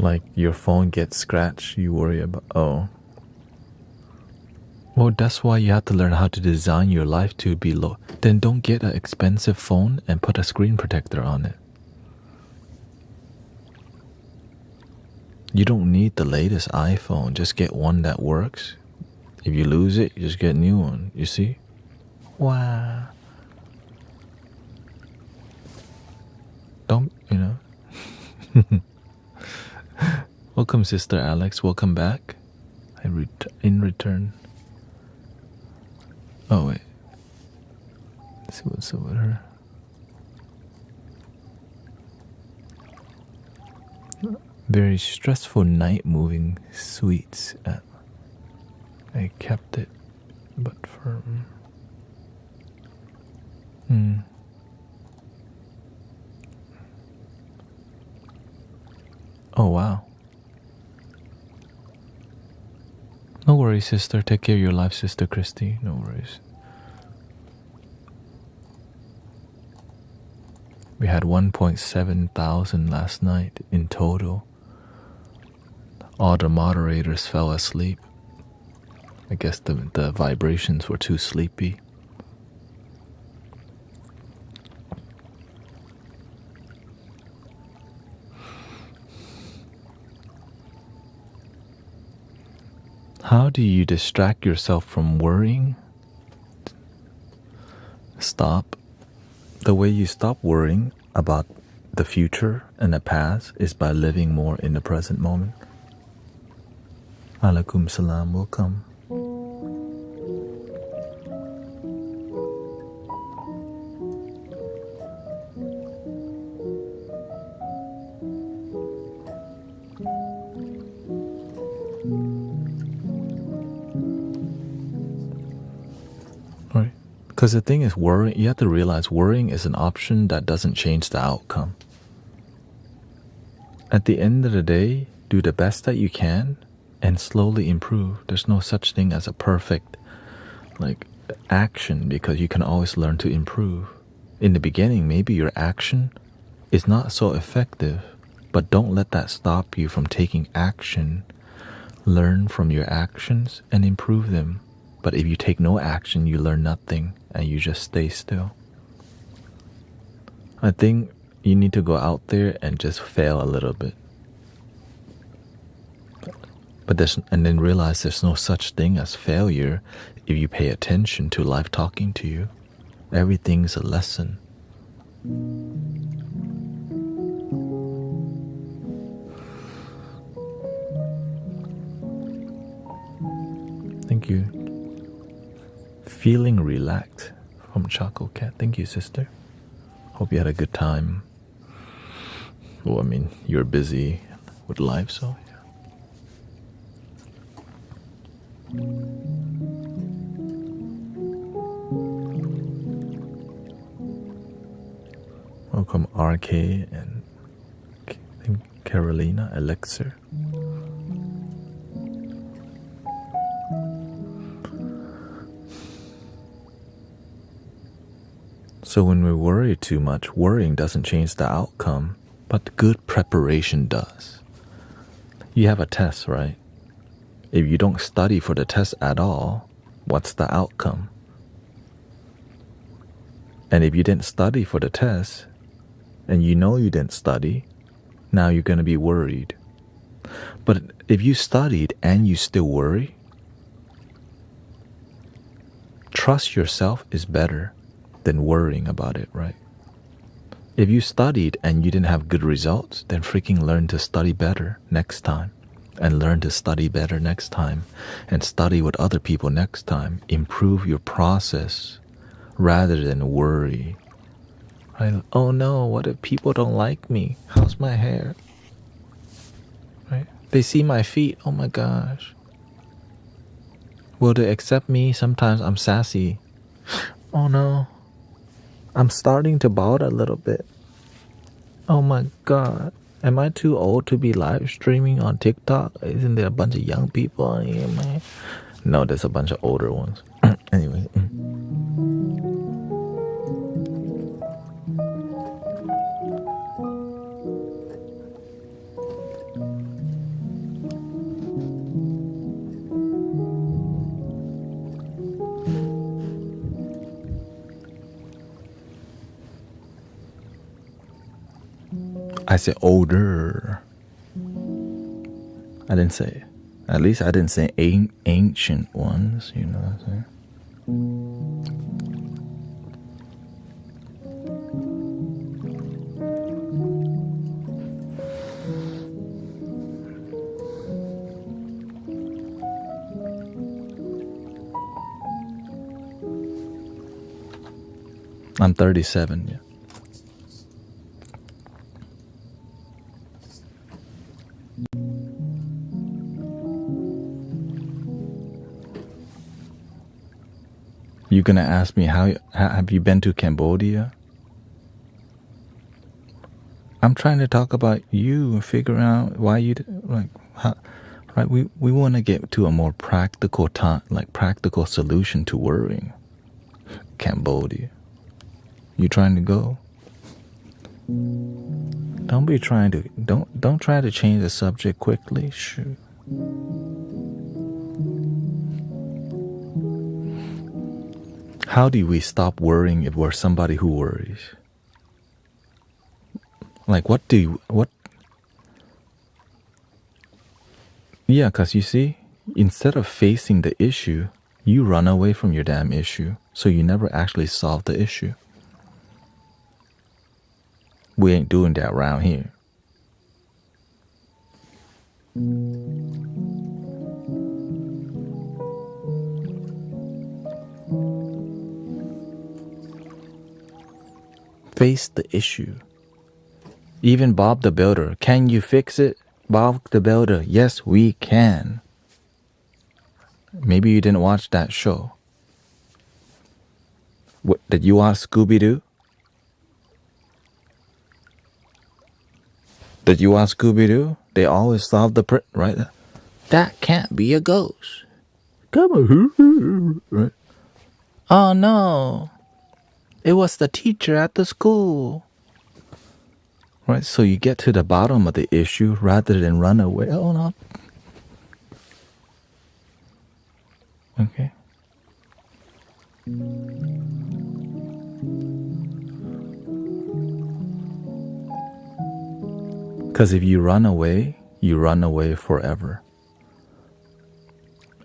S1: Like your phone gets scratched, you worry about, oh. Well, that's why you have to learn how to design your life to be low. Then don't get an expensive phone and put a screen protector on it. You don't need the latest iPhone, just get one that works. If you lose it, you just get a new one, you see? Wow. Don't, you know. Welcome, Sister Alex. Welcome back. In return. Oh, wait. Let's see what's up with her. Very stressful night moving sweets. I kept it, but firm. Oh, wow. No worries, sister. Take care of your life, Sister Christy. No worries. We had 1.7 thousand last night in total. All the moderators fell asleep. I guess the vibrations were too sleepy. How do you distract yourself from worrying? Stop. The way you stop worrying about the future and the past is by living more in the present moment. Alaikum salam, welcome. Right. Because the thing is, worrying, you have to realize worrying is an option that doesn't change the outcome. At the end of the day, do the best that you can and slowly improve. There's no such thing as a perfect action, because you can always learn to improve. In the beginning, maybe your action is not so effective, but don't let that stop you from taking action. Learn from your actions and improve them. But if you take no action, you learn nothing and you just stay still. I think you need to go out there and just fail a little bit. And then realize there's no such thing as failure if you pay attention to life talking to you. Everything's a lesson. Thank you. Feeling relaxed from Choco Cat. Thank you, sister. Hope you had a good time. Well, I mean, you're busy with life, so yeah. Welcome RK and I think Carolina Elixir. So when we worry too much, worrying doesn't change the outcome, but good preparation does. You have a test, right? If you don't study for the test at all, what's the outcome? And if you didn't study for the test, and you know you didn't study, now you're going to be worried. But if you studied and you still worry, trust yourself is better than worrying about it, right? If you studied and you didn't have good results, then freaking learn to study better next time. And learn to study better next time. And study with other people next time. Improve your process rather than worry. Right? Oh no, what if people don't like me? How's my hair? Right? They see my feet, oh my gosh. Will they accept me? Sometimes I'm sassy. Oh no. I'm starting to bald a little bit. Oh my god. Am I too old to be live streaming on TikTok? Isn't there a bunch of young people on here, man? No, there's a bunch of older ones. Anyway. I said older. I didn't say, at least I didn't say ancient ones, you know what I'm saying? I'm 37, yeah. You gonna ask me how have you been to Cambodia? I'm trying to talk about you and figure out why you like how, right. We want to get to a more practical time, like practical solution to worrying. Cambodia. You trying to go? Don't be trying to don't try to change the subject quickly. Shoot. How do we stop worrying if we're somebody who worries? Like what? Yeah, because you see, instead of facing the issue, you run away from your damn issue. So you never actually solve the issue. We ain't doing that around here. Face the issue. Even Bob the Builder, can you fix it? Bob the Builder, yes we can. Maybe you didn't watch that show. What, did you watch Scooby-Doo? Did you watch Scooby-Doo? They always solve the right? That can't be a ghost. Come on. Right? Oh no. It was the teacher at the school. Right? So you get to the bottom of the issue rather than run away. Oh no. Okay. Because if you run away forever.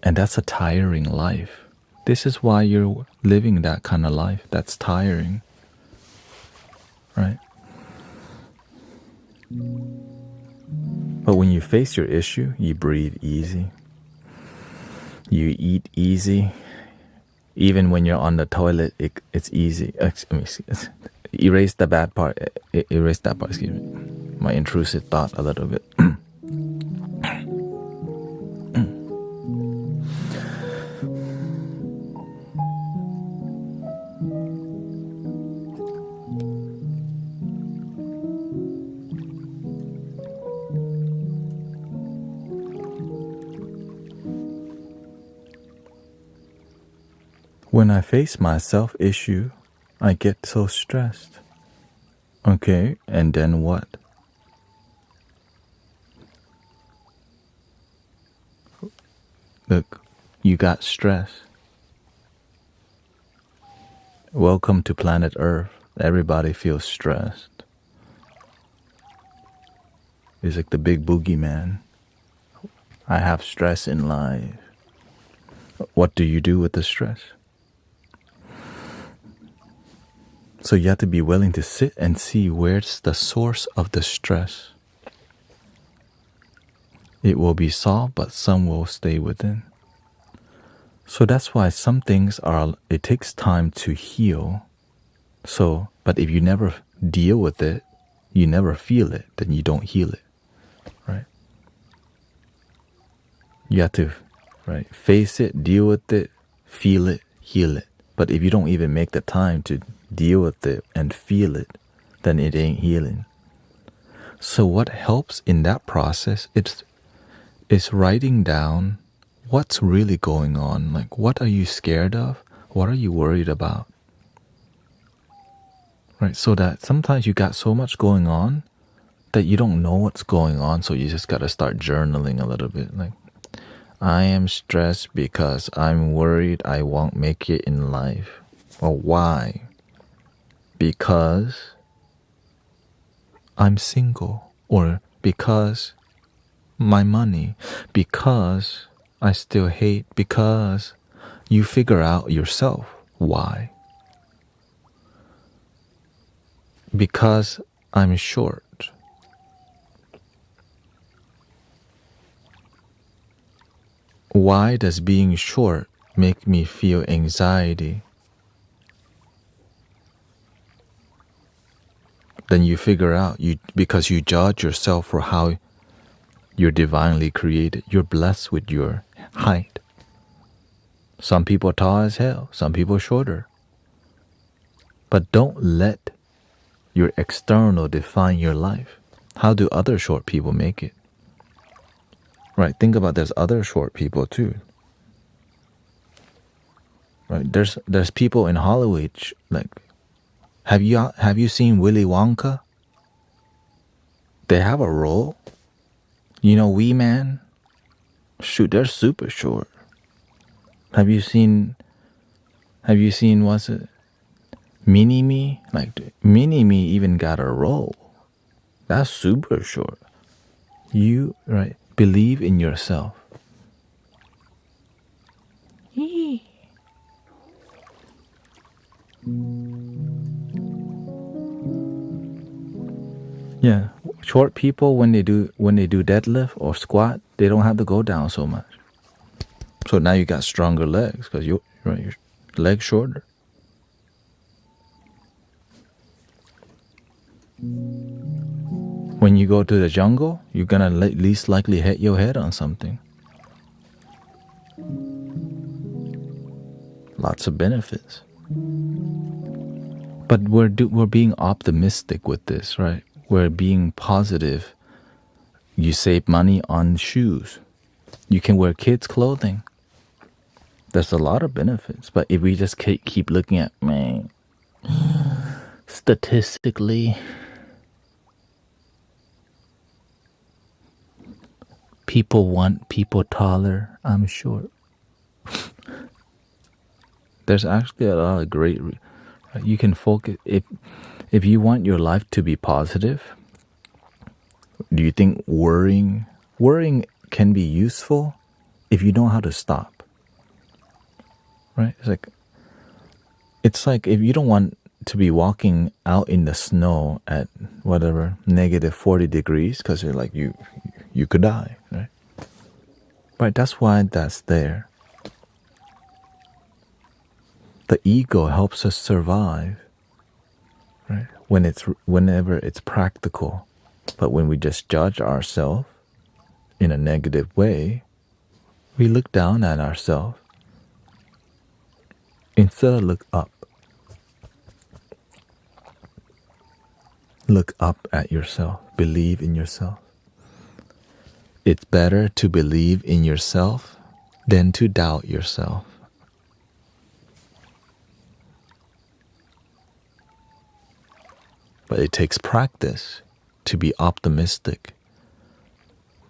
S1: And that's a tiring life. This is why you're living that kind of life. That's tiring. Right? But when you face your issue, you breathe easy. You eat easy. Even when you're on the toilet, it's easy. Erase the bad part. Erase that part, excuse me. My intrusive thought a little bit. When I face my self issue, I get so stressed. Okay, and then what? Look, you got stress. Welcome to planet Earth. Everybody feels stressed. It's like the big boogeyman. I have stress in life. What do you do with the stress? So you have to be willing to sit and see where's the source of the stress. It will be solved, but some will stay within. So that's why some things it takes time to heal. So, but if you never deal with it, you never feel it, then you don't heal it, right? You have to, right, face it, deal with it, feel it, heal it. But if you don't even make the time to deal with it and feel it, then it ain't healing. So what helps in that process, it's writing down what's really going on. Like, what are you scared of? What are you worried about? Right, so that sometimes you got so much going on that you don't know what's going on, so you just got to start journaling a little bit. Like, I am stressed because I'm worried I won't make it in life. Well, why? Because I'm single, or because my money, because I still hate, because you figure out yourself why. Because I'm short. Why does being short make me feel anxiety? Then you figure out, because you judge yourself for how you're divinely created. You're blessed with your height. Some people tall as hell, some people shorter. But don't let your external define your life. How do other short people make it? Right, think about there's other short people too. Right, there's people in Hollywood, like, have you seen Willy Wonka? They have a role. You know, Wee Man? Shoot, they're super short. Have you seen what's it? Mini-Me? Like, Mini-Me even got a role. That's super short. You, right, believe in yourself. Yeah, short people, when they do deadlift or squat, they don't have to go down so much. So now you got stronger legs because your legs shorter. When you go to the jungle, you're gonna least likely hit your head on something. Lots of benefits. But we're being optimistic with this, right? We're being positive. You save money on shoes. You can wear kids' clothing. There's a lot of benefits. But if we just keep looking at, man, statistically, people want people taller. I'm short. There's actually a lot of great. You can focus if you want your life to be positive. Do you think worrying can be useful if you know how to stop? Right? It's like if you don't want to be walking out in the snow at whatever -40 degrees because you're like you could die, right? Right, that's why that's there. The ego helps us survive, right? Whenever it's practical. But when we just judge ourselves in a negative way, we look down at ourselves instead of look up. Look up at yourself. Believe in yourself. It's better to believe in yourself than to doubt yourself. But it takes practice to be optimistic.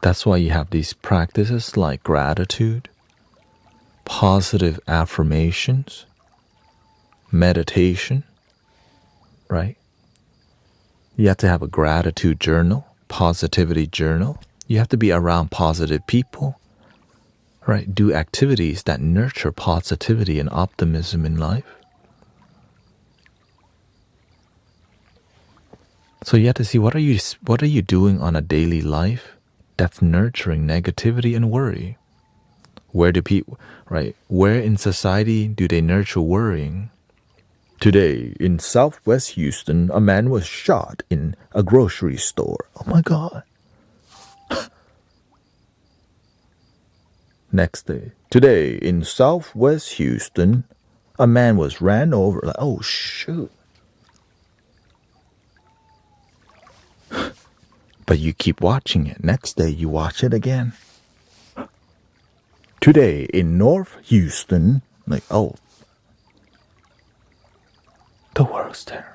S1: That's why you have these practices like gratitude, positive affirmations, meditation, right? You have to have a gratitude journal, positivity journal. You have to be around positive people, right? Do activities that nurture positivity and optimism in life. So you have to see what are you doing on a daily life that's nurturing negativity and worry. Where do people, right? Where in society do they nurture worrying? Today in Southwest Houston, a man was shot in a grocery store. Oh my God. Next day, today in Southwest Houston, a man was ran over. Like, oh shoot. But you keep watching it. Next day, you watch it again. Today in North Houston, like, oh, the world's terrible.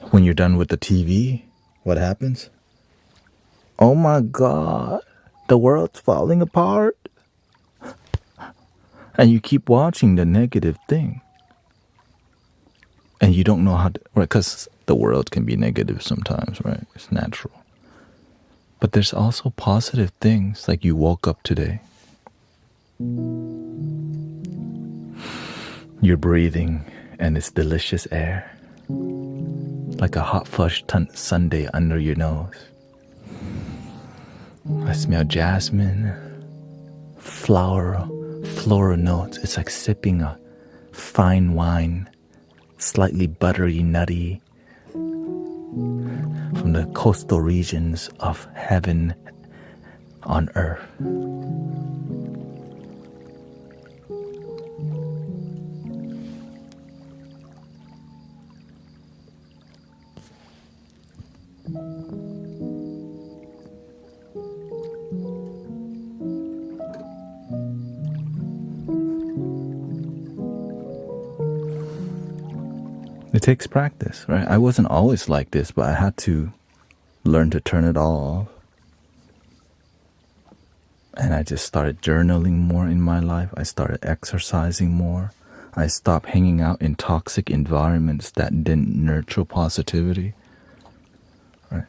S1: When you're done with the TV, what happens? Oh my God, the world's falling apart. And you keep watching the negative thing. And you don't know how to, right? Because the world can be negative sometimes, right? It's natural. But there's also positive things, like you woke up today. You're breathing, and it's delicious air. Like a hot flush sundae under your nose. I smell jasmine, floral notes. It's like sipping a fine wine, slightly buttery, nutty, from the coastal regions of heaven on earth. It takes practice, right? I wasn't always like this, but I had to learn to turn it all off. And I just started journaling more in my life. I started exercising more. I stopped hanging out in toxic environments that didn't nurture positivity, right?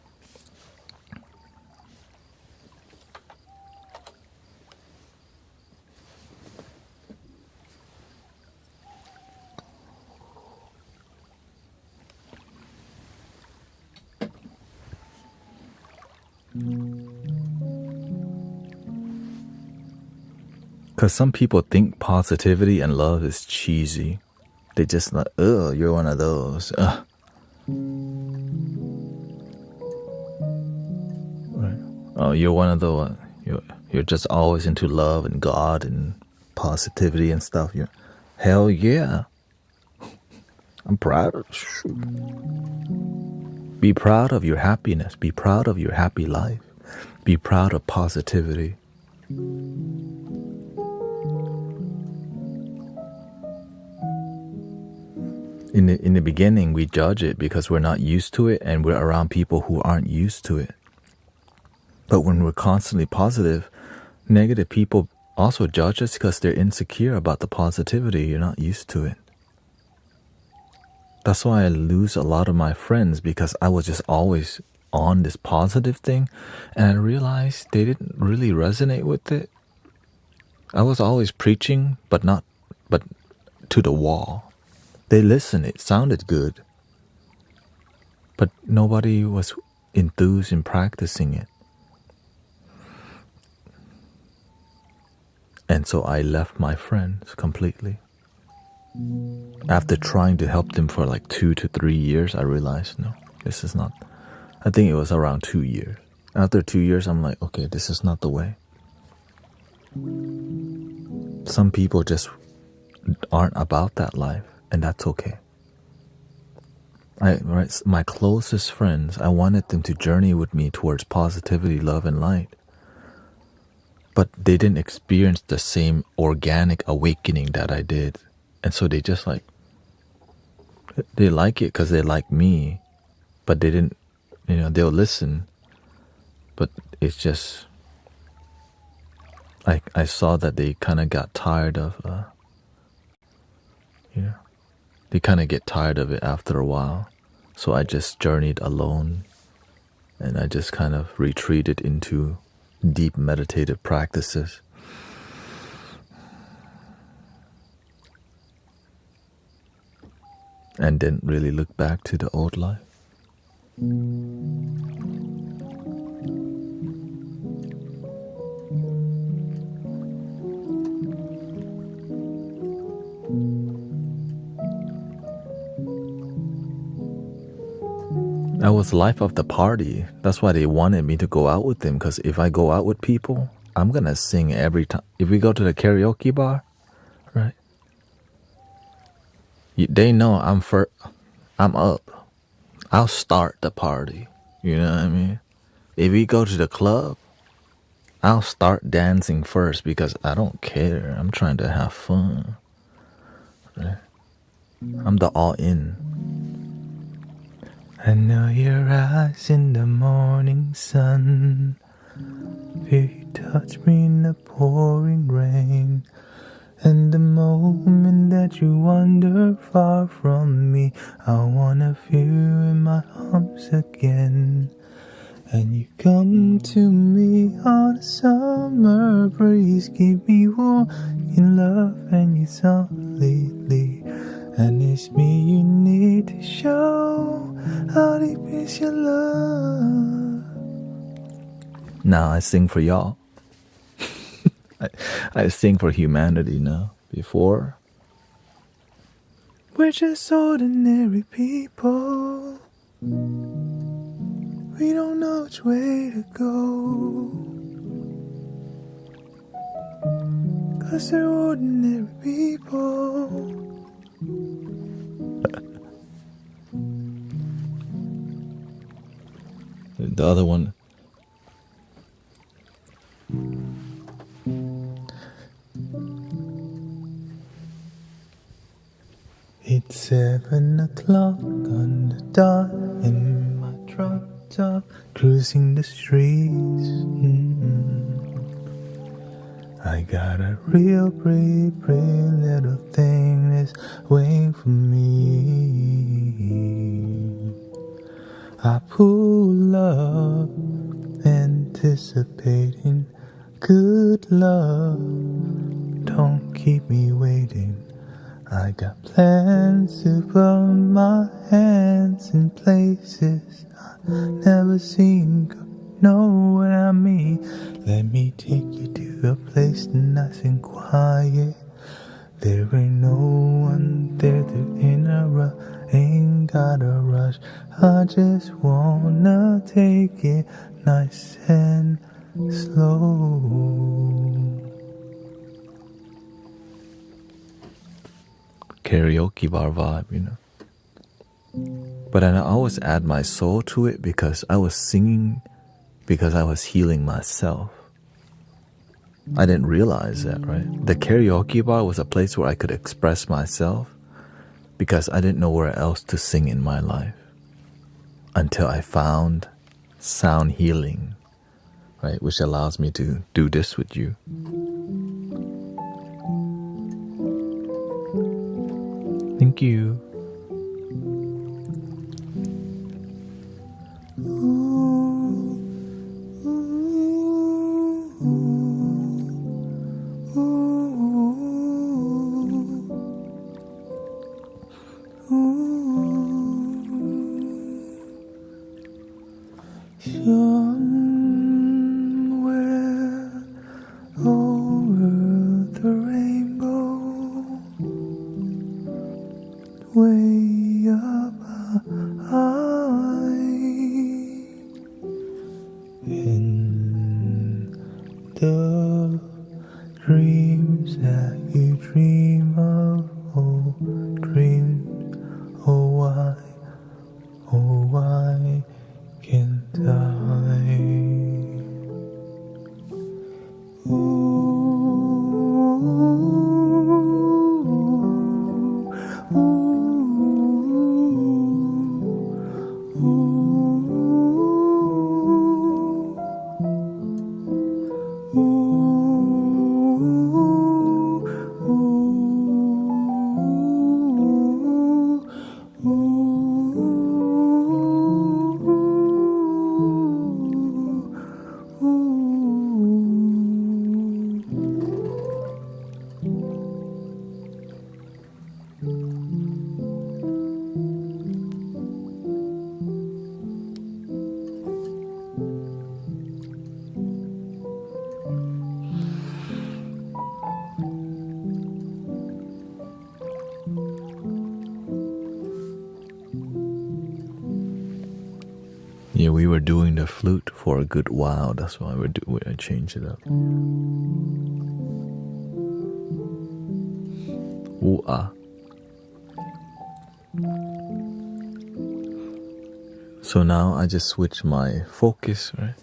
S1: Because some people think positivity and love is cheesy. They just like, oh, you're one of those. Right. Oh, you're one of the, you're just always into love and God and positivity and stuff. Hell yeah. I'm proud of you. Be proud of your happiness. Be proud of your happy life. Be proud of positivity. In the beginning, we judge it because we're not used to it and we're around people who aren't used to it. But when we're constantly positive, negative people also judge us because they're insecure about the positivity. You're not used to it. That's why I lose a lot of my friends, because I was just always on this positive thing, and I realized they didn't really resonate with it. I was always preaching, but to the wall. They listened, it sounded good, but nobody was enthused in practicing it. And so I left my friends completely. After trying to help them for like 2 to 3 years, I realized, no, this is not. I think it was around 2 years. After 2 years, I'm like, okay, this is not the way. Some people just aren't about that life, and that's okay. My closest friends, I wanted them to journey with me towards positivity, love, and light. But they didn't experience the same organic awakening that I did. And so they just like They like it because they like me, but they didn't, they'll listen. But it's just, I saw that they kind of got tired of, they kind of get tired of it after a while. So I just journeyed alone, and I just kind of retreated into deep meditative practices. And didn't really look back to the old life. I was life of the party. That's why they wanted me to go out with them, because if I go out with people, I'm gonna sing every time. If we go to the karaoke bar, right? They know I'm up. I'll start the party. You know what I mean? If we go to the club, I'll start dancing first because I don't care. I'm trying to have fun. Right? I'm the all-in. I know your eyes in the morning sun. Feel you touch me in the pouring rain. And the moment that you wander far from me, I wanna feel you in my arms again. And you come to me on a summer breeze, keep me warm in love and you solidly. And it's me you need to show how deep is your love. Now I sing for y'all. I sing for humanity now. Before, we're just ordinary people. We don't know which way to go, 'cause they're ordinary people. The other one. It's 7 o'clock on the dot in my drop top, cruising the streets. I got a real pretty little thing that's waiting for me. I pull up, anticipating good love. Don't keep me waiting. I got plans to put my hands in places I've never seen. Know what I mean? Let me take you to a place nice and quiet. There ain't no one there to interrupt. Ain't gotta rush. I just wanna take it nice and slow. Karaoke bar vibe, But I always add my soul to it because I was singing because I was healing myself. I didn't realize that, right? The karaoke bar was a place where I could express myself because I didn't know where else to sing in my life until I found sound healing, right? Which allows me to do this with you. Thank you. Somewhere over the rainbow, where Yeah, we were doing the flute for a good while. That's why I changed it up. Ooh ah. So now I just switched my focus, right?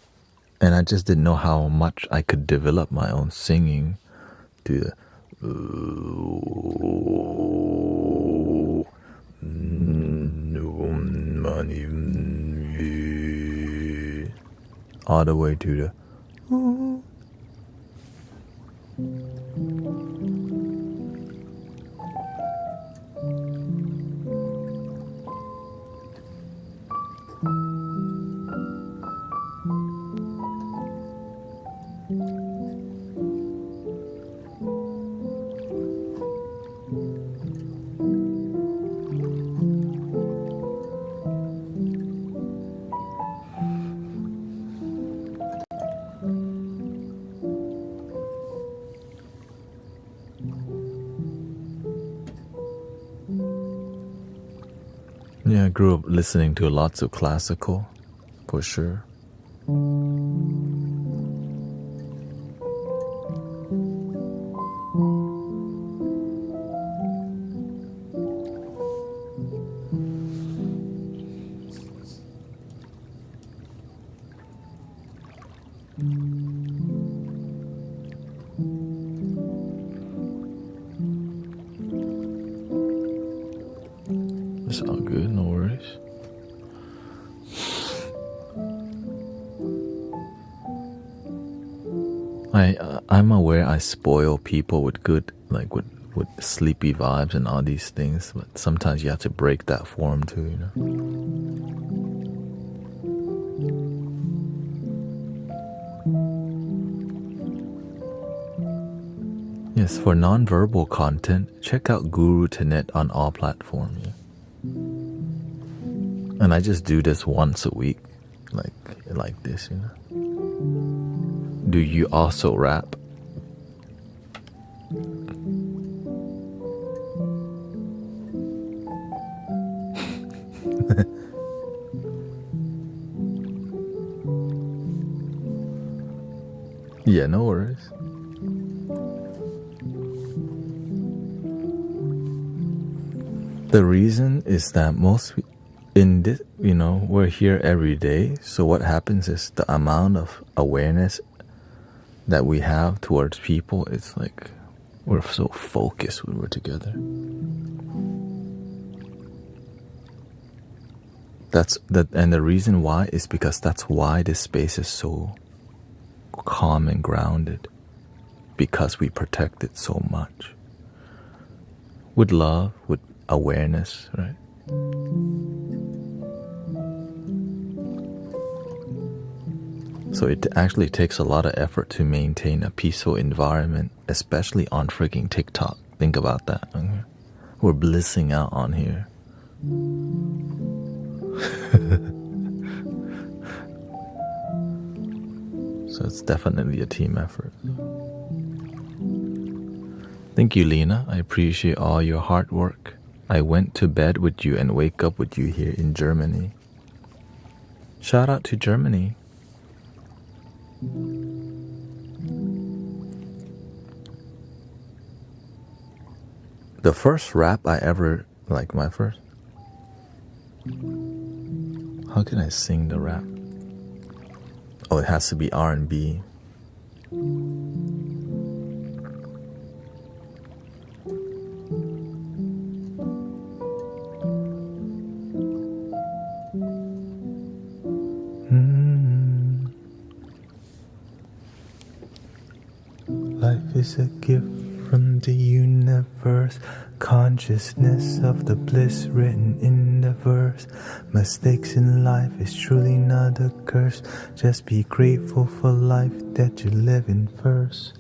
S1: And I just didn't know how much I could develop my own singing to the all the way to the Yeah, I grew up listening to lots of classical, for sure. It's all good, no worries. I'm aware I spoil people with good, like with sleepy vibes and all these things, but sometimes you have to break that form too, you know. Yes, for non-verbal content, check out Guru Thanet on all platforms. Yeah. And I just do this once a week, like this, you know. Do you also rap? Yeah, no worries. The reason is that most in this, you know, we're here every day. So what happens is the amount of awareness that we have towards people, it's like we're so focused when we're together. And the reason why is because that's why this space is so calm and grounded, because we protect it so much with love, with awareness, right? So it actually takes a lot of effort to maintain a peaceful environment, especially on freaking TikTok. Think about that. We're blissing out on here. So it's definitely a team effort. Thank you, Lena. I appreciate all your hard work. I went to bed with you and wake up with you here in Germany. Shout out to Germany. The first rap I ever, like my first, how can I sing the rap? Oh, it has to be R&B. Life is a gift from the universe, consciousness of the bliss written in the verse. Mistakes in life is truly not a curse. Just be grateful for life that you're living first.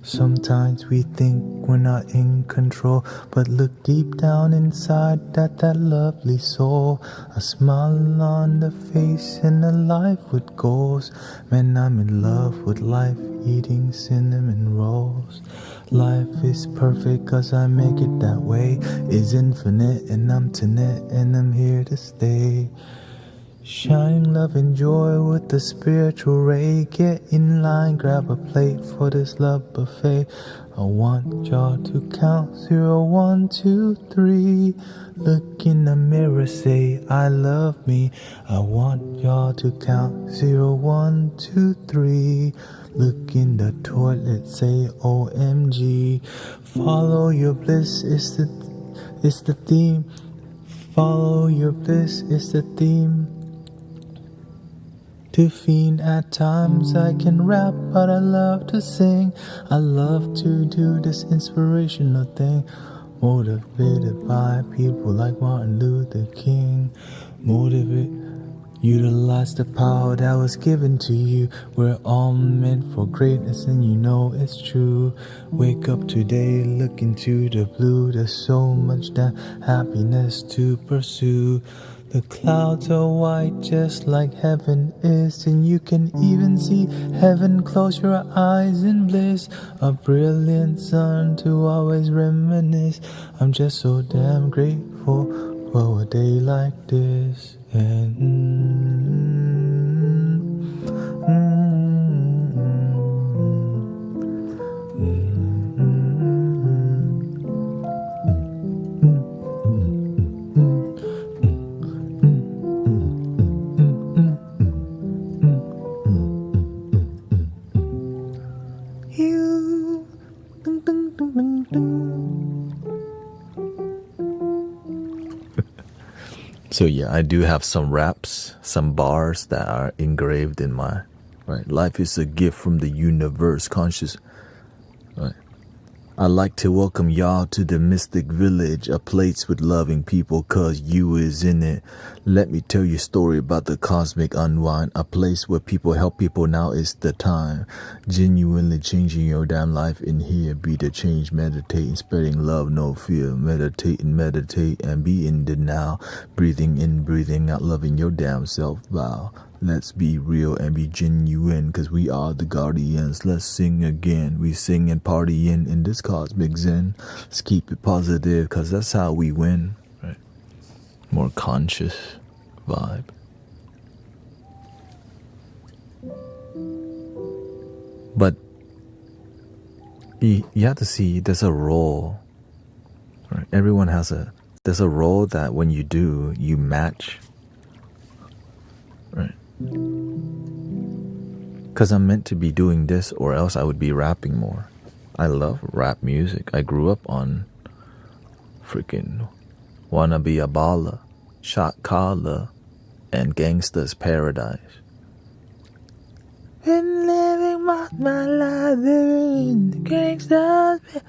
S1: Sometimes we think we're not in control, but look deep down inside that lovely soul. A smile on the face and a life with goals. Man, I'm in love with life, eating cinnamon rolls. Life is perfect cause I make it that way. It's infinite and I'm Thanet and I'm here to stay.
S2: Shining love and joy with the spiritual ray. Get in line, grab a plate for this love buffet. I want y'all to count 0, 1, 2, 3. Look in the mirror, say I love me. I want y'all to count 0, 1, 2, 3. Look in the toilet, say OMG. Follow your bliss, it's the theme. Follow your bliss, it's the theme. To fiend at times I can rap, but I love to sing. I love to do this inspirational thing. Motivated by people like Martin Luther King. Utilize the power that was given to you. We're all meant for greatness and you know it's true. Wake up today, look into the blue. There's so much that happiness to pursue. The clouds are white just like heaven is, and you can even see heaven. Close your eyes in bliss. A brilliant sun to always reminisce. I'm just so damn grateful for a day like this. And you.
S1: So yeah, I do have some raps, some bars that are engraved in my, right? Life is a gift from the universe, conscious, right? I'd like to welcome y'all to the Mystic Village, a place with loving people cause you is in it. Let me tell you a story about the cosmic unwind, a place where people help people. Now is the time. Genuinely changing your damn life in here. Be the change, meditating, spreading love, no fear. Meditate and be in the now. Breathing in, breathing out, loving your damn self. Wow. Let's be real and be genuine, cause we are the guardians. Let's sing again. We sing and party in this cosmic zen. Let's keep it positive, cause that's how we win, right? More conscious vibe. But you have to see there's a role, right? Everyone has there's a role that when you do, you match, right? Because I'm meant to be doing this, or else I would be rapping more. I love rap music. I grew up on freaking Wanna Be a Baller, Shot Caller, and Gangsta's Paradise. Been living my life, living in the gangsta's like,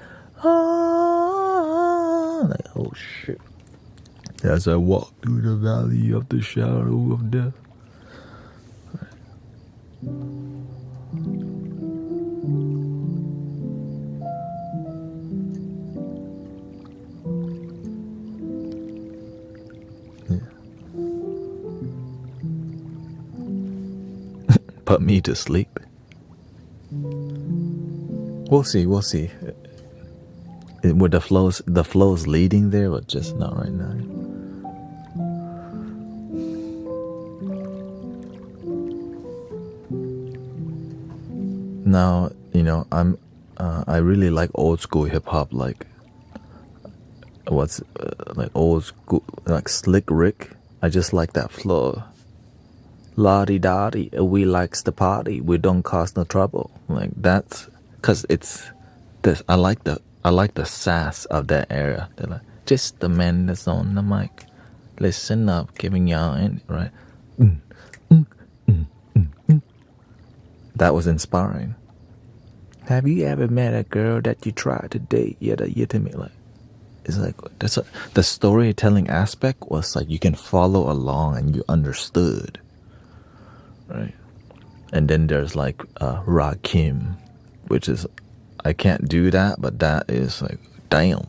S1: oh shit. As I walk through the valley of the shadow of death. Put me to sleep. We'll see. With the flows leading there, but just not right now. Now, I really like old school hip hop, like like old school, like Slick Rick. I just like that flow. La-di-da-di, we likes the party, we don't cause no trouble. Like that's, cause it's this. I like the sass of that era. They're like, just the man that's on the mic. Listen up, giving y'all in, right? That was inspiring. Have you ever met a girl that you tried to date? Yeah, to me, like, it's like the storytelling aspect was like you can follow along and you understood. Right, and then there's like Rakim, which is, I can't do that, but that is like, damn,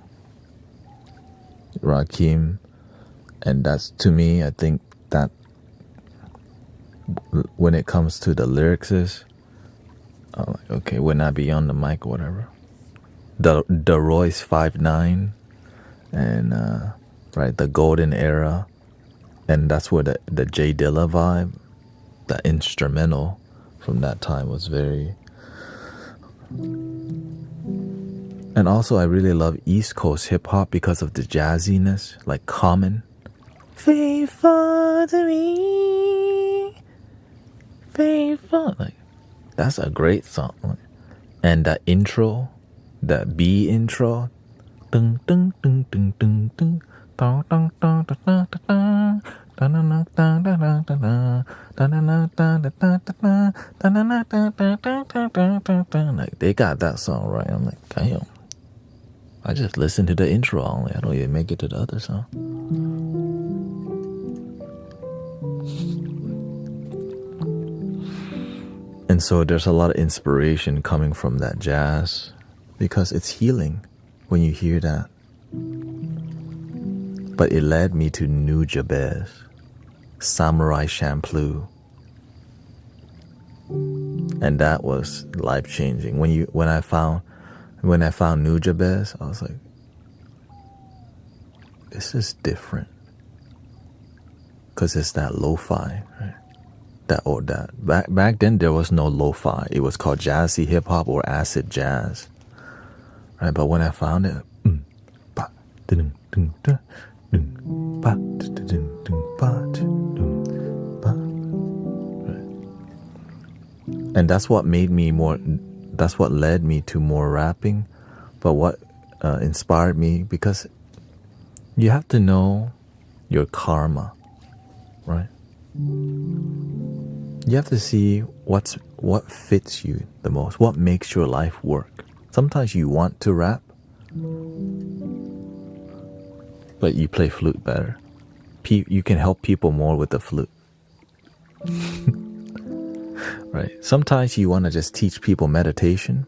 S1: Rakim, and that's, to me, I think that when it comes to the lyrics is, like, okay, when I be on the mic or whatever, the Royce 5'9", and right, the golden era, And that's where the J Dilla vibe, the instrumental from that time was very. And also I really love East Coast hip hop because of the jazziness, like Common. Faithful to me, faithful. Like, that's a great song. And the intro, the B intro, ding ding ding ding ding ding, dong dong dong da da da da. Like they got that song right. I'm like, damn. I just listened to the intro only. I don't even make it to the other song. And so there's a lot of inspiration coming from that jazz because it's healing when you hear that. But it led me to New Jabez, Samurai Champloo. And that was life-changing. When I found New Jabez, I was like, this is different. Because it's that Lofi, right? Back then there was no Lo-fi. It was called jazzy hip hop or acid jazz, right? But when I found it, and that's what made me more. That's what led me to more rapping. But what inspired me, because you have to know your karma, right? You have to see what fits you the most, what makes your life work. Sometimes you want to rap, but you play flute better. You can help people more with the flute. Right? Sometimes you want to just teach people meditation,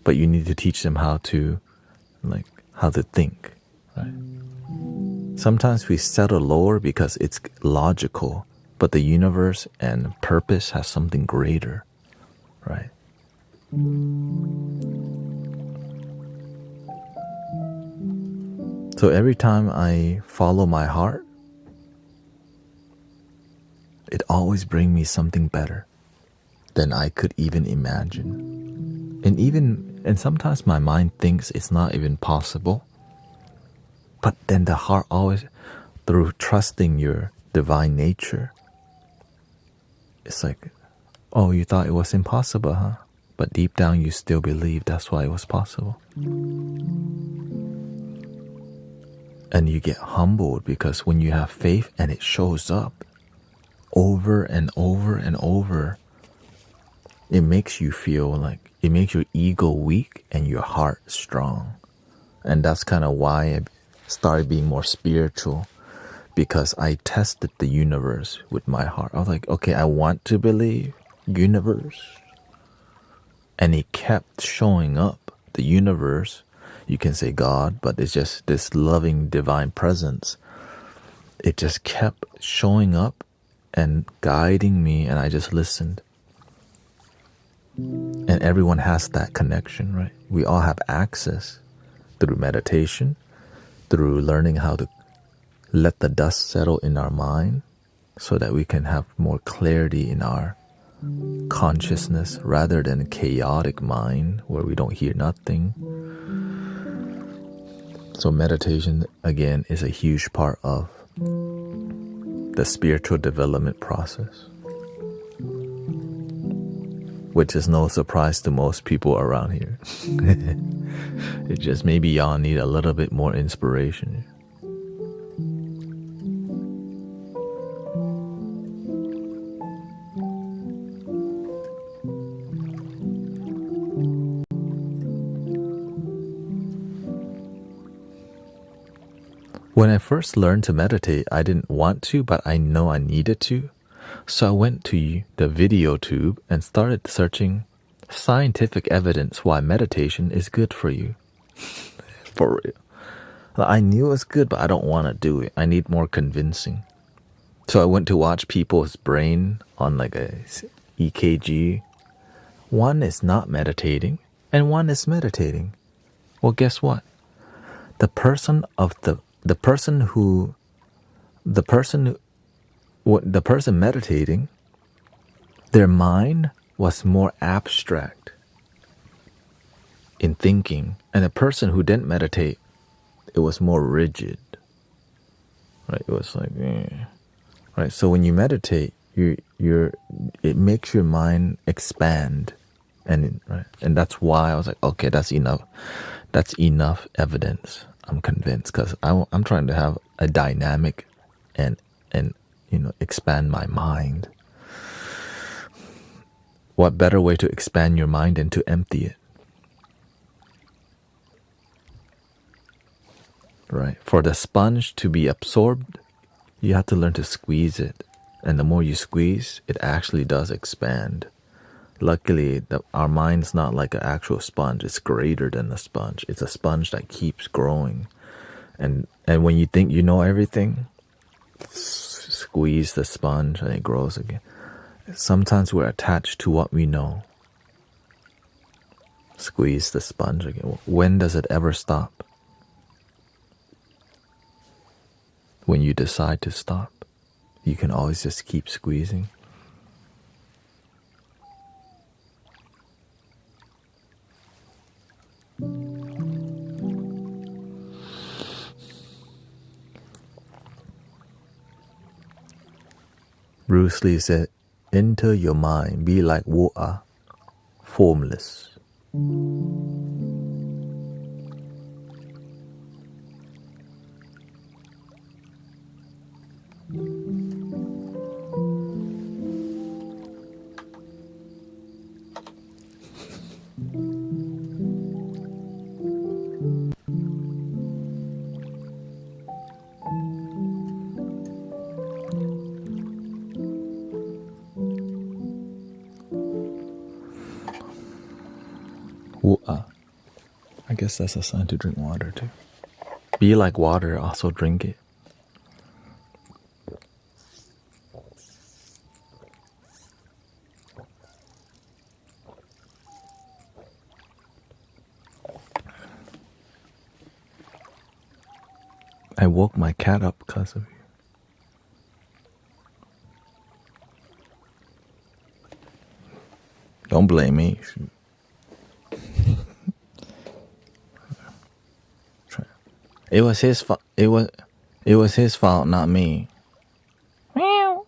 S1: but you need to teach them how to think, right? Sometimes we settle lower because it's logical, but the universe and purpose has something greater, right? So every time I follow my heart, it always brings me something better than I could even imagine. And sometimes my mind thinks it's not even possible. But then the heart always, through trusting your divine nature, it's like, oh, you thought it was impossible, huh? But deep down you still believe that's why it was possible. And you get humbled because when you have faith and it shows up over and over and over, it makes you feel like, it makes your ego weak and your heart strong. And that's kind of why I started being more spiritual, because I tested the universe with my heart. I was like, okay, I want to believe universe. And it kept showing up. The universe, you can say God, but it's just this loving divine presence. It just kept showing up and guiding me, and I just listened. And everyone has that connection, right? We all have access through meditation, through learning how to let the dust settle in our mind so that we can have more clarity in our consciousness rather than a chaotic mind where we don't hear nothing. So meditation, again, is a huge part of the spiritual development process, which is no surprise to most people around here. It just maybe y'all need a little bit more inspiration. When I first learned to meditate, I didn't want to, but I know I needed to. So I went to the video tube and started searching scientific evidence why meditation is good for you. For real. I knew it was good, but I don't want to do it. I need more convincing. So I went to watch people's brain on like a EKG. One is not meditating and one is meditating. Well, guess what? The person who the person meditating, their mind was more abstract in thinking, and the person who didn't meditate, it was more rigid, right? It was like, right? So when you meditate, it makes your mind expand, and right, and that's why I was like, okay, that's enough. That's enough evidence. I'm convinced, because I'm trying to have a dynamic, and expand my mind. What better way to expand your mind than to empty it? Right? For the sponge to be absorbed, you have to learn to squeeze it. And the more you squeeze, it actually does expand. Luckily, our mind's not like an actual sponge. It's greater than a sponge. It's a sponge that keeps growing. And when you think you know everything, squeeze the sponge and it grows again. Sometimes we're attached to what we know. Squeeze the sponge again. When does it ever stop? When you decide to stop, you can always just keep squeezing. Bruce Lee said, enter your mind, be like water, formless. Water. I guess that's a sign to drink water too. Be like water, also drink it. I woke my cat up because of you. Don't blame me. It was his fault. It was his fault, not me. Meow.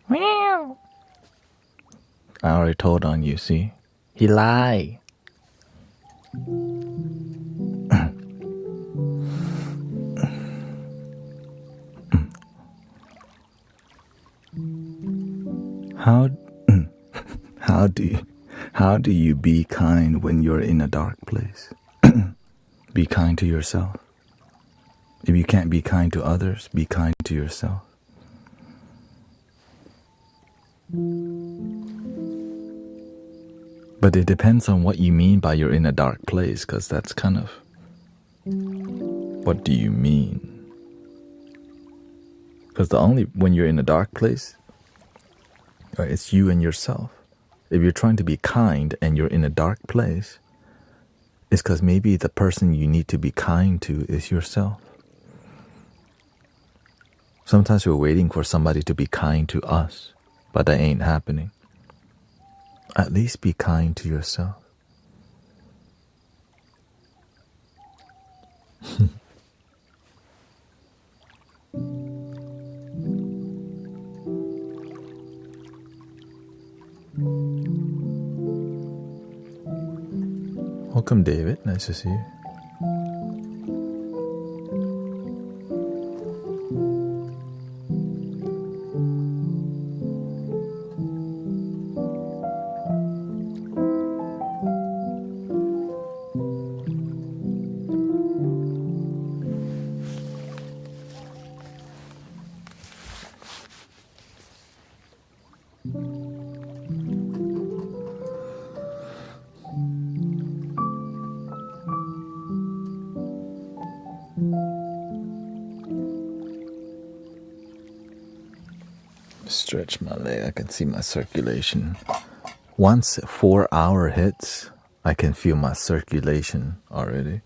S1: Meow. I already told on you, see? He lied. How do you be kind when you're in a dark place? Be kind to yourself. If you can't be kind to others, be kind to yourself. But it depends on what you mean by you're in a dark place, because that's kind of, what do you mean? Because when you're in a dark place, right, it's you and yourself. If you're trying to be kind and you're in a dark place, it's because maybe the person you need to be kind to is yourself. Sometimes we're waiting for somebody to be kind to us, but that ain't happening. At least be kind to yourself. Welcome, David. Nice to see you. Stretch my leg. I can see my circulation. Once 4 hour hits, I can feel my circulation already.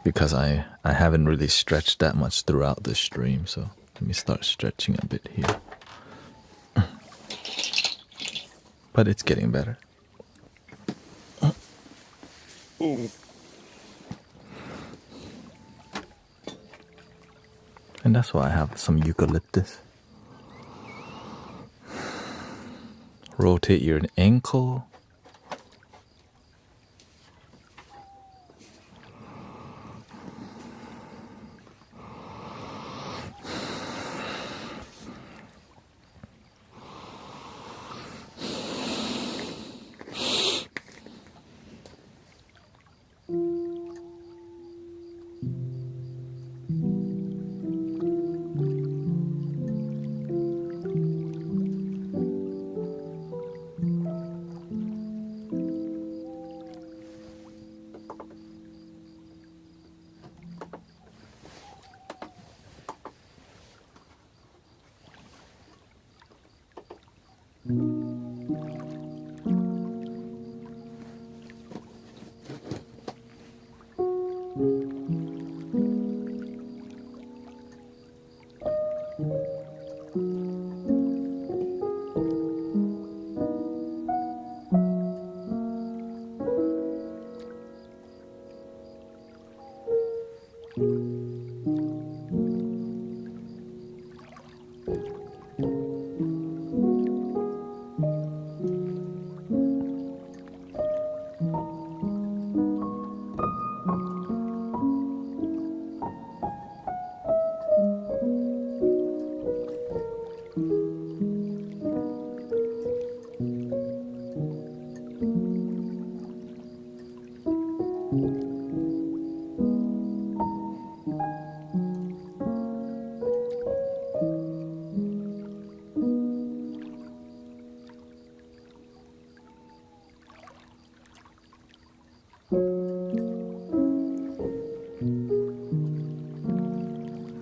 S1: because I haven't really stretched that much throughout the stream, so let me start stretching a bit here. But it's getting better. And that's why I have some eucalyptus. Rotate your ankle.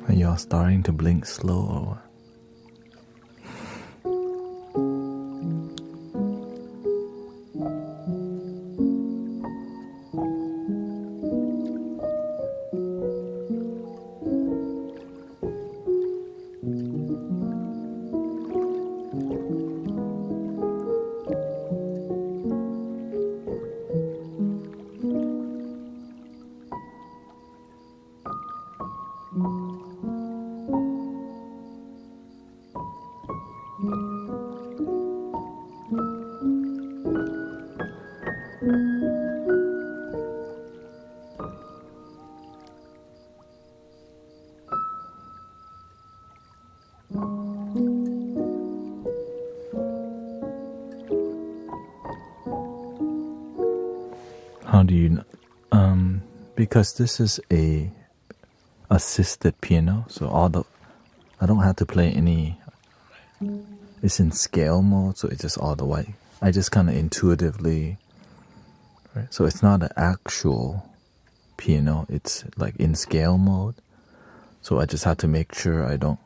S1: Are y'all starting to blink slow or what? How do you because this is a assisted piano, so I don't have to play any, it's in scale mode, so it's just all the way. I just kind of intuitively, right? So it's not an actual piano, it's like in scale mode. So I just have to make sure I don't.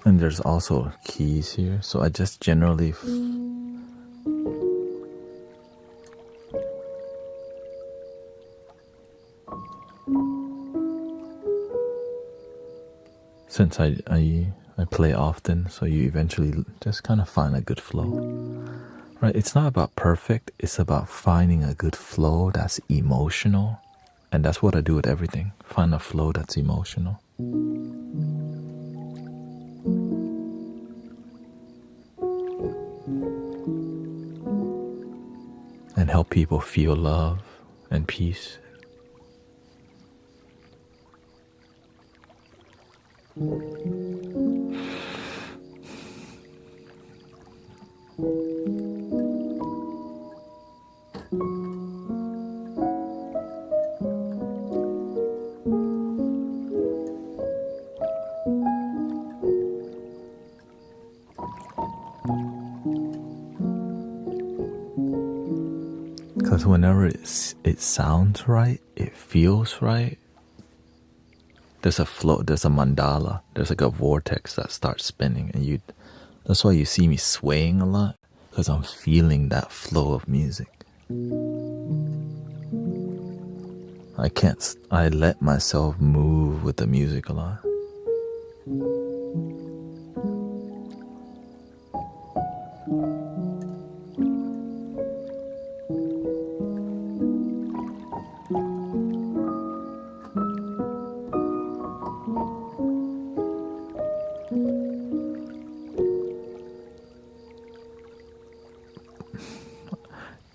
S1: And there's also keys here, so I just generally since I play often, so you eventually just kind of find a good flow, right? It's not about perfect, it's about finding a good flow that's emotional, and that's what I do with everything. Find a flow that's emotional. And help people feel love and peace. Because whenever it sounds right, it feels right, there's a flow, there's a mandala, there's like a vortex that starts spinning, and that's why you see me swaying a lot, because I'm feeling that flow of music. I let myself move with the music a lot.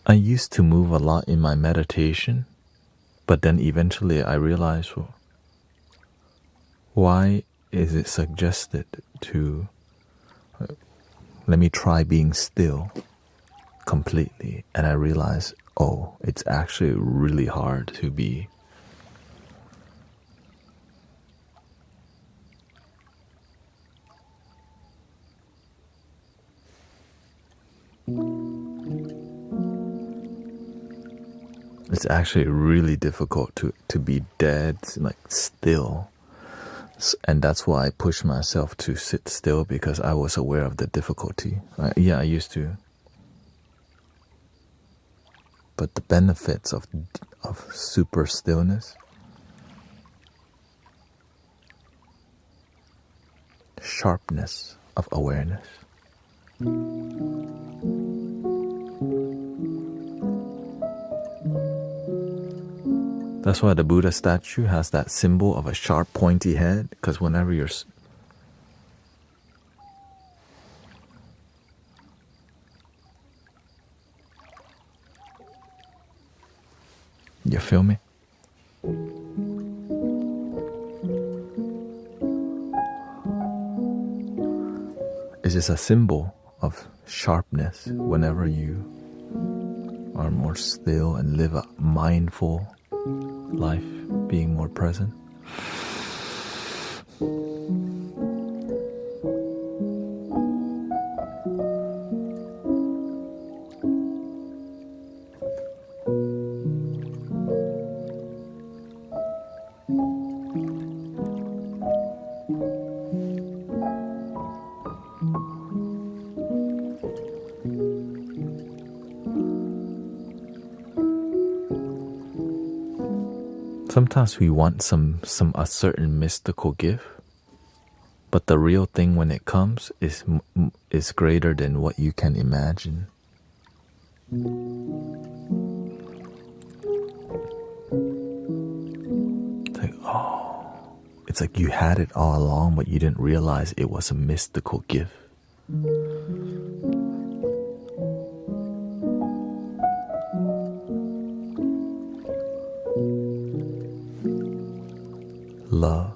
S1: I used to move a lot in my meditation, but then eventually I realized, well, why is it suggested to let me try being still completely? And I realized, oh, it's actually really hard to be. It's actually really difficult to be dead, like still. And that's why I pushed myself to sit still, because I was aware of the difficulty. I used to. But the benefits of super stillness, sharpness of awareness. That's why the Buddha statue has that symbol of a sharp, pointy head, because whenever you're... You feel me? It's just a symbol of sharpness whenever you are more still and live a mindful life, being more present. Sometimes we want a certain mystical gift, but the real thing when it comes is greater than what you can imagine. It's like you had it all along, but you didn't realize it was a mystical gift. Love.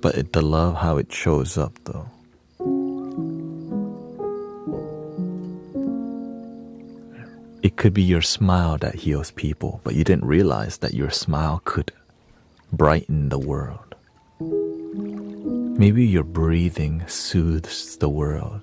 S1: But the love, how it shows up though. It could be your smile that heals people, but you didn't realize that your smile could brighten the world. Maybe your breathing soothes the world,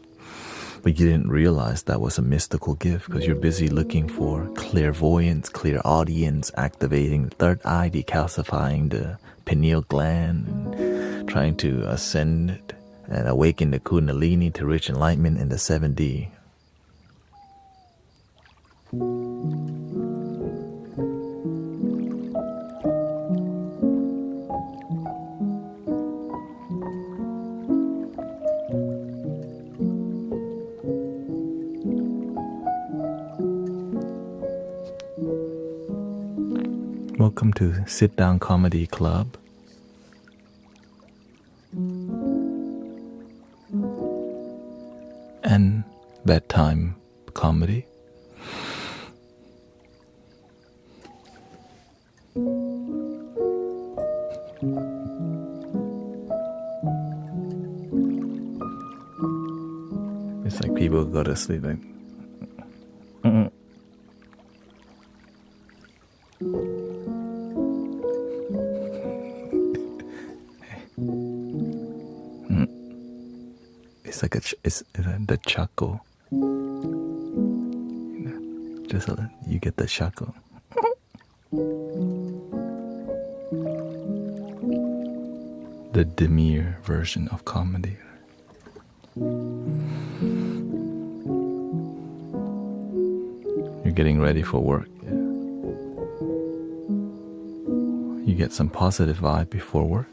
S1: but you didn't realize that was a mystical gift because you're busy looking for clairvoyance, clairaudience, activating the third eye, decalcifying the pineal gland, and trying to ascend and awaken the kundalini to reach enlightenment in the 7D. Welcome to Sit Down Comedy Club. And bedtime comedy. It's like people go to sleep like... It's like it's the chuckle. Just you get the chuckle. The demure version of comedy. You're getting ready for work. Yeah. you get some positive vibe before work.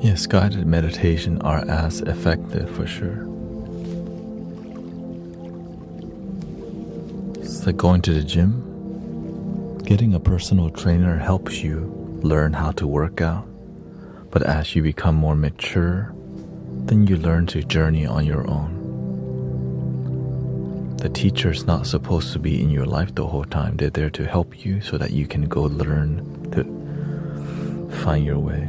S1: Yes, guided meditation are as effective for sure. It's like going to the gym. Getting a personal trainer helps you learn how to work out. But as you become more mature, then you learn to journey on your own. The teacher's not supposed to be in your life the whole time. They're there to help you so that you can go learn to find your way.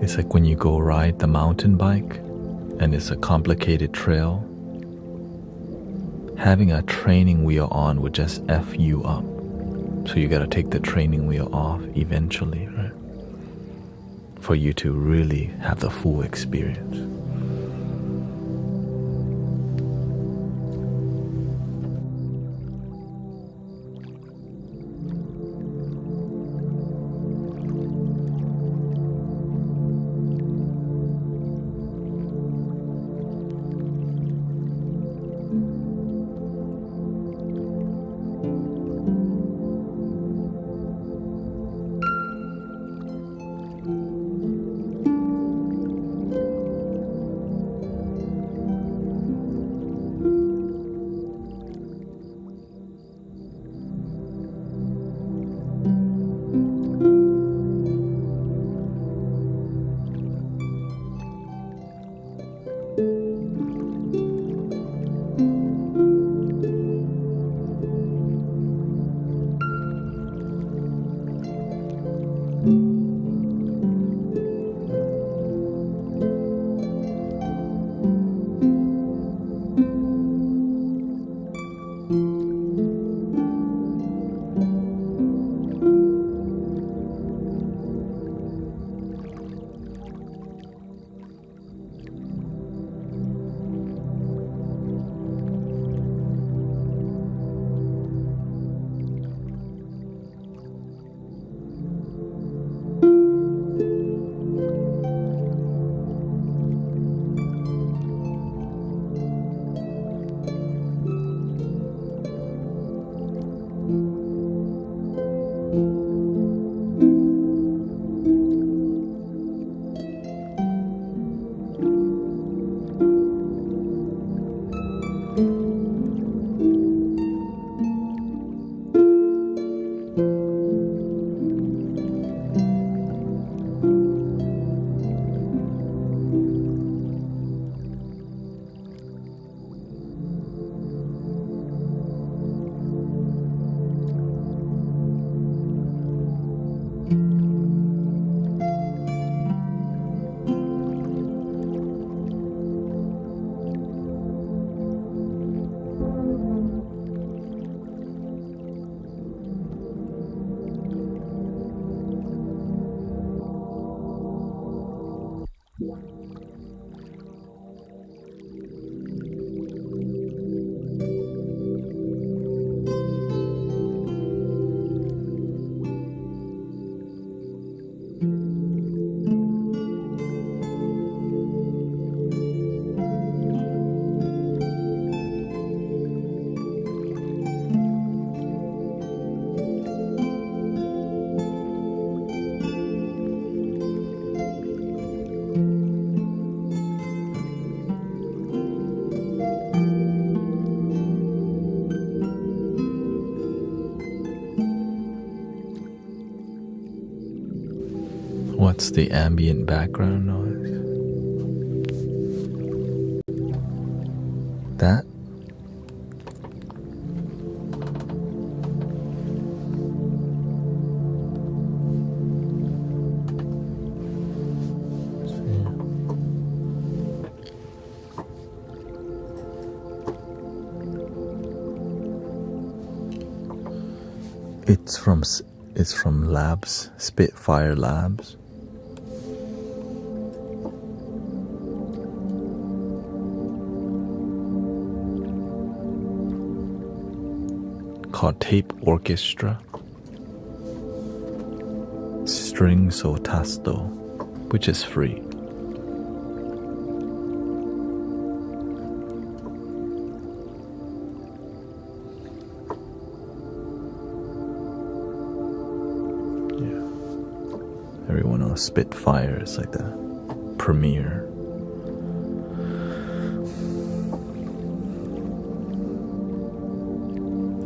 S1: It's like when you go ride the mountain bike and it's a complicated trail. Having a training wheel on would just F you up. So you gotta take the training wheel off eventually, right? For you to really have the full experience. What's the ambient background noise? That? It's from Labs, Spitfire Labs. Called Tape Orchestra. String so tasto, which is free. Everyone knows Spitfire is like the premiere.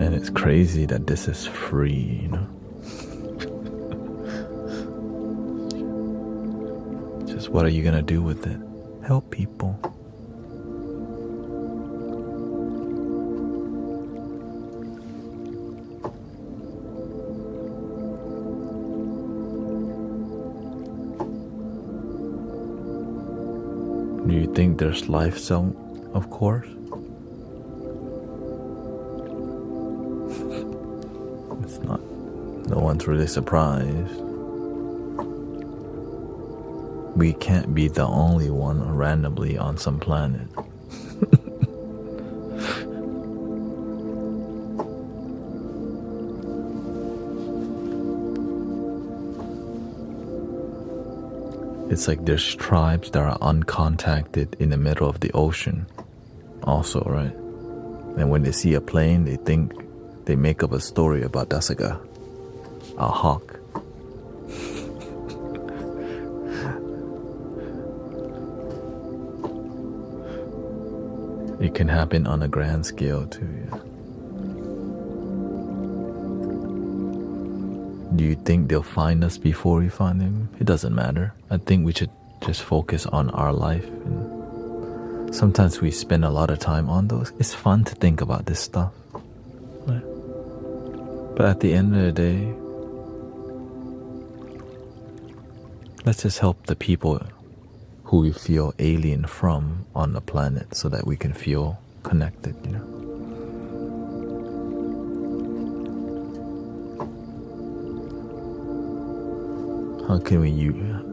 S1: And it's crazy that this is free, you know? Just what are you gonna do with it? Help people. Do you think there's life zone? Of course. It's not. No one's really surprised. We can't be the only one randomly on some planet. It's like there's tribes that are uncontacted in the middle of the ocean also, right? And when they see a plane, they make up a story about that's like a hawk. It can happen on a grand scale too, yeah. Do you think they'll find us before we find them? It doesn't matter. I think we should just focus on our life. And sometimes we spend a lot of time on those. It's fun to think about this stuff. Right? But at the end of the day, let's just help the people who we feel alien from on the planet so that we can feel connected, you know? How can we,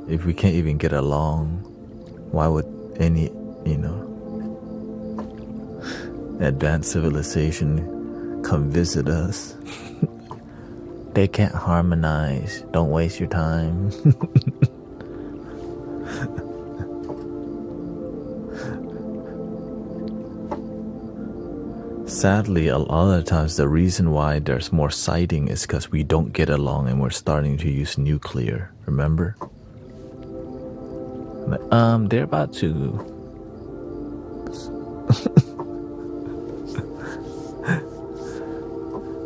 S1: if we can't even get along, why would any, you know, advanced civilization come visit us? They can't harmonize. Don't waste your time. Sadly, a lot of times the reason why there's more sighting is because we don't get along and we're starting to use nuclear. Remember? They're about to.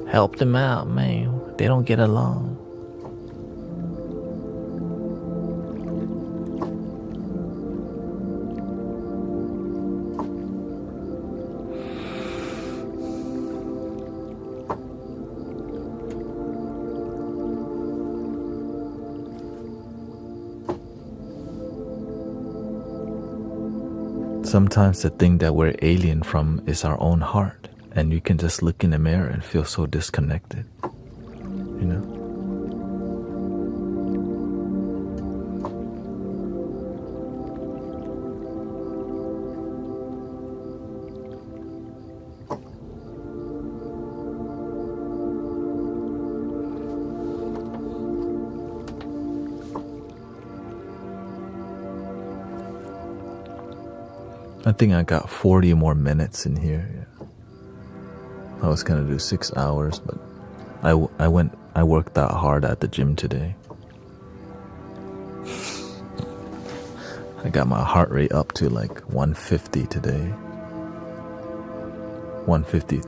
S1: Help them out, man. They don't get along. Sometimes the thing that we're alien from is our own heart, and you can just look in the mirror and feel so disconnected, you know? I think I got 40 more minutes in here. Yeah. I was gonna do 6 hours, but I worked that hard at the gym today. I got my heart rate up to like 150 today. 150.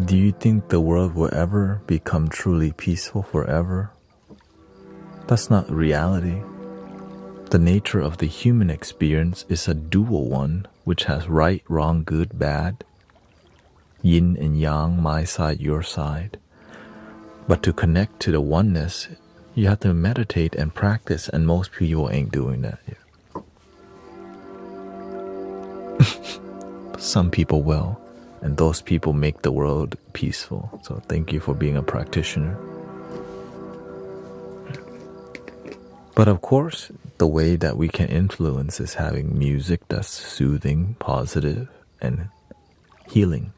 S1: Do you think the world will ever become truly peaceful forever? That's not reality. The nature of the human experience is a dual one, which has right, wrong, good, bad, yin and yang, my side, your side. But to connect to the oneness, you have to meditate and practice, and most people ain't doing that yet. Some people will, and those people make the world peaceful. So thank you for being a practitioner. But of course, the way that we can influence is having music that's soothing, positive, and healing.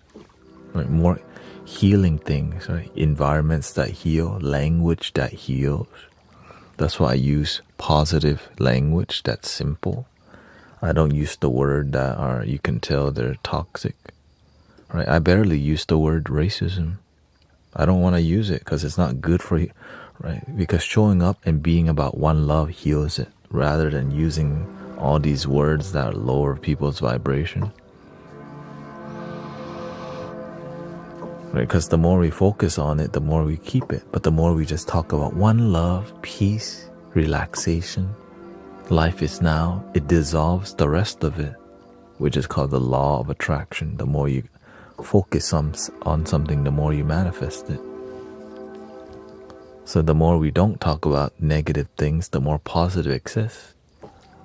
S1: Right? More healing things, right? Environments that heal, language that heals. That's why I use positive language that's simple. I don't use the word that are, you can tell they're toxic. Right? I barely use the word racism. I don't want to use it because it's not good for you, right? Because showing up and being about one love heals it, rather than using all these words that lower people's vibration. Right? Because the more we focus on it, the more we keep it. But the more we just talk about one love, peace, relaxation, life is now, it dissolves the rest of it, which is called the law of attraction. The more you focus on something, the more you manifest it. So the more we don't talk about negative things, the more positive exists.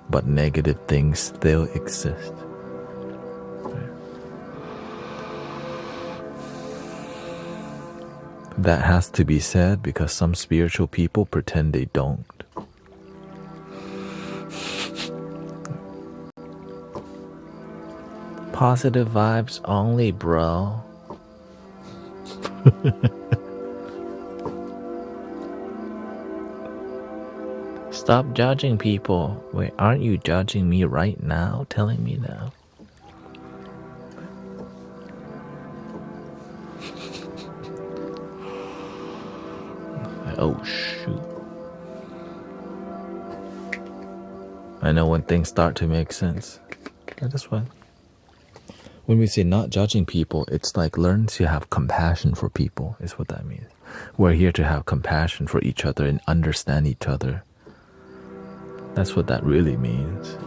S1: But negative things still exist. That has to be said because some spiritual people pretend they don't. Positive vibes only, bro. Stop judging people. Wait, aren't you judging me right now? Telling me now? Oh, shoot. I know when things start to make sense. That's fine. When we say not judging people, it's like learn to have compassion for people, is what that means. We're here to have compassion for each other and understand each other. That's what that really means.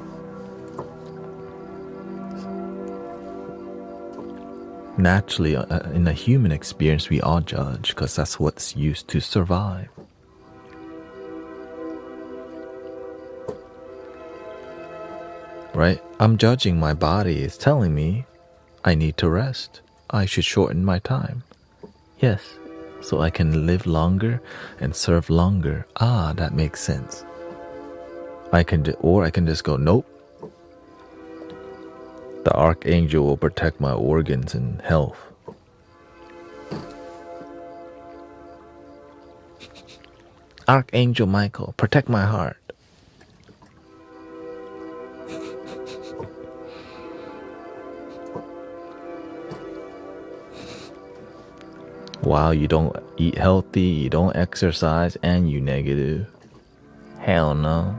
S1: Naturally, in a human experience, we all judge because that's what's used to survive. Right? I'm judging my body. It's telling me I need to rest. I should shorten my time. Yes, so I can live longer and serve longer. Ah, that makes sense. I can just go, nope. The archangel will protect my organs and health. Archangel Michael, protect my heart. Wow, you don't eat healthy, you don't exercise, and you negative. Hell no.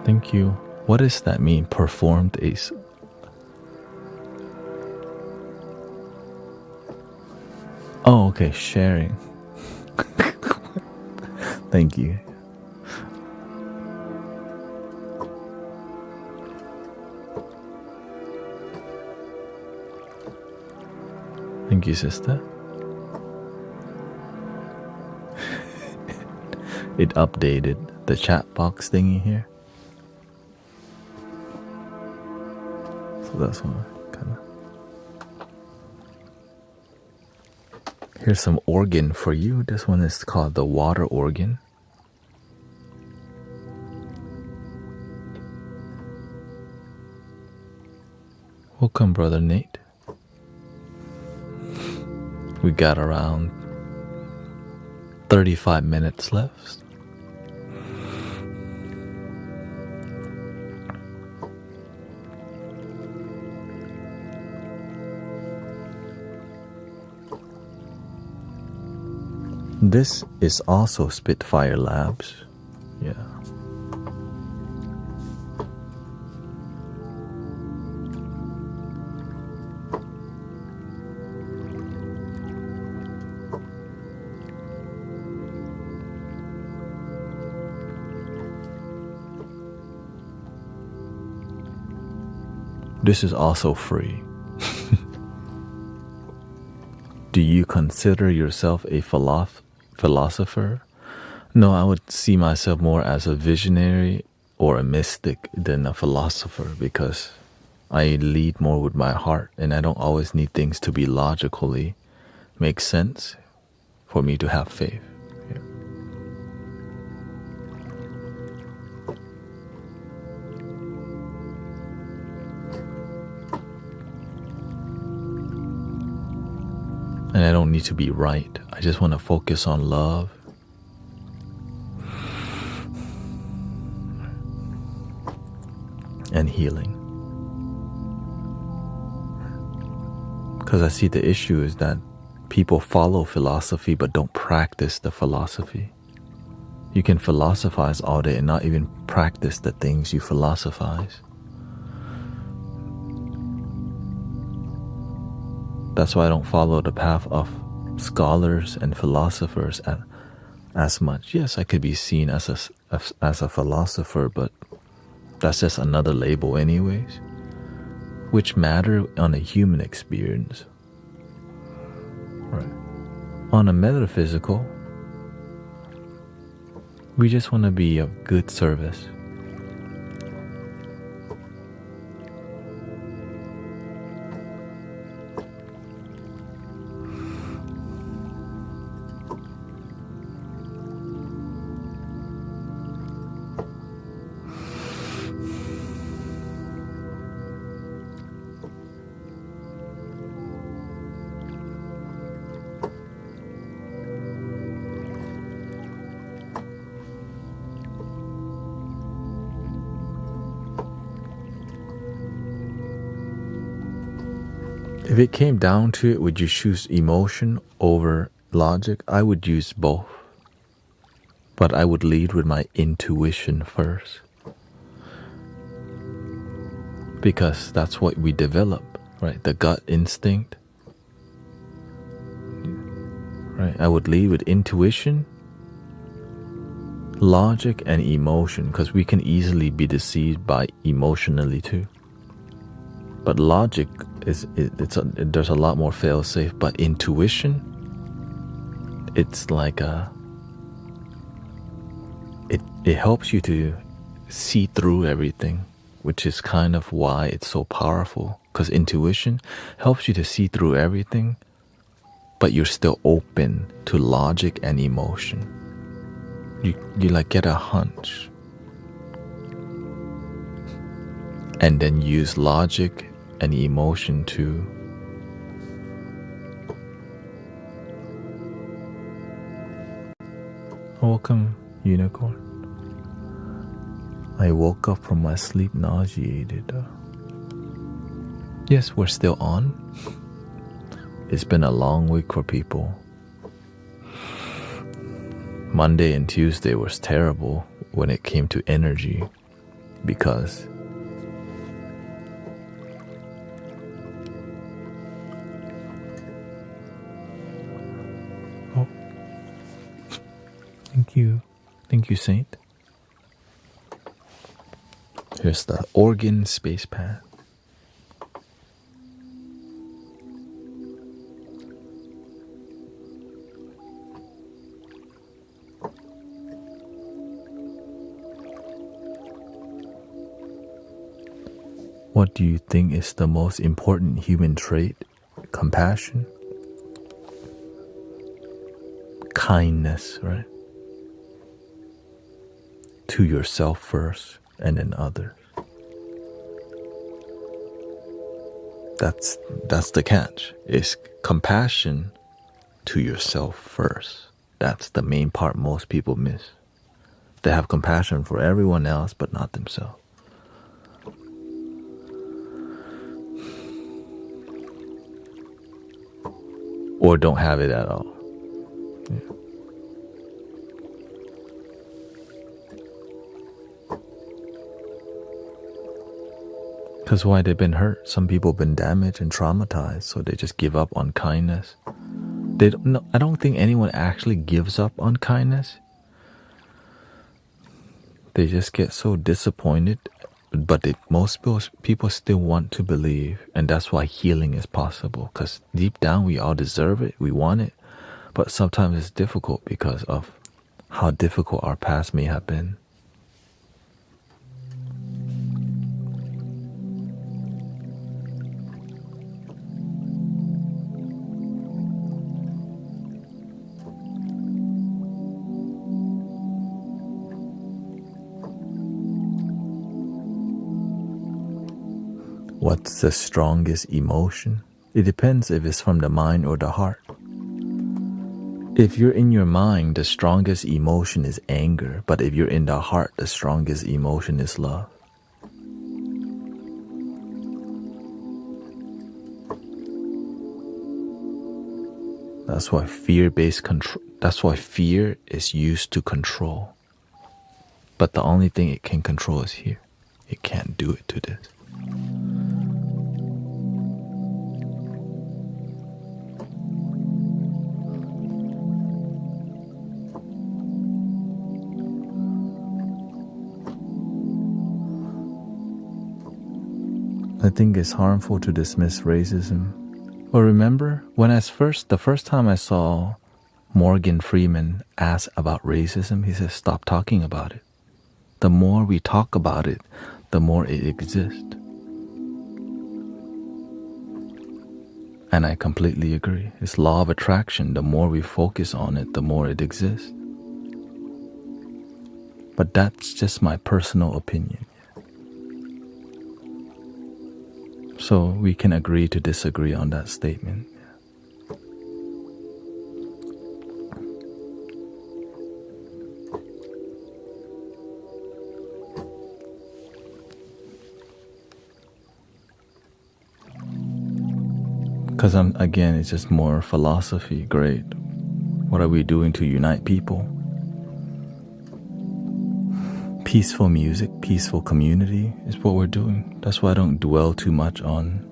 S1: Thank you. What does that mean? Performed a... Oh, okay, sharing. Thank you. Thank you, sister. It updated the chat box thingy here. So that's one kind of... Here's some organ for you. This one is called the water organ. Welcome, Brother Nate. We got around 35 minutes left. This is also Spitfire Labs. Yeah. This is also free. Do you consider yourself a philosopher? No, I would see myself more as a visionary or a mystic than a philosopher, because I lead more with my heart, and I don't always need things to be logically make sense for me to have faith. Yeah. And I don't need to be right. I just want to focus on love. And healing. Because I see the issue is that people follow philosophy but don't practice the philosophy. You can philosophize all day and not even practice the things you philosophize. That's why I don't follow the path of scholars and philosophers as much. Yes, I could be seen as a philosopher, but that's just another label anyways, which matter on a human experience. Right. On a metaphysical, we just want to be of good service. If it came down to it, would you choose emotion over logic? I would use both. But I would lead with my intuition first. Because that's what we develop, right? The gut instinct. Right? I would lead with intuition, logic, and emotion, because we can easily be deceived by emotionally too. But logic there's a lot more fail-safe. But intuition, it's like it helps you to see through everything, which is kind of why it's so powerful. Because intuition helps you to see through everything, but you're still open to logic and emotion. You like get a hunch, and then use logic and emotion to welcome, unicorn. I woke up from my sleep nauseated. Yes, we're still on. It's been a long week for people. Monday and Tuesday was terrible when it came to energy, because Thank you, Saint. Here's the organ space pad. What do you think is the most important human trait? Compassion? Kindness, right? To yourself first and then others. That's the catch. Is compassion to yourself first. That's the main part most people miss. They have compassion for everyone else but not themselves. Or don't have it at all. Yeah. Because why? They've been hurt. Some people have been damaged and traumatized, so they just give up on kindness. They don't, no, I don't think anyone actually gives up on kindness. They just get so disappointed, but most people still want to believe, and that's why healing is possible. Because deep down, we all deserve it, we want it, but sometimes it's difficult because of how difficult our past may have been. What's the strongest emotion? It depends if it's from the mind or the heart. If you're in your mind, the strongest emotion is anger, but if you're in the heart, the strongest emotion is love. That's why fear-based control, that's why fear is used to control. But the only thing it can control is here. It can't do it to this. I think it's harmful to dismiss racism. Well, remember when the first time I saw Morgan Freeman ask about racism, he said, stop talking about it. The more we talk about it, the more it exists. And I completely agree. It's law of attraction. The more we focus on it, the more it exists. But that's just my personal opinion. So we can agree to disagree on that statement. Because again, it's just more philosophy. Great. What are we doing to unite people? Peaceful music, peaceful community is what we're doing. That's why I don't dwell too much on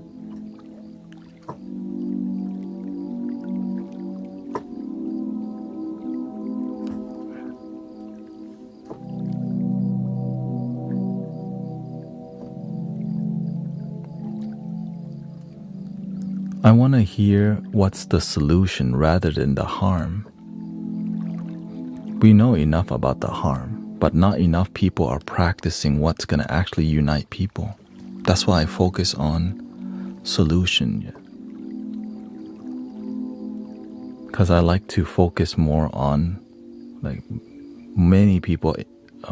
S1: I want to hear what's the solution rather than the harm. We know enough about the harm, but not enough people are practicing what's going to actually unite people. That's why I focus on solution. Because I like to focus more on, like many people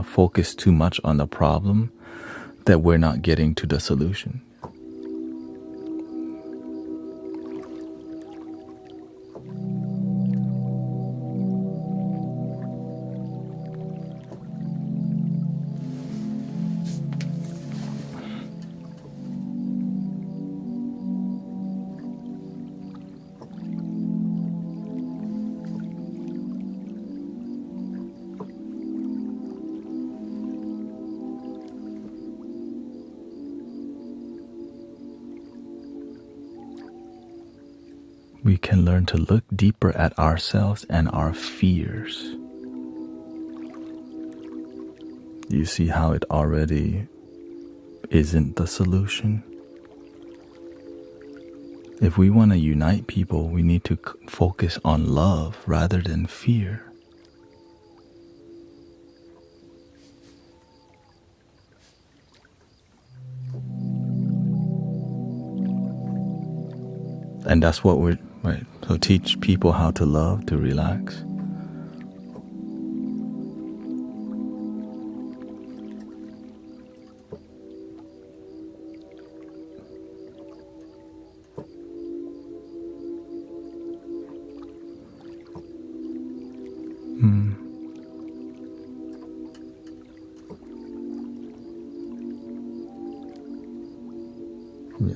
S1: focus too much on the problem that we're not getting to the solution. We can learn to look deeper at ourselves and our fears. You see how it already isn't the solution? If we want to unite people, we need to focus on love rather than fear. And that's what we're, right? So teach people how to love, to relax. Yeah.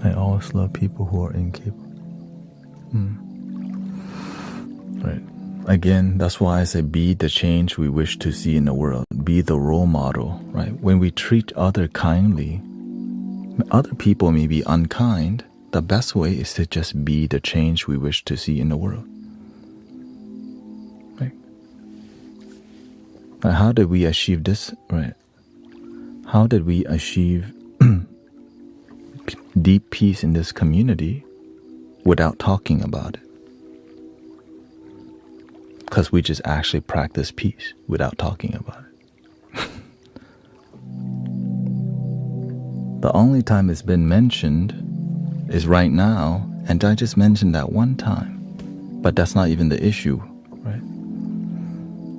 S1: I always love people who are incapable. Right. Again, that's why I say be the change we wish to see in the world. Be the role model, right? When we treat other kindly, other people may be unkind. The best way is to just be the change we wish to see in the world. Right? But how did we achieve this? Right? How did we achieve deep peace in this community without talking about it? Because we just actually practice peace without talking about it. The only time it's been mentioned is right now, and I just mentioned that one time. But that's not even the issue, right?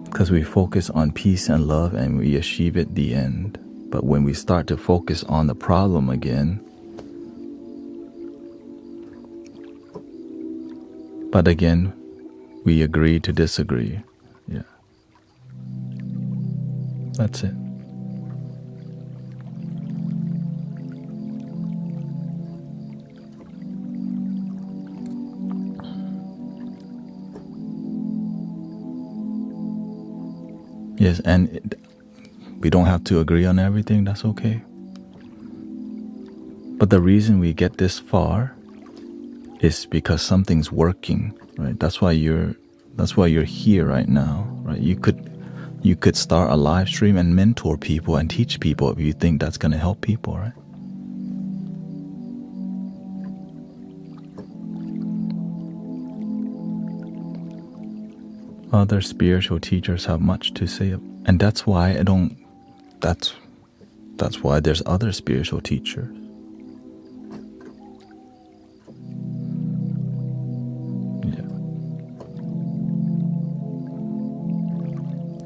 S1: Because we focus on peace and love and we achieve it the end. But when we start to focus on the problem again, but again, we agree to disagree. Yeah. That's it. Yes, and we don't have to agree on everything, that's okay. But the reason we get this far is because something's working, right? That's why you're here right now, right? You could start a live stream and mentor people and teach people if you think that's going to help people, right? Other spiritual teachers have much to say, and that's why that's why there's other spiritual teachers. Yeah.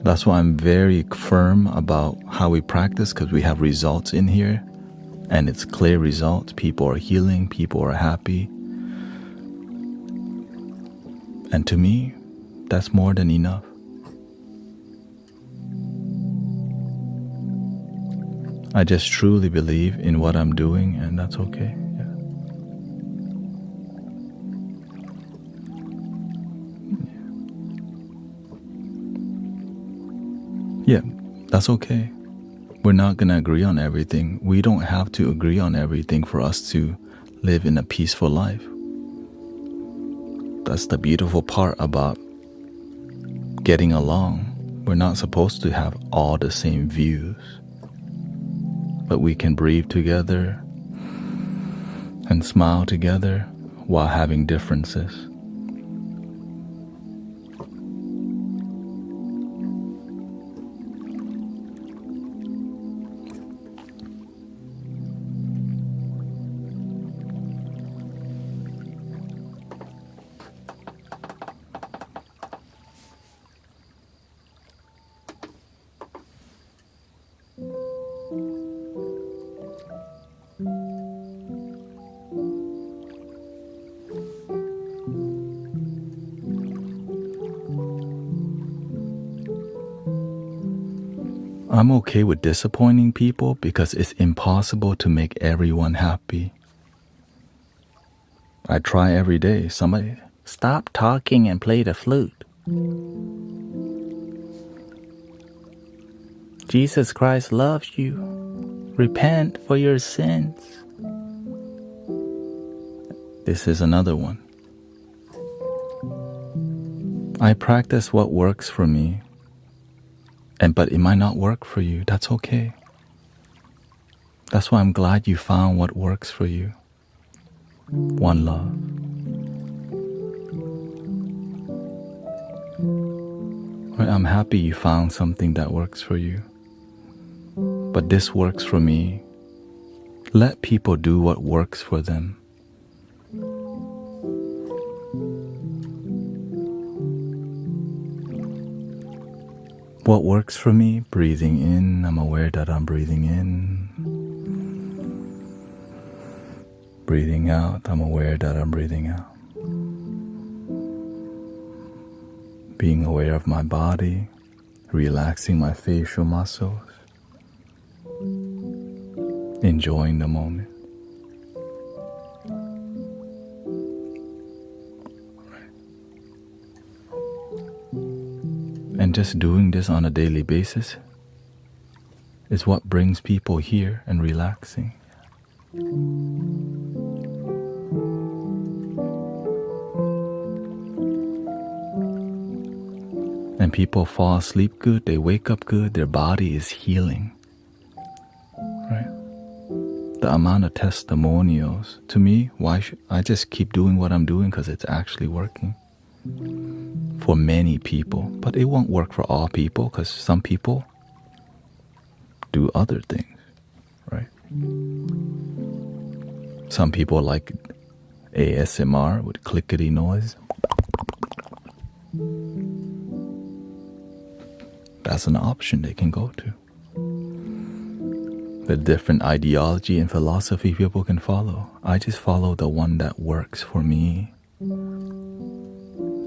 S1: That's why I'm very firm about how we practice, because we have results in here, and it's clear results. People are healing, people are happy. And to me, that's more than enough. I just truly believe in what I'm doing, and that's okay. Yeah, that's okay. We're not going to agree on everything. We don't have to agree on everything for us to live in a peaceful life. That's the beautiful part about getting along. We're not supposed to have all the same views, but we can breathe together and smile together while having differences. I'm okay with disappointing people because it's impossible to make everyone happy. I try every day. Somebody, stop talking and play the flute. Jesus Christ loves you. Repent for your sins. This is another one. I practice what works for me. But it might not work for you. That's okay. That's why I'm glad you found what works for you. One love. I'm happy you found something that works for you. But this works for me. Let people do what works for them. What works for me? Breathing in, I'm aware that I'm breathing in. Breathing out, I'm aware that I'm breathing out. Being aware of my body, relaxing my facial muscles. Enjoying the moment. And just doing this on a daily basis is what brings people here and relaxing. And people fall asleep good, they wake up good, their body is healing. Right? The amount of testimonials, to me, why should I just keep doing what I'm doing because it's actually working for many people. But it won't work for all people because some people do other things, right? Some people like ASMR with clickety noise. That's an option they can go to. The different ideology and philosophy people can follow. I just follow the one that works for me.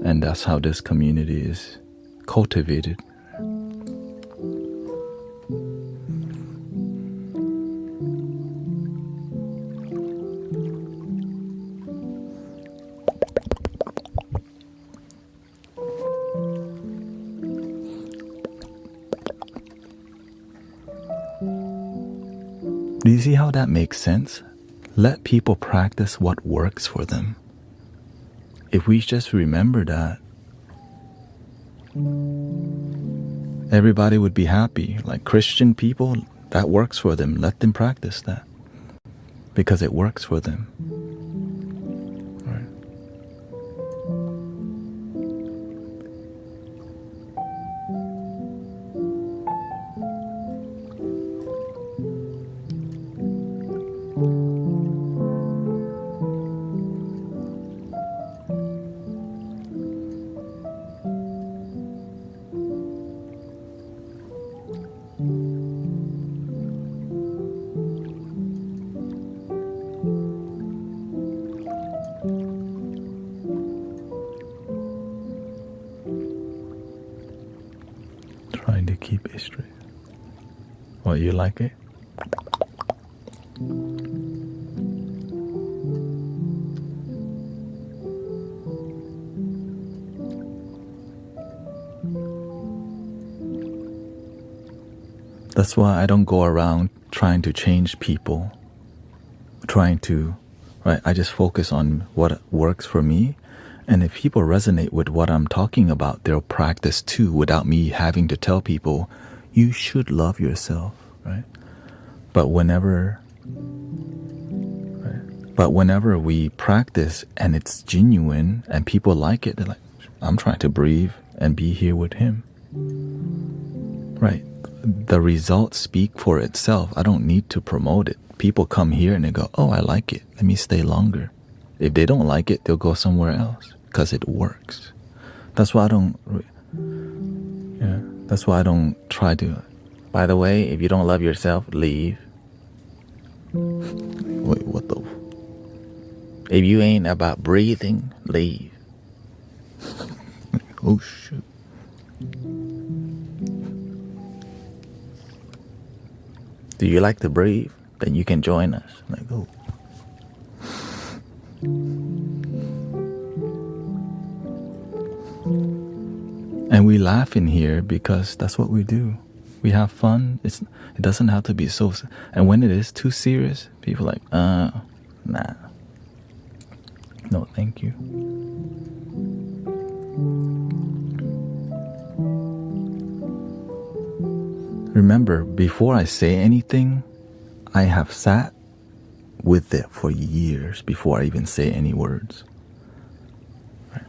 S1: And that's how this community is cultivated. Do you see how that makes sense? Let people practice what works for them. If we just remember that, everybody would be happy. Like Christian people, that works for them. Let them practice that because it works for them. Right? Trying to keep it straight. Well, you like it? That's why I don't go around trying to change people, right? I just focus on what works for me. And if people resonate with what I'm talking about, they'll practice too without me having to tell people, you should love yourself, right? But whenever we practice and it's genuine and people like it, they're like, I'm trying to breathe and be here with him, right? The results speak for itself. I don't need to promote it. People come here and they go, oh, I like it. Let me stay longer. If they don't like it, they'll go somewhere else because it works. That's why I don't try to, by the way, if you don't love yourself, leave. Wait, what the? If you ain't about breathing, leave. Oh, shoot. Do you like to breathe? Then you can join us. Like, oh. And we laugh in here because that's what we do. We have fun. It doesn't have to be so. And when it is too serious, people are like, nah. No, thank you. Remember, before I say anything, I have sat with it for years before I even say any words. Right.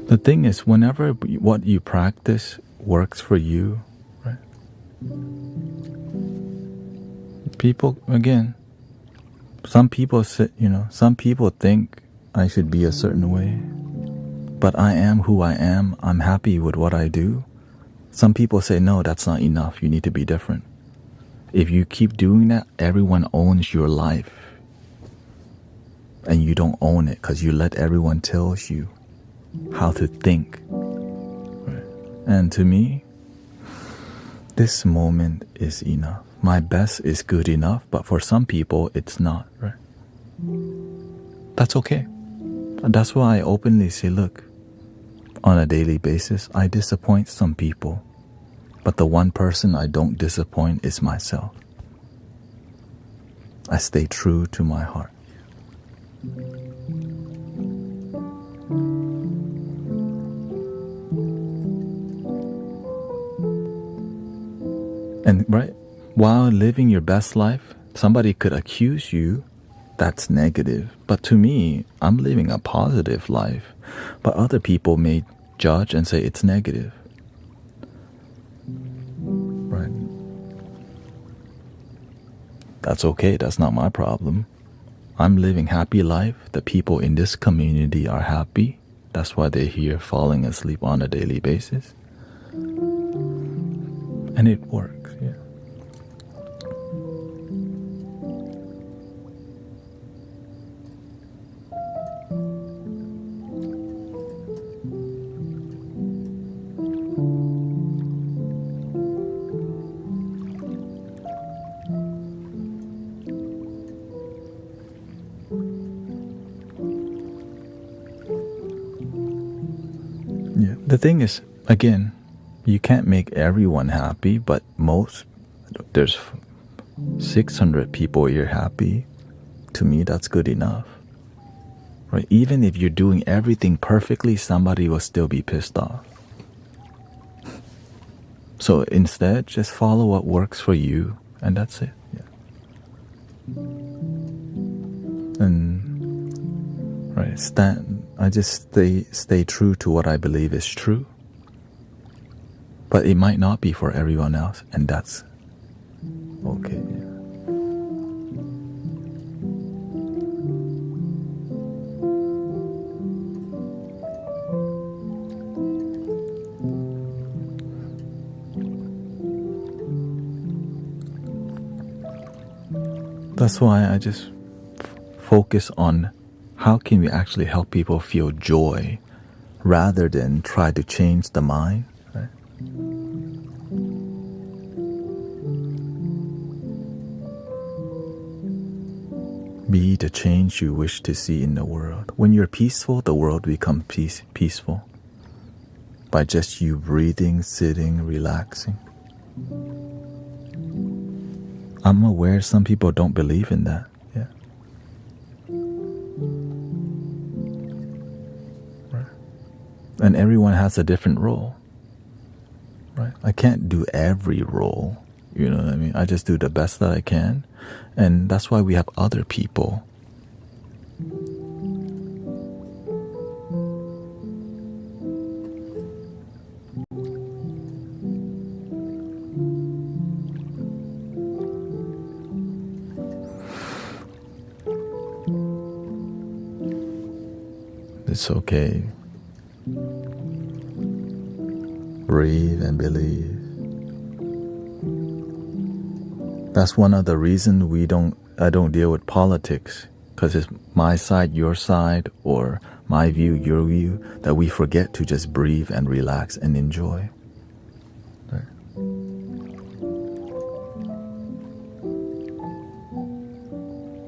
S1: The thing is, whenever what you practice works for you, right? People, again, some people say, some people think I should be a certain way, but I am who I am. I'm happy with what I do. Some people say, no, that's not enough. You need to be different. If you keep doing that, everyone owns your life. And you don't own it because you let everyone tell you how to think. Right? And to me, This moment is enough. My best is good enough, but for some people, it's not, right? That's okay. And that's why I openly say, look, on a daily basis, I disappoint some people, but the one person I don't disappoint is myself. I stay true to my heart. And right, while living your best life, somebody could accuse you that's negative. But to me, I'm living a positive life. But other people may judge and say it's negative. Right. That's okay. That's not my problem. I'm living happy life. The people in this community are happy. That's why they're here falling asleep on a daily basis. And it works, yeah. Yeah. The thing is, again, you can't make everyone happy, but there's 600 people you're happy. To me, that's good enough. Right? Even if you're doing everything perfectly, somebody will still be pissed off. So instead, just follow what works for you, and that's it. Yeah. And right, I just stay true to what I believe is true. But it might not be for everyone else, and that's okay. Yeah. That's why I just focus on how can we actually help people feel joy rather than try to change the mind. Right? Be the change you wish to see in the world. When you're peaceful, the world becomes peaceful. By just you breathing, sitting, relaxing. I'm aware some people don't believe in that. Yeah. Right. And everyone has a different role. Right. I can't do every role. You know what I mean? I just do the best that I can. And that's why we have other people. It's okay. Breathe and believe. That's one of the reasons I don't deal with politics, because it's my side, your side, or my view, your view, that we forget to just breathe and relax and enjoy. Right.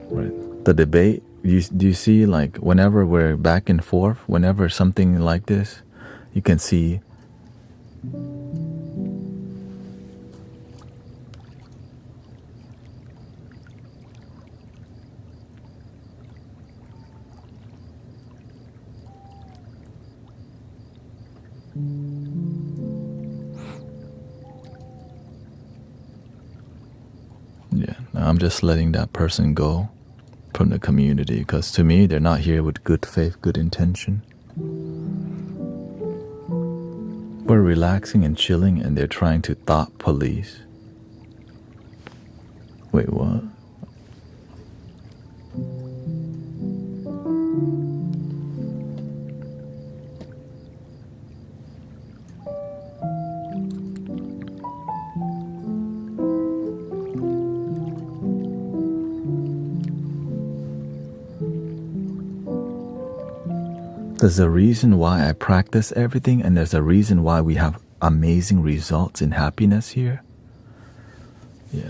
S1: Right. The debate, do you see, like, whenever we're back and forth, whenever something like this, you can see I'm just letting that person go from the community, because to me, they're not here with good faith, good intention. We're relaxing and chilling, and they're trying to thought police. Wait, what? There's a reason why I practice everything, and there's a reason why we have amazing results in happiness here. Yeah.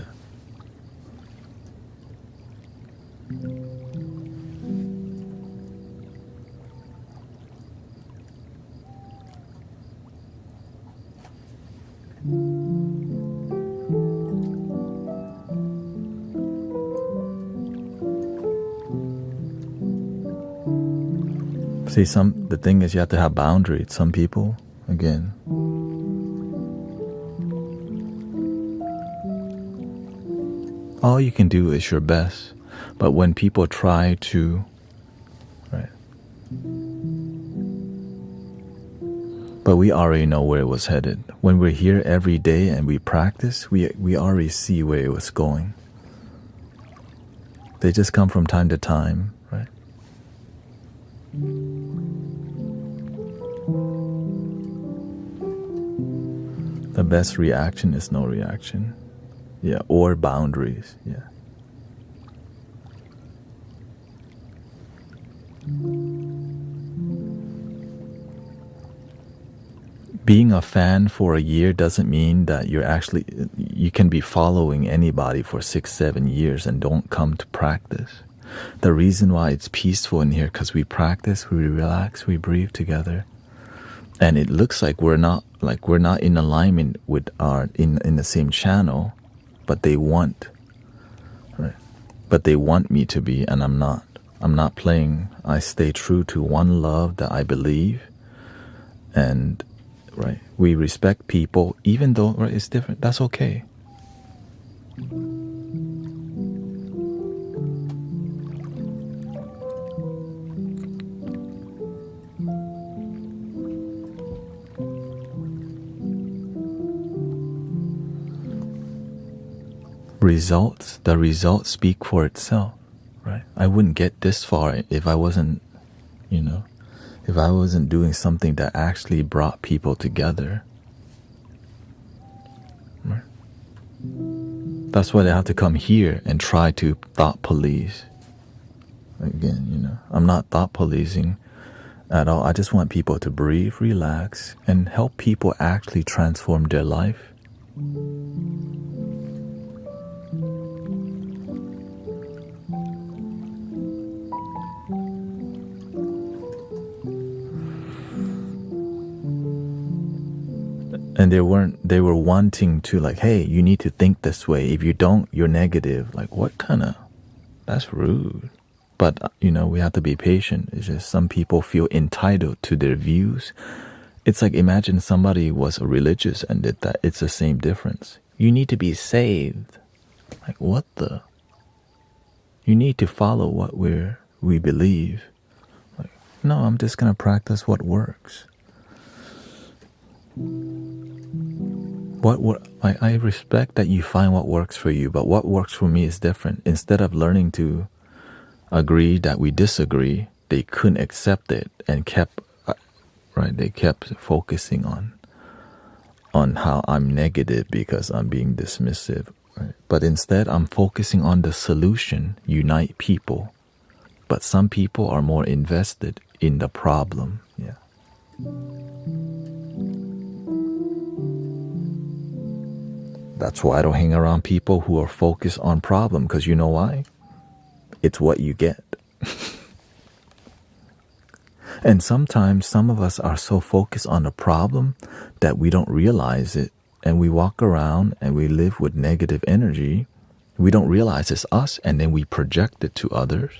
S1: See, the thing is you have to have boundaries. Some people, again, all you can do is your best. But when people try to, right? But we already know where it was headed. When we're here every day and we practice, we already see where it was going. They just come from time to time, right? The best reaction is no reaction. Yeah, or boundaries. Yeah. Being a fan for a year doesn't mean that you can be following anybody for 6-7 years and don't come to practice. The reason why it's peaceful in here, because we practice, we relax, we breathe together, and it looks like we're not in alignment with in the same channel, but they want, right? But they want me to be, and I'm not. I'm not playing. I stay true to one love that I believe, and right, we respect people, even though right, it's different. That's okay. The results speak for itself, right? I wouldn't get this far if I wasn't, if I wasn't doing something that actually brought people together. Right? That's why they have to come here and try to thought police. Again, I'm not thought policing at all. I just want people to breathe, relax, and help people actually transform their life. And they were wanting to like, hey, you need to think this way. If you don't, you're negative. Like, what kind of, that's rude. But, we have to be patient. It's just some people feel entitled to their views. It's like, imagine somebody was religious and did that. It's the same difference. You need to be saved. Like, what the? You need to follow what we believe. Like, no, I'm just going to practice what works. I respect that you find what works for you, but what works for me is different. Instead of learning to agree that we disagree, they couldn't accept it and kept focusing on how I'm negative because I'm being dismissive. Right? But instead, I'm focusing on the solution, unite people. But some people are more invested in the problem. Yeah. That's why I don't hang around people who are focused on problem, because you know why? It's what you get. And sometimes some of us are so focused on the problem that we don't realize it, and we walk around and we live with negative energy. We don't realize it's us, and then we project it to others.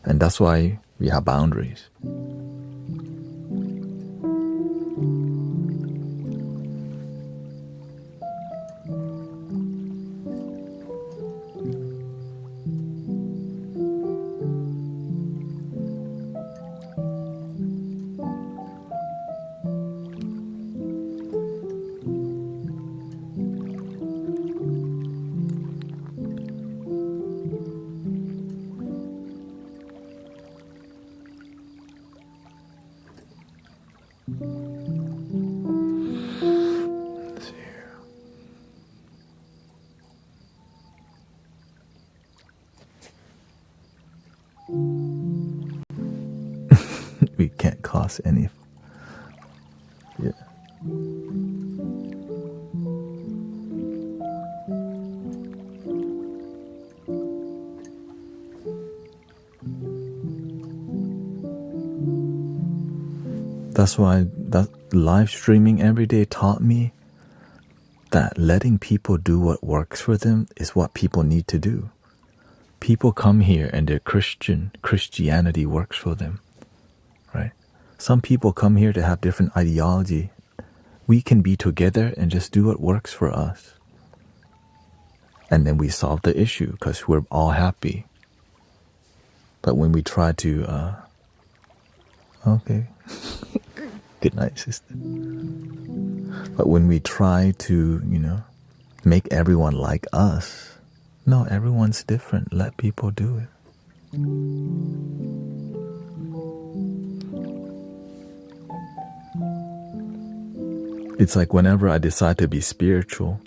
S1: And that's why we have boundaries. We can't cause any. Yeah. That's why that live streaming every day taught me that letting people do what works for them is what people need to do. People come here and they're Christian. Christianity works for them, right? Some people come here to have different ideology. We can be together and just do what works for us. And then we solve the issue because we're all happy. But when we try to, okay. Good night, sister. But when we try to, make everyone like us, no, everyone's different. Let people do it. It's like whenever I decide to be spiritual,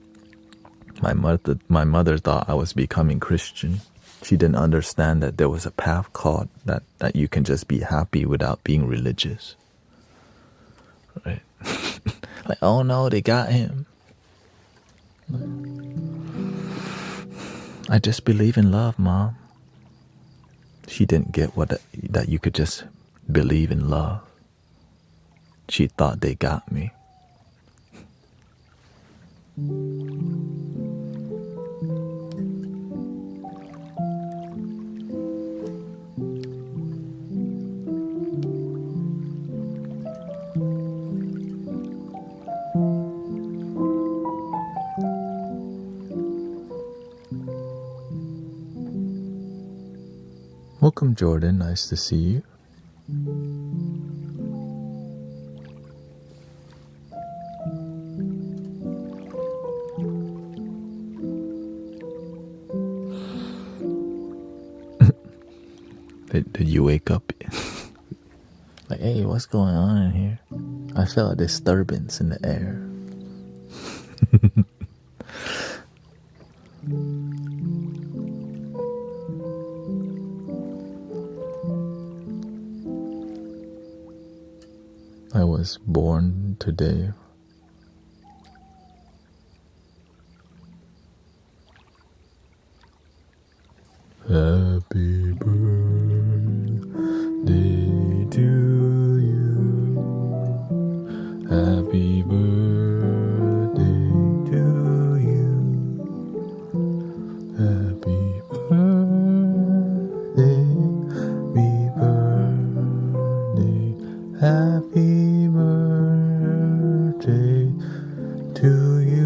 S1: my mother thought I was becoming Christian. She didn't understand that there was a path called that you can just be happy without being religious. Right? Like, oh no, they got him. I just believe in love, Mom. She didn't get that you could just believe in love. She thought they got me. Welcome, Jordan. Nice to see you. Did you wake up? Like, hey, what's going on in here? I felt a disturbance in the air. I was born today. Happy birthday to you. Happy birthday to you. Happy birthday. Happy birthday to you.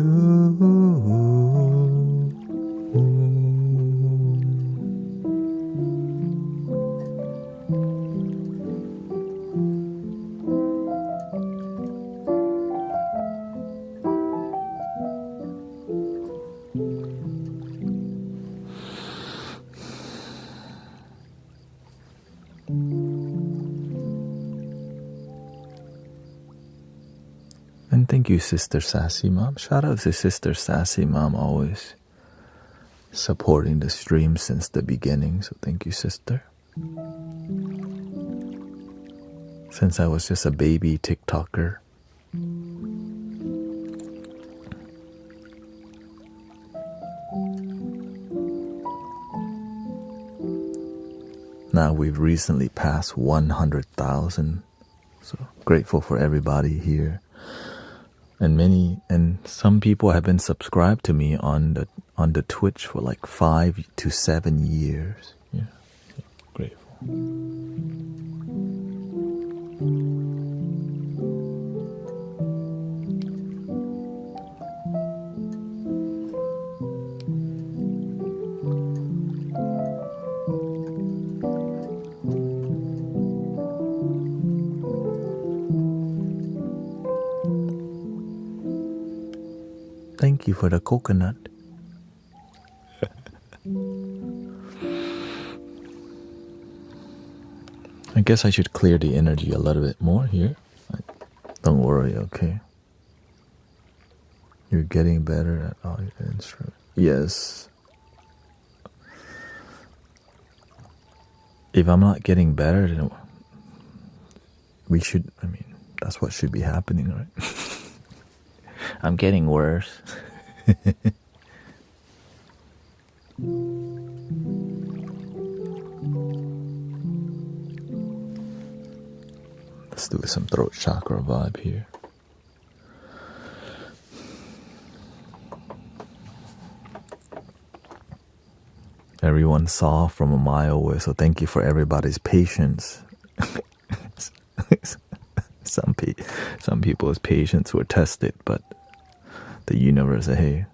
S1: And thank you, Sister Sassy Mom. Shout out to Sister Sassy Mom, always supporting the stream since the beginning. So thank you, sister. Since I was just a baby TikToker. Now we've recently passed 100,000. So grateful for everybody here. And some people have been subscribed to me on the Twitch for like 5 to 7 years. Yeah, so grateful. Thank you for the coconut. I guess I should clear the energy a little bit more here. Don't worry, okay? You're getting better at all your instruments. Yes. If I'm not getting better, then that's what should be happening, right? I'm getting worse. Let's do some throat chakra vibe here. Everyone saw from a mile away, so thank you for everybody's patience. Some people's patience were tested, but the universe said, hey,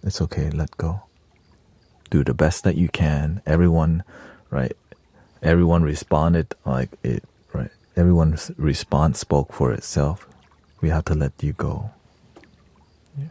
S1: it's okay, let go. Do the best that you can. Everyone, right? Everyone responded like it, right? Everyone's response spoke for itself. We have to let you go. Yeah.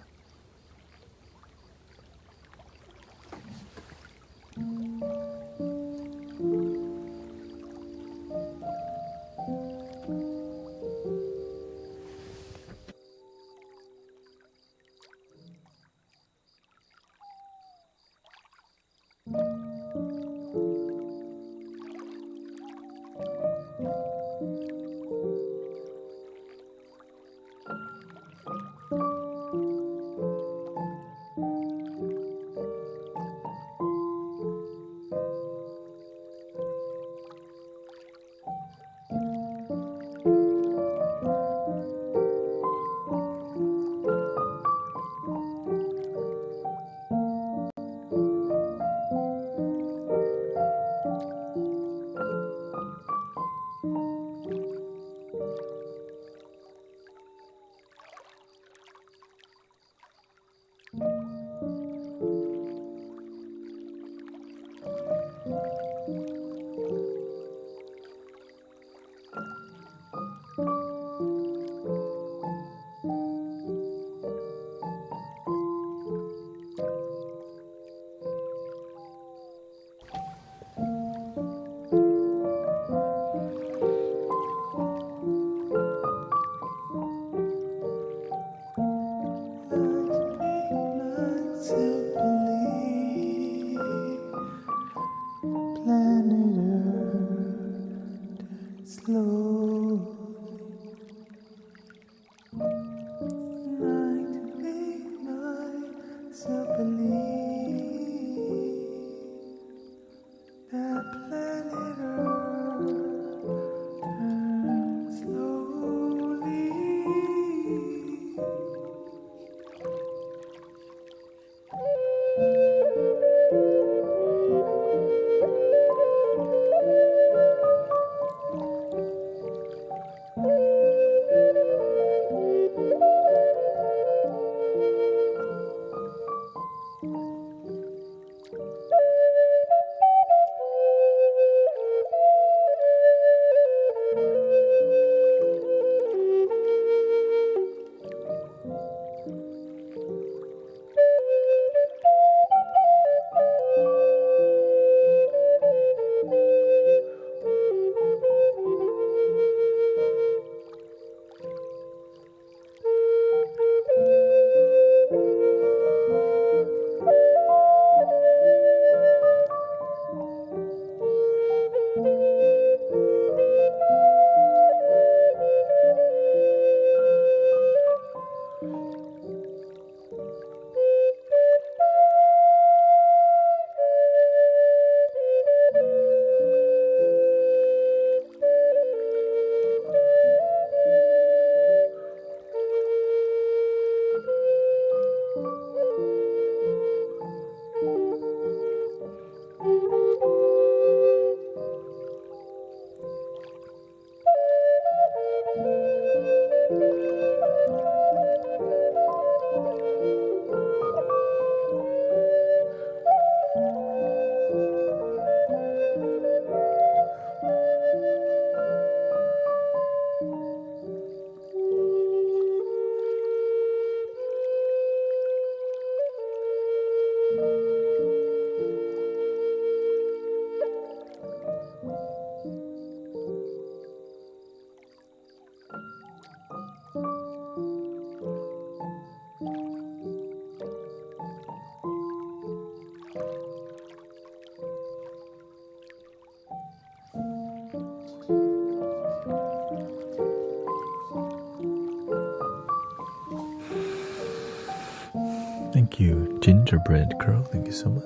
S1: Thank you, Gingerbread Girl. Thank you so much.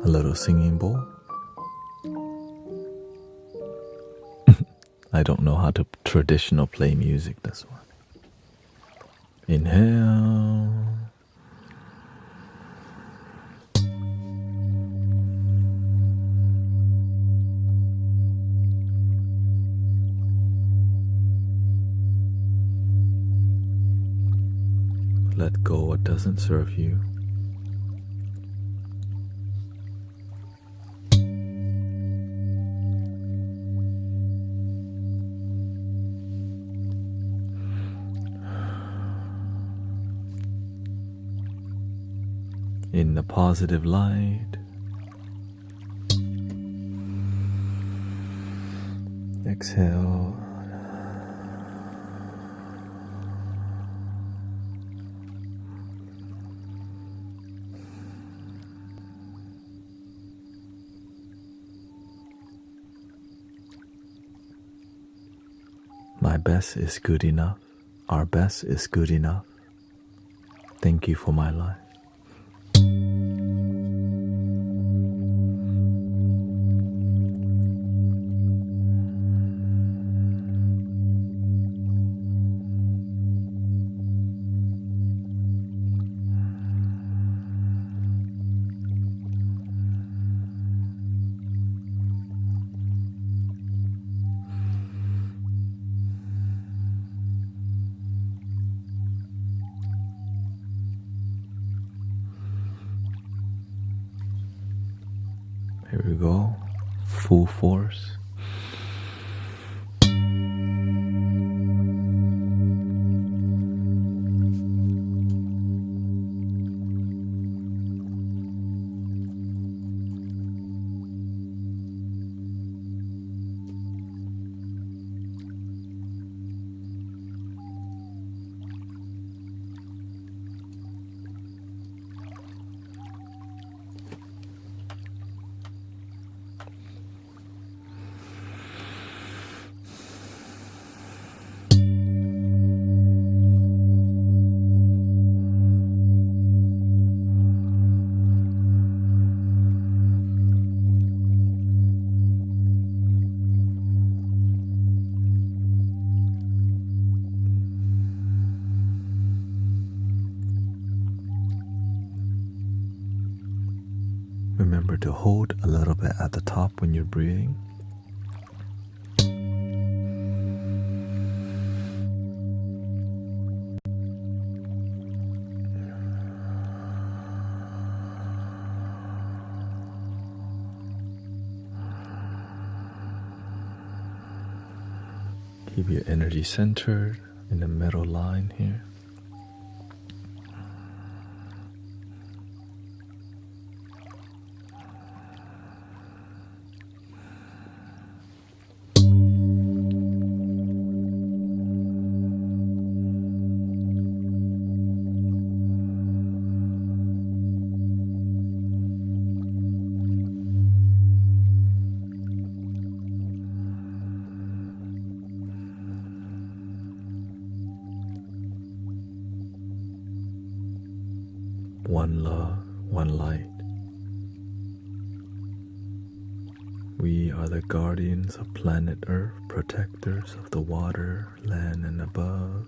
S1: A little singing bowl. I don't know how to traditional play music, this one. Inhale. Let go what doesn't serve you. In the positive light, exhale. My best is good enough. Our best is good enough. Thank you for my life. Here we go. Full force. Remember to hold a little bit at the top when you're breathing. Keep your energy centered in the middle line here. One love, one light. We are the guardians of planet Earth, protectors of the water, land, and above.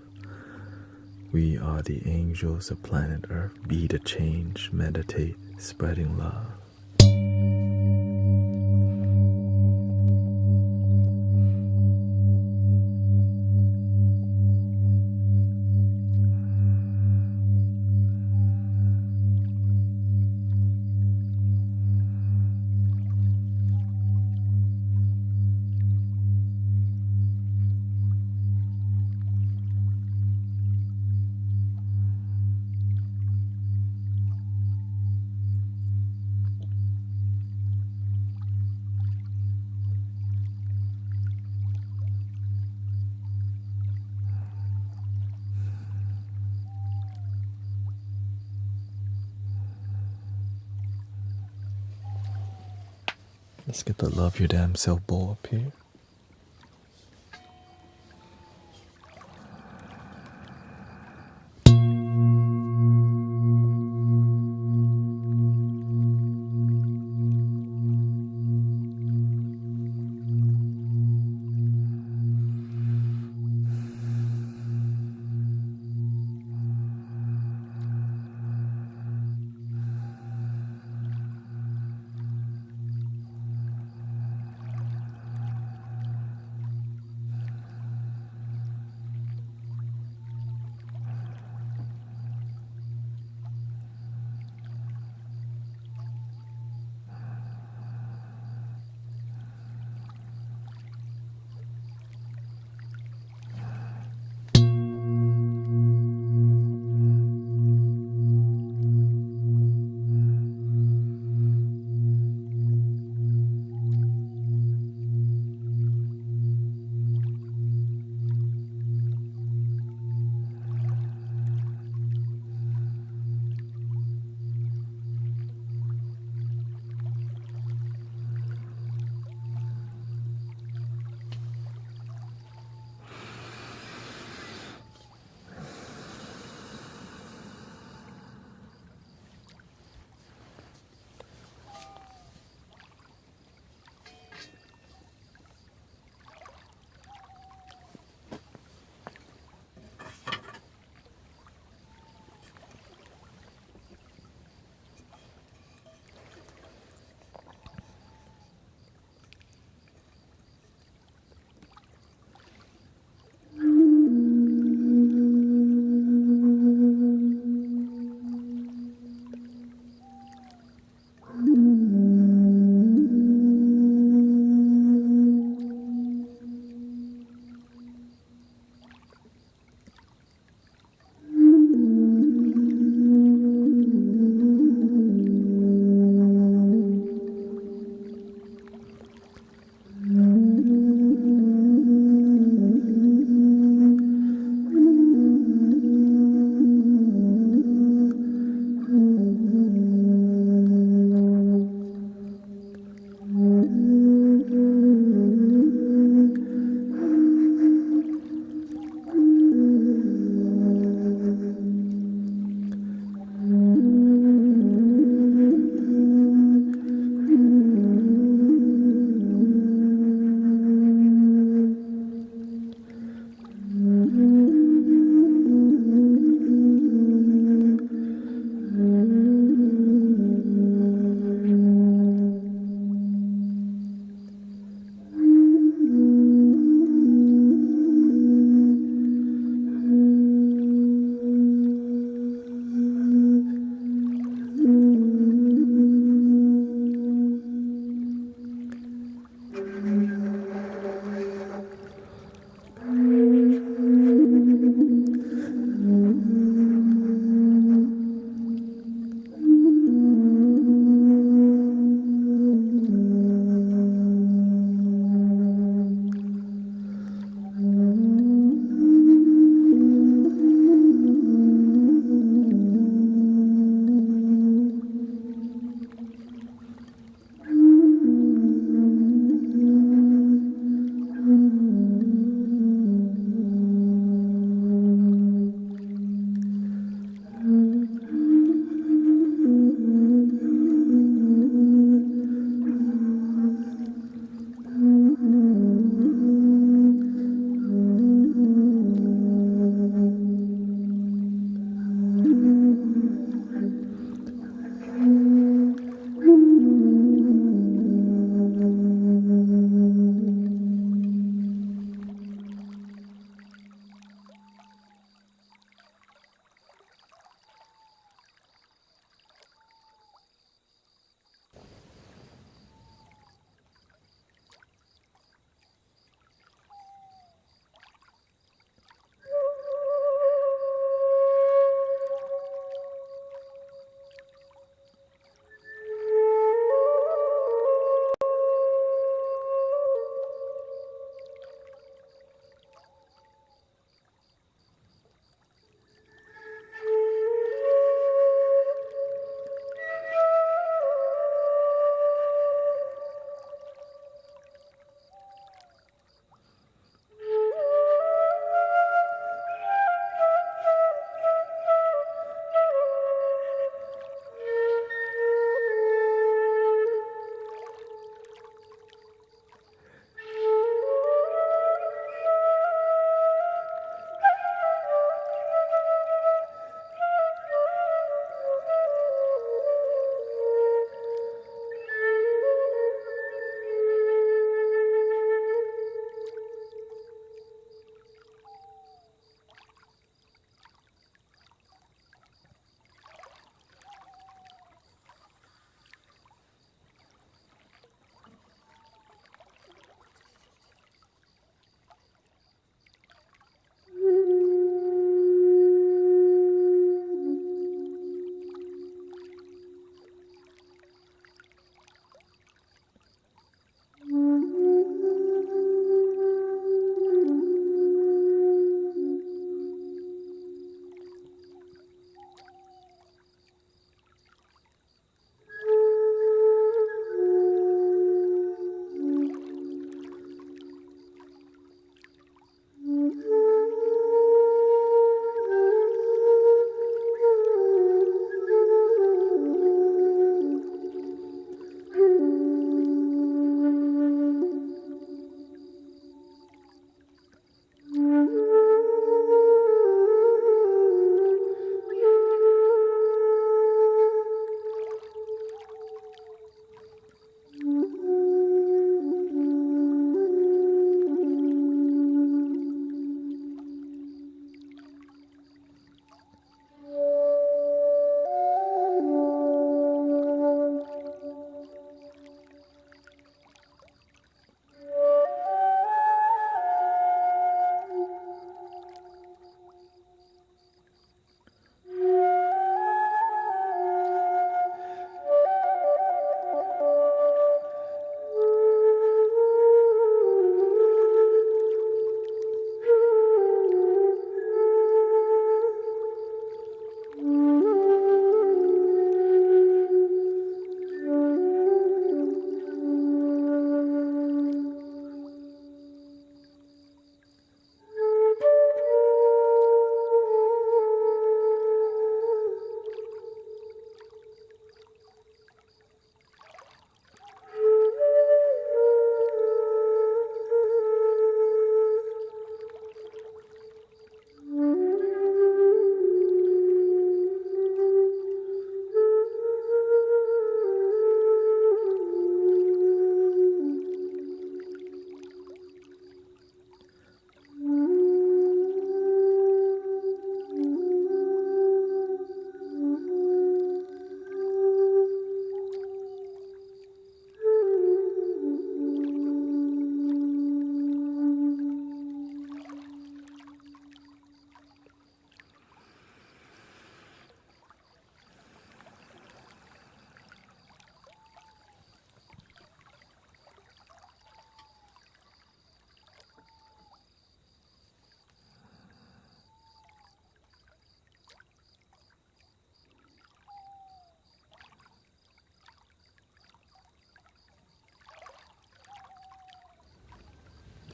S1: We are the angels of planet Earth. Be the change, meditate, spreading love. Let's get the love your damn self bowl up here.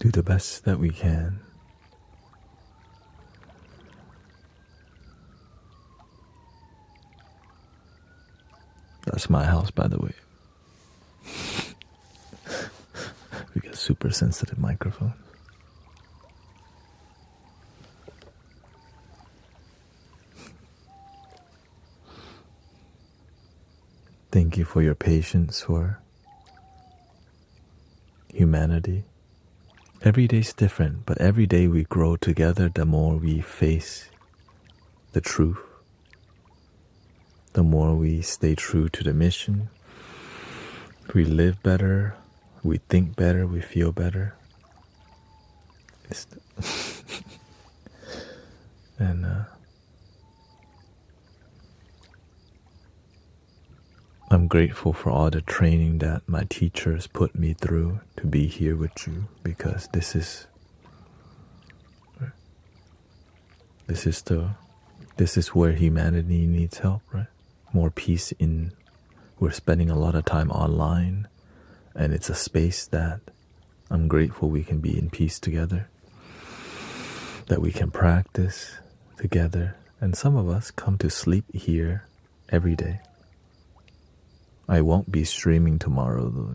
S1: do the best that we can. That's my house, by the way. We get super sensitive microphones. Thank you for your patience for humanity. Every day's different, but every day we grow together, the more we face the truth, the more we stay true to the mission. We live better, we think better, we feel better. And I'm grateful for all the training that my teachers put me through to be here with you, because this is where humanity needs help, right? More peace we're spending a lot of time online, and it's a space that I'm grateful we can be in peace together, that we can practice together, and some of us come to sleep here every day. I won't be streaming tomorrow though.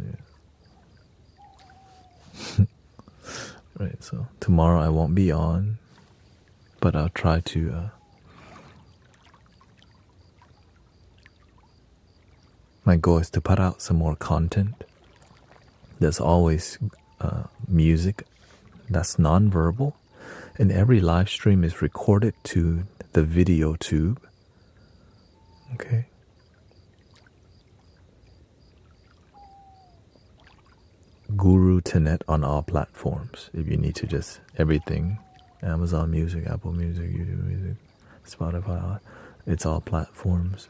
S1: Yeah. Right, so tomorrow I won't be on, but I'll try to my goal is to put out some more content. There's always music that's non-verbal, and every live stream is recorded to the video tube. Okay. Guru Thanet on all platforms. If you need to just everything, Amazon Music, Apple Music, YouTube Music, Spotify, it's all platforms.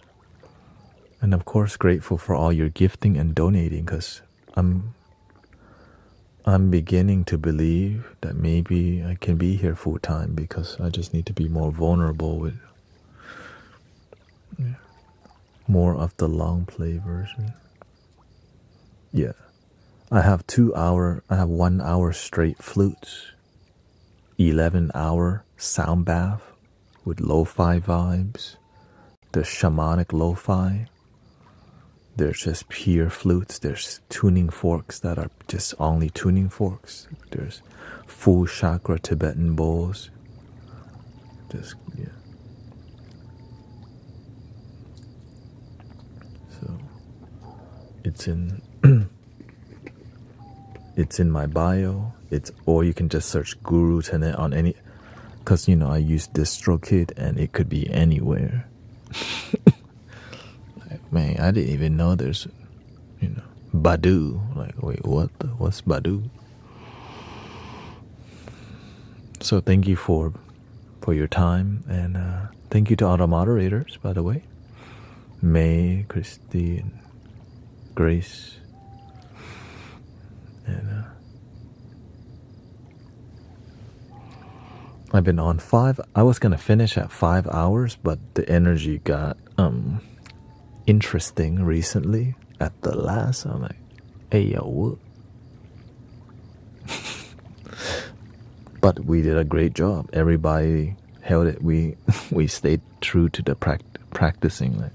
S1: And of course, grateful for all your gifting and donating, because I'm beginning to believe that maybe I can be here full time, because I just need to be more vulnerable with more of the long play version. Yeah. I have 1 hour straight flutes, 11-hour sound bath with Lofi vibes. There's Shamanic Lofi. There's just pure flutes. There's tuning forks that are just only tuning forks. There's full chakra Tibetan bowls. Just, yeah. So, it's in... It's in my bio. Or you can just search Guru Thanet on any, because I use DistroKid and it could be anywhere. Like, man, I didn't even know there's Badu. Like, wait, what's Badu? So thank you for your time, and thank you to all the moderators, by the way. May, Christy, and Grace. And I've been on 5. I was gonna finish at 5 hours, but the energy got interesting recently. At the last, I'm like, hey yo, what? But we did a great job. Everybody held it. We stayed true to the practicing. Like,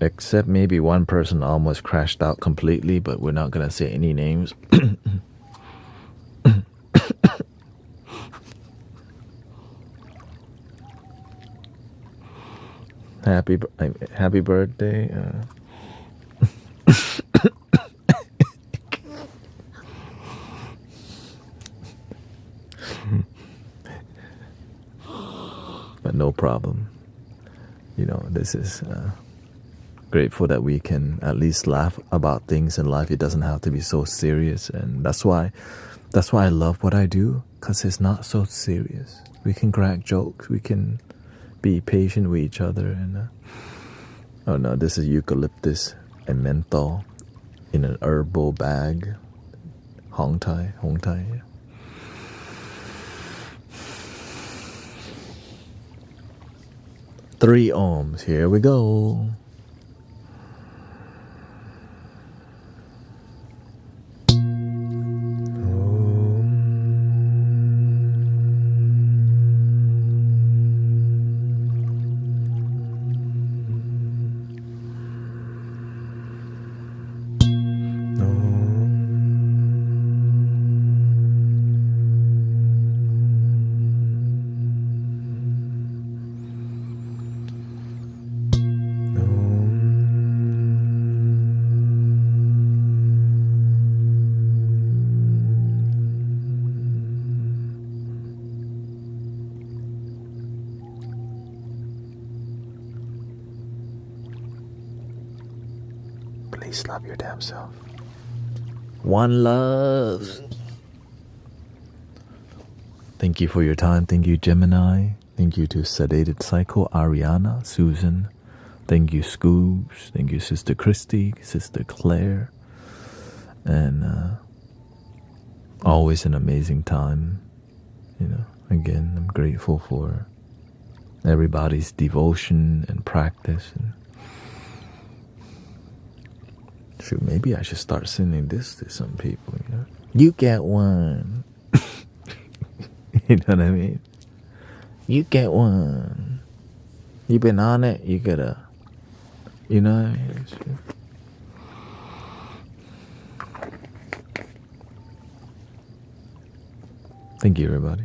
S1: except maybe one person almost crashed out completely, but we're not gonna say any names. Happy birthday. But no problem. This is grateful that we can at least laugh about things in life. It doesn't have to be so serious, and that's why I love what I do, because it's not so serious. We can crack jokes, we can be patient with each other, and oh no, this is eucalyptus and menthol in an herbal bag. Hong Tai, yeah. Three ohms, here we go. Oh.
S2: Peace, love your damn self.
S1: One love. Thank you for your time. Thank you, Gemini. Thank you to Sedated Psycho, Ariana, Susan. Thank you, Scoobs. Thank you, Sister Christy, Sister Claire. And always an amazing time. You know, again, I'm grateful for everybody's devotion and practice. And shoot, maybe I should start sending this to some people, you know. You get one. You know what I mean? You get one. You've been on it, you gotta, you know what I mean? Thank you, everybody.